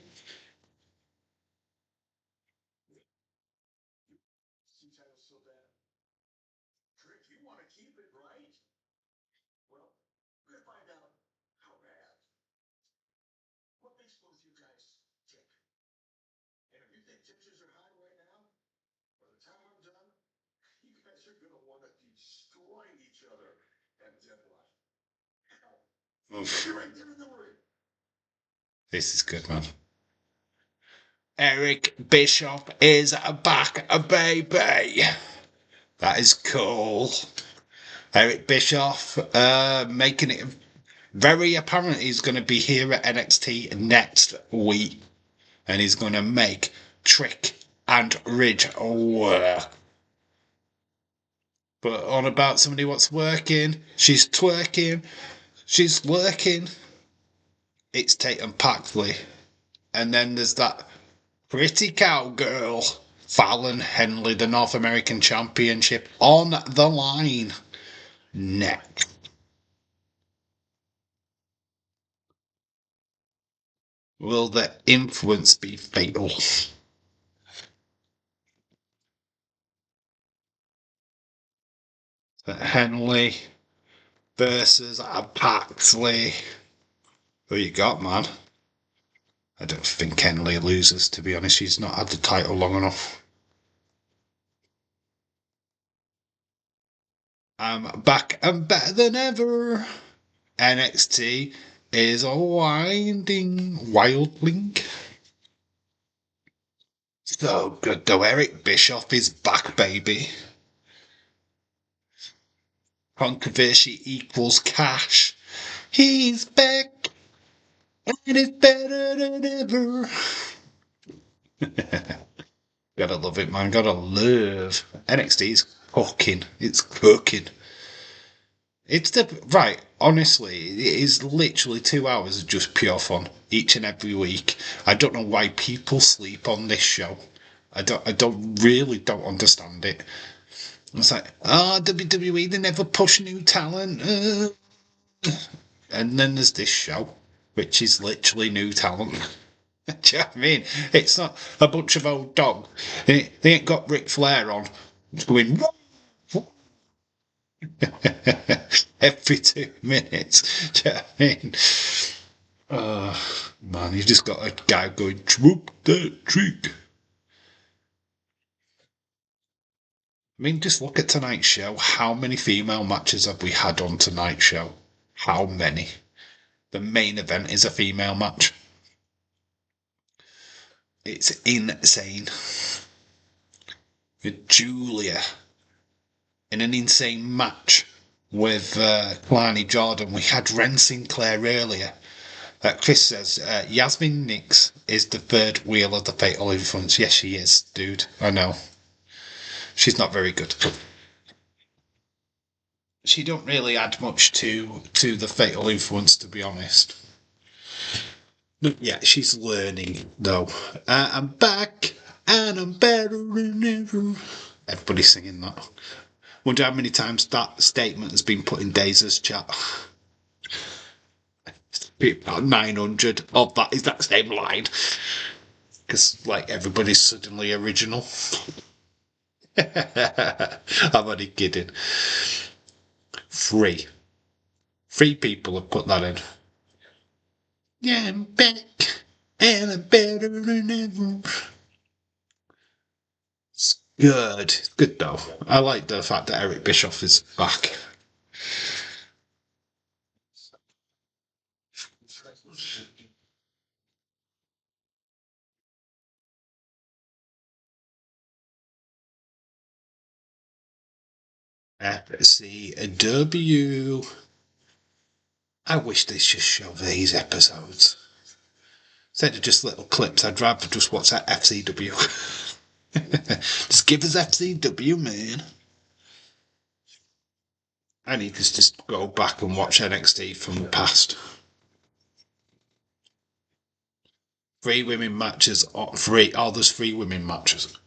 Oof. This is good, man. Eric Bischoff is back, baby. That is cool. Eric Bischoff making it very apparent he's going to be here at NXT next week. And he's going to make Trick and Ridge work. But on about somebody what's working, she's twerking, she's working. It's Tatum Paxley. And then there's that pretty cowgirl, Fallon Henley, the North American Championship on the line next. Will the influence be fatal? Henley versus Paxley. Who you got, man? I don't think Henley loses, to be honest. He's not had the title long enough. I'm back and better than ever. NXT is winding wildling. So good though. Eric Bischoff is back, baby. Controversy equals cash. He's back and it's better than ever. Gotta love it, man. Gotta love. NXT's cooking. It's cooking. It's the right. Honestly, it is literally 2 hours of just pure fun each and every week. I don't know why people sleep on this show. I don't understand it. It's like, WWE, they never push new talent. And then there's this show, which is literally new talent. Do you know what I mean? It's not a bunch of old dogs. They ain't got Ric Flair on going every 2 minutes. Do you know what I mean? Man, you've just got a guy going, swoop that trick. I mean, just look at tonight's show. How many female matches have we had on tonight's show? How many? The main event is a female match. It's insane. With Julia in an insane match with Pliny Jordan. We had Ren Sinclair earlier. Chris says, Yasmin Nix is the third wheel of the Fatal Influence. Yes, she is, dude. I know. She's not very good. She don't really add much to the Fatal Influence, to be honest. But yeah, she's learning, though. I'm back, and I'm better than ever. Everybody's singing that. Wonder how many times that statement has been put in Daisy's chat. About 900 of that is that same line. Because, like, everybody's suddenly original. I'm only kidding. Three people have put that in. Yeah, I'm back, and I'm better than ever. It's good. It's good, though. I like the fact that Eric Bischoff is back. FCW. I wish they'd just show these episodes. Instead of just little clips, I'd rather just watch that FCW. Just give us FCW, man. I need to just go back and watch NXT from the past. 3 women matches. There's 3 women matches.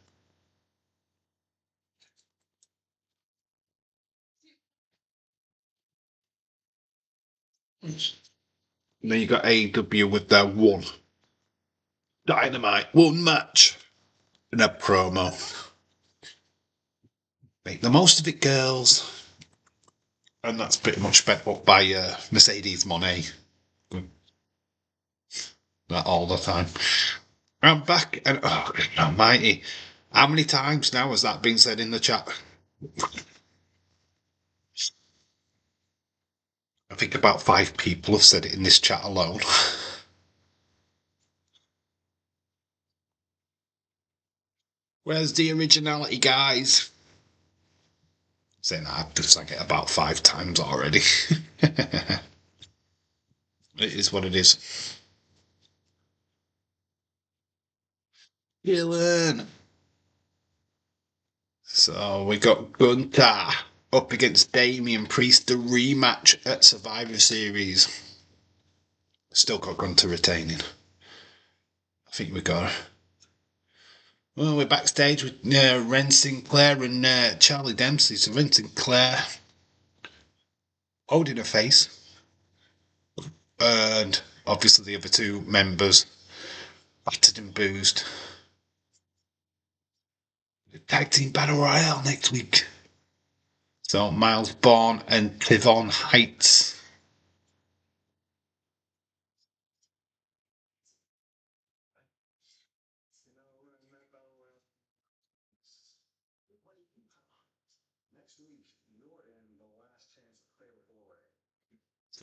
And then you got AEW with their 1 Dynamite, 1 match, and a promo. Make the most of it, girls. And that's pretty much spent up by Mercedes Moné. That all the time. I'm back, and oh, God almighty. How many times now has that been said in the chat? I think about 5 people have said it in this chat alone. Where's the originality, guys? Saying that, I've just sang it about 5 times already. It is what it is. Dylan. So we got Gunther up against Damian Priest, the rematch at Survivor Series. Still got Gunther retaining. I think we got. Well, we're backstage with Ren Sinclair and Charlie Dempsey. So Ren Sinclair holding a face, and obviously the other 2 members battered and boozed. The tag team battle royale next week. So Miles Bourne and Tivon Heights.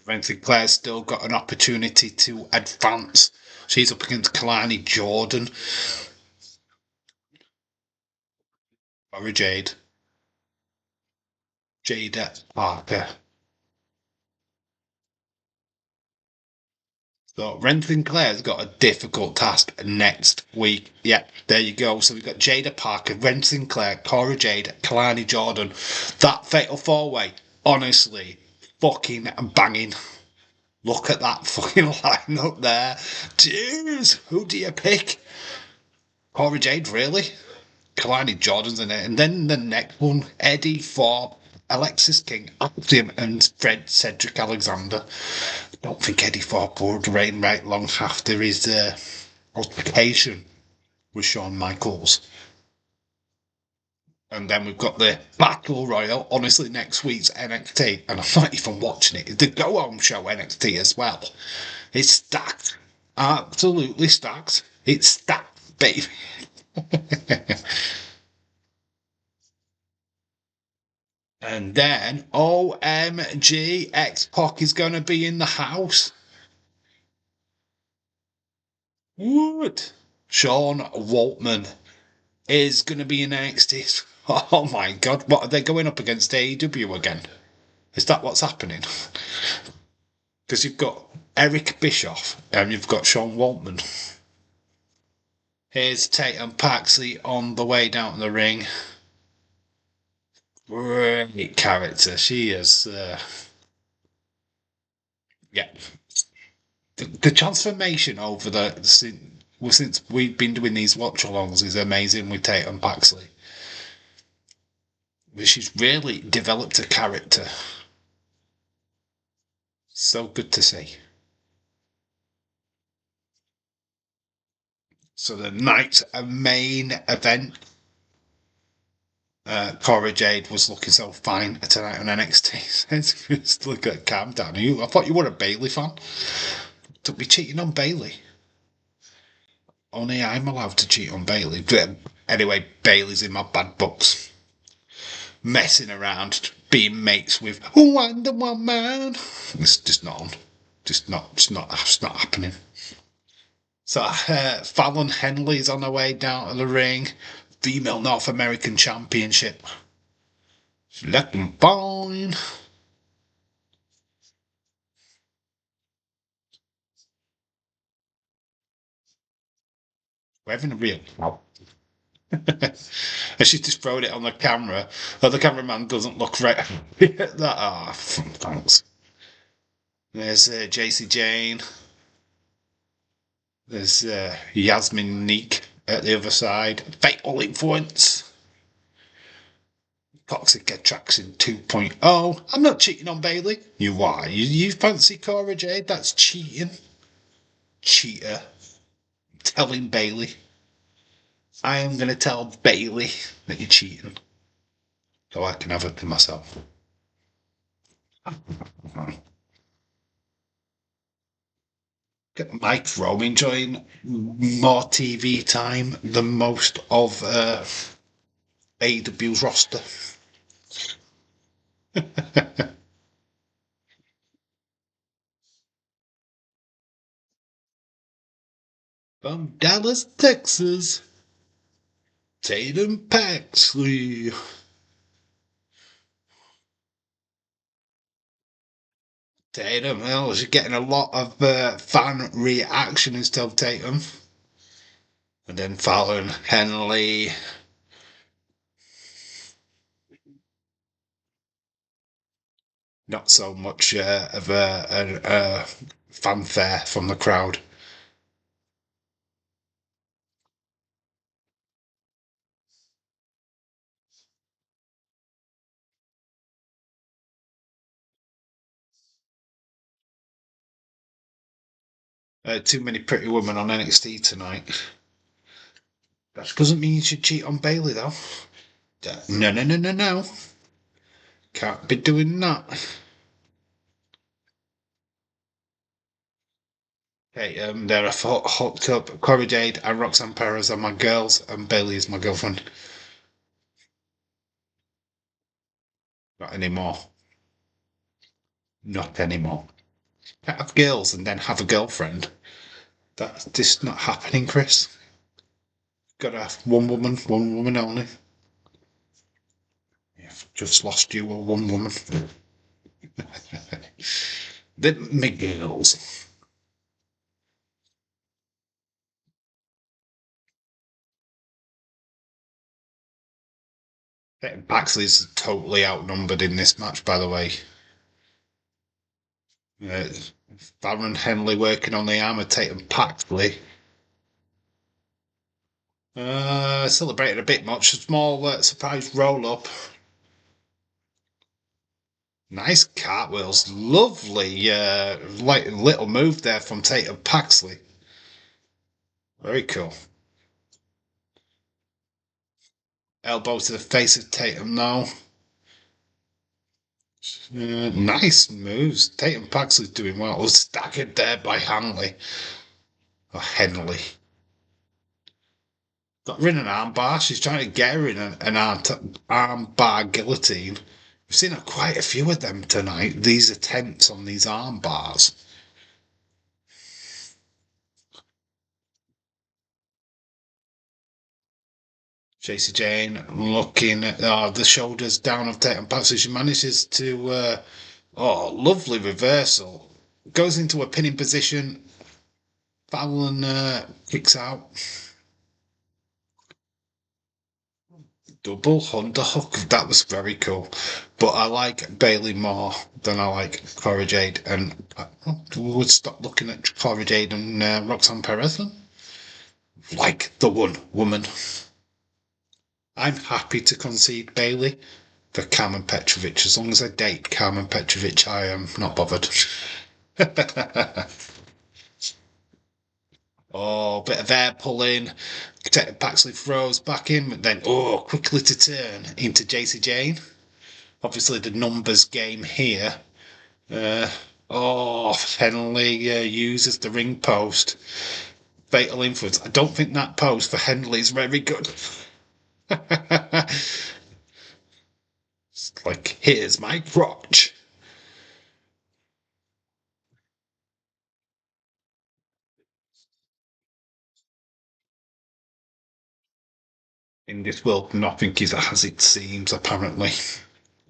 Ren Sinclair's still got an opportunity to advance. She's up against Kalani Jordan. Or Jade. Jada Parker. So Ren Sinclair's got a difficult task next week. Yeah, there you go. So we've got Jada Parker, Ren Sinclair, Cora Jade, Kalani Jordan. That fatal four-way, honestly, fucking banging. Look at that fucking lineup there. Jeez, who do you pick? Cora Jade, really? Kalani Jordan's in it. And then the next one, Eddie Thorpe, Alexis King, Axiom, and Fred Cedric Alexander. I don't think Eddie Thorpe would reign right long after his altercation with Shawn Michaels. And then we've got the Battle Royal, honestly, next week's NXT. And I'm not even watching it. It's the Go Home Show NXT as well. It's stacked. Absolutely stacked. It's stacked, baby. And then, OMG, X-Pac is going to be in the house. What? Sean Waltman is going to be in NXT. Oh my god, what are they going up against AEW again? Is that what's happening? Because you've got Eric Bischoff and you've got Sean Waltman. Here's Tatum Paxley on the way down to the ring. Great character. She is. Yeah. The transformation over since we've been doing these watch-alongs is amazing with Tatum Paxley. She's really developed a character. So good to see. So the night's main event. Cora Jade was looking so fine tonight on NXT. Just look at calm down. I thought you were a Bailey fan. Don't be cheating on Bailey. Only I'm allowed to cheat on Bailey. Anyway, Bailey's in my bad books. Messing around, being mates with Wonder Woman. It's just not on. It's not happening. So Fallon Henley's on her way down to the ring. Female North American Championship. She's looking fine. We're having a real and she's just throwing it on the camera. But the cameraman doesn't look right at that. Ah, thanks. There's JC Jane. There's Yasmin Neek at the other side. Fatal Influence. Toxic Attraction 2.0. I'm not cheating on Bailey. You are. You fancy Cora Jade? That's cheating. Cheater. I'm telling Bailey. I am going to tell Bailey that you're cheating. So I can have it to myself. Get Mike Rowe enjoying more TV time than most of AEW's roster. From Dallas, Texas, Tatum Paxley. Tatum, well, she's getting a lot of fan reaction instead of Tatum. And then Fallon Henley. Not so much of a fanfare from the crowd. Too many pretty women on NXT tonight. That doesn't mean you should cheat on Bailey, though. No, no, no, no, no. Can't be doing that. Hey, they're hooked up. Corey Jade and Roxanne Perez are my girls, and Bailey is my girlfriend. Not anymore. Not anymore. Can't have girls and then have a girlfriend. That's just not happening, Chris. Gotta have one woman only. I've just lost you, a one woman. The McGills. Paxley's totally outnumbered in this match, by the way. Baron Henley working on the arm of Tatum Paxley. Celebrated a bit much. Small surprise roll up. Nice cartwheels. Lovely little move there from Tatum Paxley. Very cool. Elbow to the face of Tatum now. Nice moves. Tatum Paxley's doing well. Was staggered there by Hanley. Or Henley. Got rid of an armbar. She's trying to get her in an armbar guillotine. We've seen quite a few of them tonight. These attempts on these arm bars. Jacy Jane looking at the shoulders down of Tatum Paxley. She manages to lovely reversal. Goes into a pinning position. Fallon kicks out. Double underhook. That was very cool. But I like Bailey more than I like Cora Jade. And we would stop looking at Cora Jade and Roxanne Perez then. Like the one woman. I'm happy to concede Bailey for Carmen Petrovic. As long as I date Carmen Petrovic, I am not bothered. Oh, bit of air pulling. Paxley throws back in, but then, quickly to turn into Jacy Jane. Obviously, the numbers game here. Henley uses the ring post. Fatal influence. I don't think that post for Henley is very good. It's like, here's my crotch. In this world, nothing is as it seems, apparently.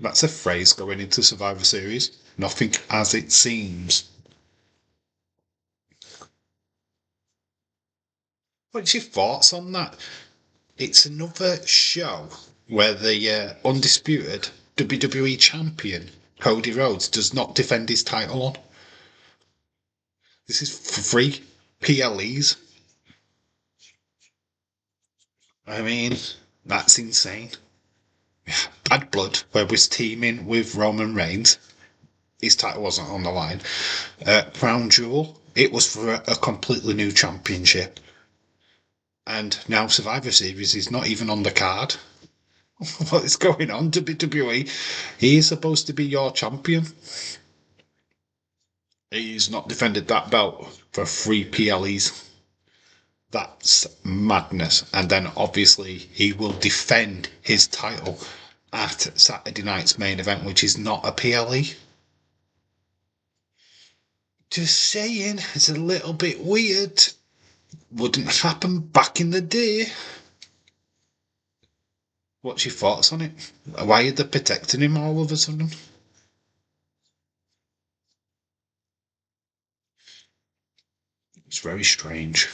That's a phrase going into Survivor Series. Nothing as it seems. What's your thoughts on that? It's another show where the undisputed WWE champion, Cody Rhodes, does not defend his title on. This is free PLEs. I mean, that's insane. Bad Blood, where we're teaming with Roman Reigns. His title wasn't on the line. Crown Jewel, it was for a completely new championship. And now Survivor Series is not even on the card. What is going on, WWE? He is supposed to be your champion. He's not defended that belt for 3 PLEs. That's madness. And then obviously he will defend his title at Saturday night's main event, which is not a PLE. Just saying, it's a little bit weird. Wouldn't happen back in the day. What's your thoughts on it? Why are they protecting him all of a sudden? It's very strange.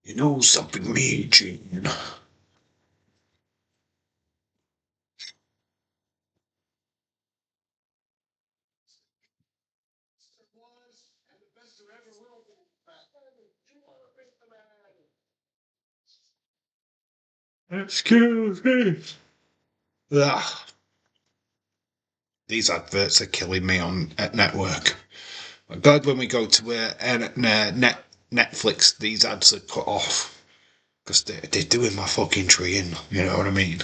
You know something, me, Gene? Excuse me. Ugh. These adverts are killing me on at network. I'm glad when we go to Netflix, these ads are cut off because they're doing my fucking treeing. You know what I mean?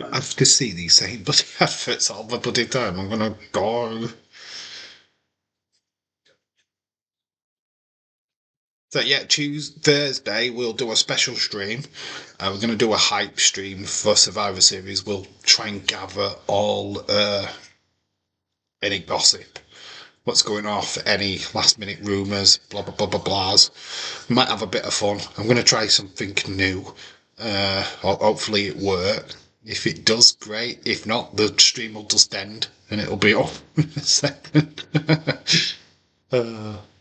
I have to see these same bloody adverts all the bloody time. I'm gonna go. So yeah, Thursday we'll do a special stream. We're going to do a hype stream for Survivor Series. We'll try and gather all any gossip, what's going off, any last minute rumours, blah blah blah blah blahs. We might have a bit of fun. I'm going to try something new. Hopefully it works. If it does, great. If not, the stream will just end and it'll be off in a second.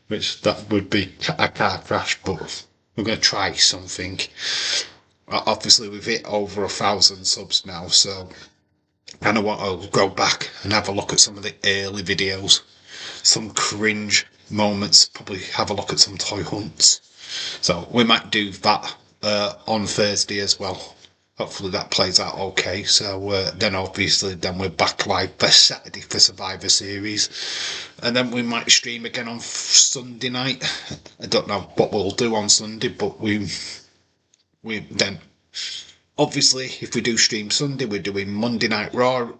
Which that would be a car crash, but we're going to try something. Obviously, we've hit over 1,000 subs now, so I kind of want to go back and have a look at some of the early videos, some cringe moments, probably have a look at some toy hunts. So we might do that on Thursday as well. Hopefully that plays out okay. So then obviously then we're back live for Saturday for Survivor Series. And then we might stream again on Sunday night. I don't know what we'll do on Sunday, but we then obviously if we do stream Sunday, we're doing Monday Night Raw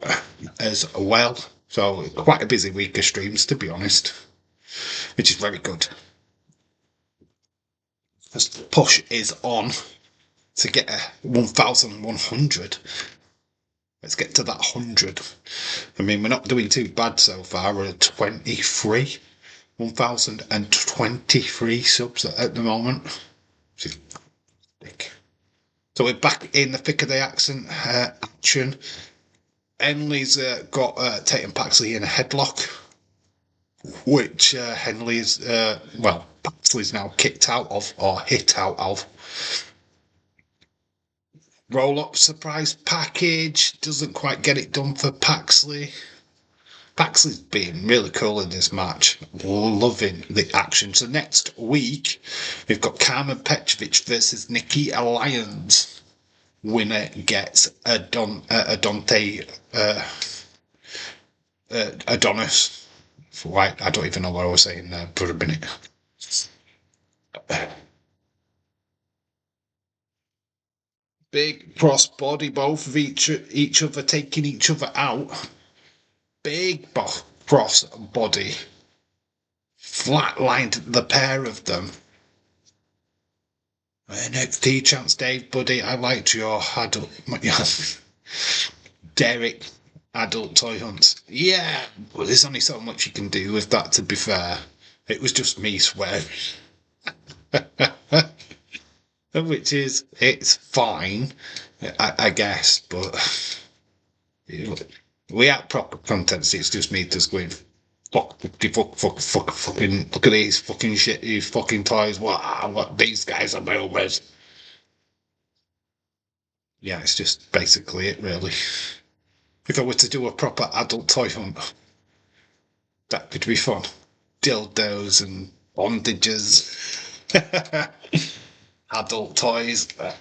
as well. So quite a busy week of streams, to be honest, which is very good. As the push is on to get a 1,100. Let's get to that 100. I mean, we're not doing too bad so far. We're at 23. 1,023 subs at the moment. So we're back in the thick of the action. Henley's got Tatum Paxley in a headlock, which Henley's, Paxley's now kicked out of, or hit out of. Roll-up surprise package doesn't quite get it done for Paxley. Paxley's been really cool in this match. Loving the action. So next week, we've got Carmen Petrovic versus Nikki Lyons. Winner gets Adonis. Right, I don't even know what I was saying there for a minute. Big crossbody, both of each other taking each other out. Big crossbody. Flatlined the pair of them. NXT champs, Dave, buddy, I liked your adult... Derek, adult toy hunts. Yeah, but there's only so much you can do with that, to be fair. It was just me swearing. Which is, it's fine, I guess, but we have proper content, it's just me just going, fucking, look at these fucking shit, these fucking toys, wow, what these guys are movers. Yeah, it's just basically it, really. If I were to do a proper adult toy hunt, that could be fun. Dildos and bondages. Adult toys. I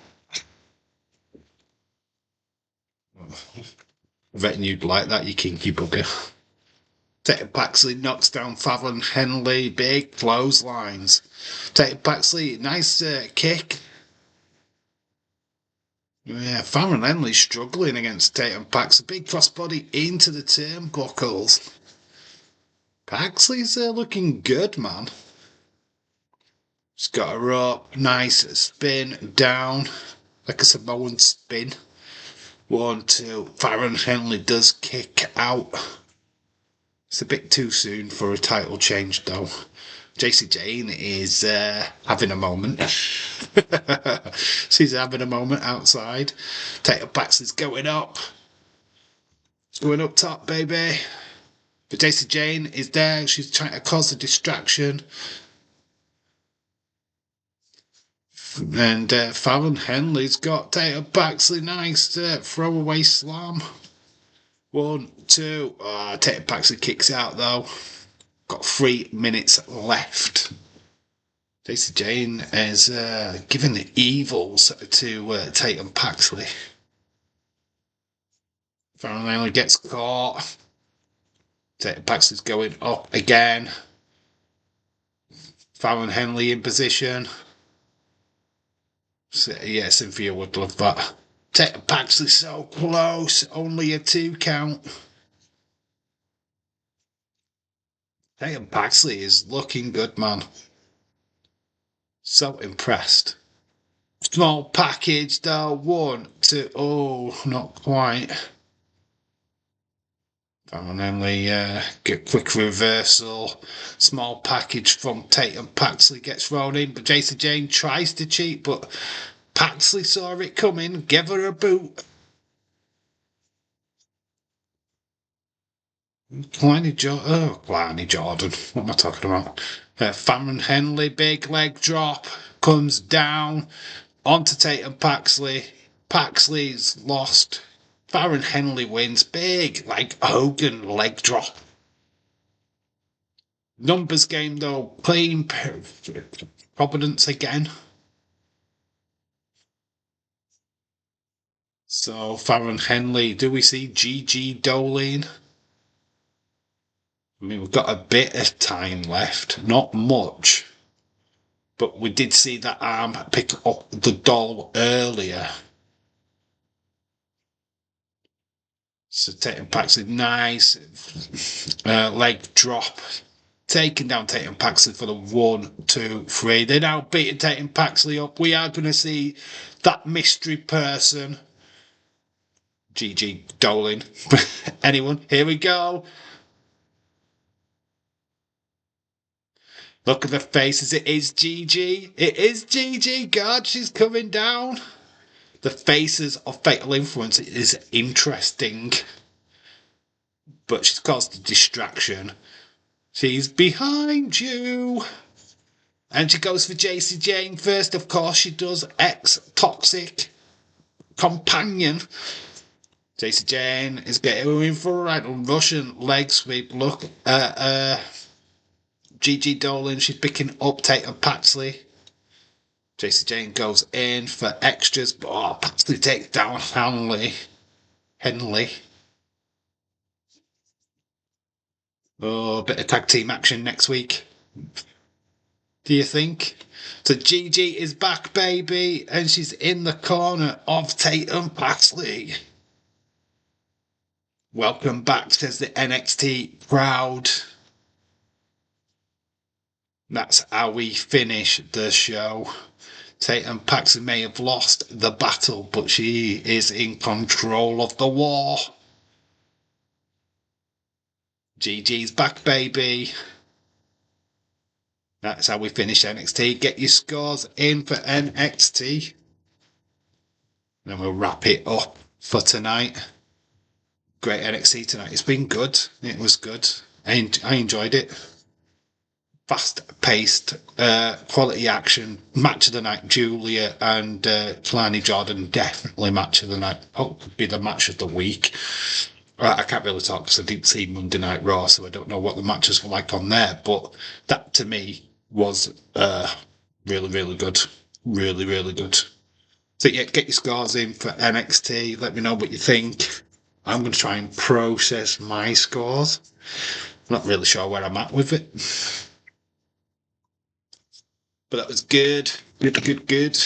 reckon you'd like that, you kinky bugger. Tatum Paxley knocks down Fallon Henley, big clotheslines. Tatum Paxley, nice kick. Yeah, Fallon Henley struggling against Tatum Paxley. Big crossbody into the turnbuckles. Paxley's looking good, man. He's got a rope, nice spin down, like a Samoan spin. 1, 2. Fallon Henley does kick out. It's a bit too soon for a title change, though. JC Jane is having a moment. She's having a moment outside. Tatum Paxley's going up. It's going up top, baby. But JC Jane is there. She's trying to cause a distraction. And Fallon Henley's got Tatum Paxley. Nice throwaway slam. 1, 2. Tatum Paxley kicks out, though. Got 3 minutes left. Stacey Jane is giving the evils to Tatum Paxley. Finally gets caught. Tatum Paxley's going up again. Fallon Henley in position. So, yeah, Cynthia would love that. Tatum Paxley so close. Only a 2 count. Tatum Paxley is looking good, man. So impressed. Small package though. 1, 2. Oh, not quite. And then we get quick reversal. Small package from Tatum Paxley gets thrown in, but Jason Jane tries to cheat, but Paxley saw it coming, gave her a boot. Pliny Jordan. What am I talking about? Fallon Henley, big leg drop, comes down onto Tatum Paxley. Paxley's lost. Fallon Henley wins. Big, like Hogan leg drop. Numbers game though, playing Providence again. So Fallon Henley, do we see Gigi Dolin? I mean, we've got a bit of time left, not much, but we did see that arm pick up the doll earlier. So Tatum Paxley, nice leg drop. Taking down Tatum Paxley for the 1, 2, 3. They're now beating Tatum Paxley up. We are going to see that mystery person. Gigi Dolin. Anyone? Here we go. Look at the faces. It is Gigi. It is Gigi. God, she's coming down. The faces of Fatal Influence is interesting. But she's caused a distraction. She's behind you. And she goes for JC Jane first. Of course she does. Ex-toxic companion. JC Jane is getting for a right Russian leg sweep. Look at Gigi Dolin. She's picking up Tatum Paxley. JC Jane goes in for extras. But Paxley takes down Henley. Oh, a bit of tag team action next week. Do you think? So Gigi is back, baby, and she's in the corner of Tatum Paxley. Welcome back, says the NXT crowd. That's how we finish the show. Tatum Paxley may have lost the battle, but she is in control of the war. Gigi's back, baby. That's how we finish NXT. Get your scores in for NXT. Then we'll wrap it up for tonight. Great NXT tonight. It's been good. It was good. I enjoyed it. Fast-paced, quality action. Match of the night. Julia and Pliny Jordan. Definitely match of the night. Hope to be the match of the week. I can't really talk because I didn't see Monday Night Raw, so I don't know what the matches were like on there. But that, to me, was really, really good. Really, really good. So, yeah, get your scores in for NXT. Let me know what you think. I'm going to try and process my scores. I'm not really sure where I'm at with it. But that was good. Good.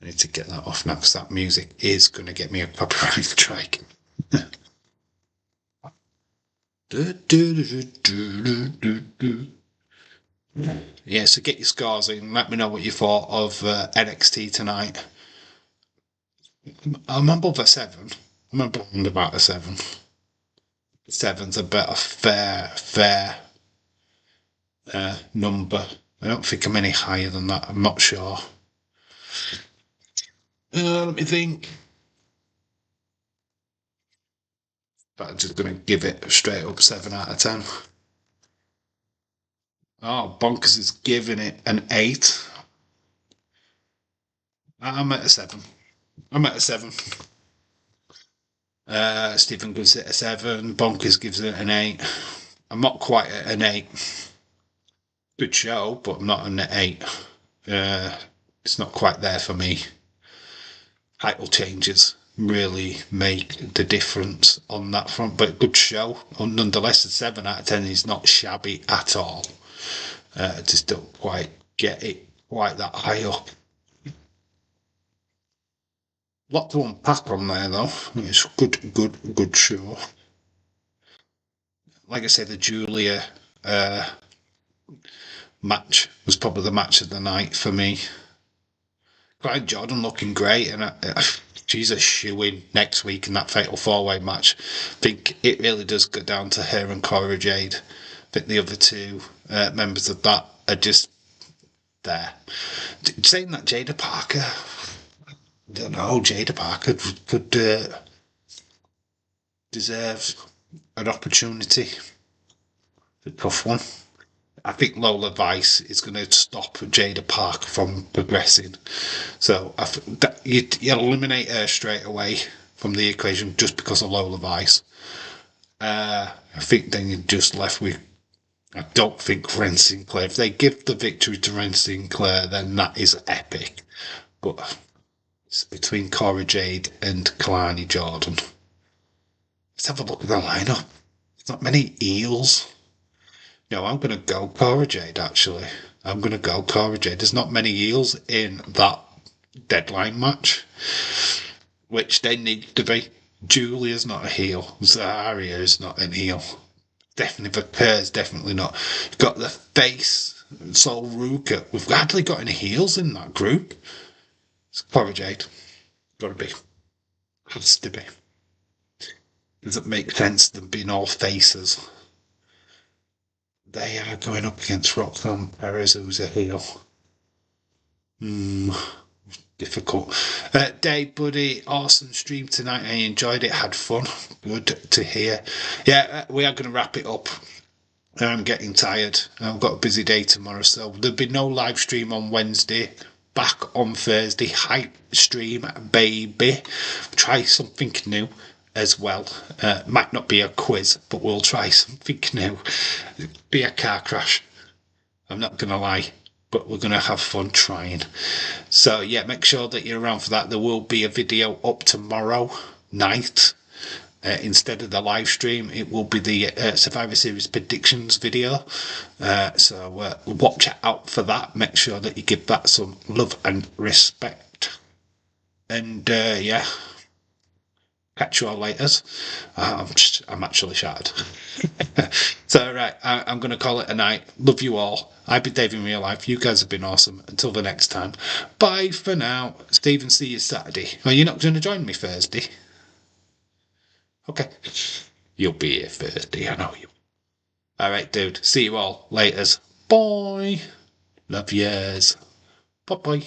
I need to get that off now because that music is going to get me a copyright strike. Yeah, so get your scores in. Let me know what you thought of NXT tonight. I'm above a 7. I'm above about a 7. 7's a better fair number. I don't think I'm any higher than that. I'm not sure. Let me think. But I'm just going to give it a straight up 7 out of 10. Oh, Bonkers is giving it an 8. I'm at a 7. Stephen gives it a 7. Bonkers gives it an 8. I'm not quite at an 8. Good show, but I'm not an 8. It's not quite there for me. Title changes really make the difference on that front, but good show. Nonetheless, a 7 out of 10 is not shabby at all. Just don't quite get it quite that high up. Lot to unpack on there though. It's good show. Like I said, the Julia match was probably the match of the night for me. Clyde Jordan looking great, and she's a shoe-in next week in that Fatal 4-Way match. I think it really does go down to her and Cora Jade. I think the other two members of that are just there. Saying that Jada Parker, I don't know, Jada Parker could deserve an opportunity. A tough one. I think Lola Vice is going to stop Jada Parker from progressing. So you eliminate her straight away from the equation just because of Lola Vice. I think then you're just left with. I don't think Ren Sinclair. If they give the victory to Ren Sinclair, then that is epic. But it's between Cora Jade and Kalani Jordan. Let's have a look at the lineup. There's not many eels. No, I'm going to go Cora Jade, actually. I'm going to go Cora Jade. There's not many heels in that deadline match, which they need to be. Julia's not a heel. Zarya is not an heel. Definitely Vaquer's definitely not. You've got the face, Sol Ruka. We've hardly got any heels in that group. It's Cora Jade. Got to be. Has to be. Doesn't make sense them being all faces. They are going up against Roxanne Perez, who's a heel. Difficult. Dave, buddy, awesome stream tonight. I enjoyed it, had fun. Good to hear. Yeah, we are going to wrap it up. I'm getting tired. I've got a busy day tomorrow, so there'll be no live stream on Wednesday. Back on Thursday. Hype stream, baby. Try something new as well. Might not be a quiz, but we'll try something new. Be a car crash. I'm not going to lie, but we're going to have fun trying. So yeah, make sure that you're around for that. There will be a video up tomorrow night. Instead of the live stream, it will be the Survivor Series predictions video. So watch out for that. Make sure that you give that some love and respect. And yeah. Catch you all later. I'm actually shattered. So, right, I'm going to call it a night. Love you all. I've been Dave in real life. You guys have been awesome. Until the next time. Bye for now. Stephen, see you Saturday. Are you not going to join me Thursday? Okay. You'll be here Thursday. I know you. All right, dude. See you all later. Bye. Love yous. Bye-bye.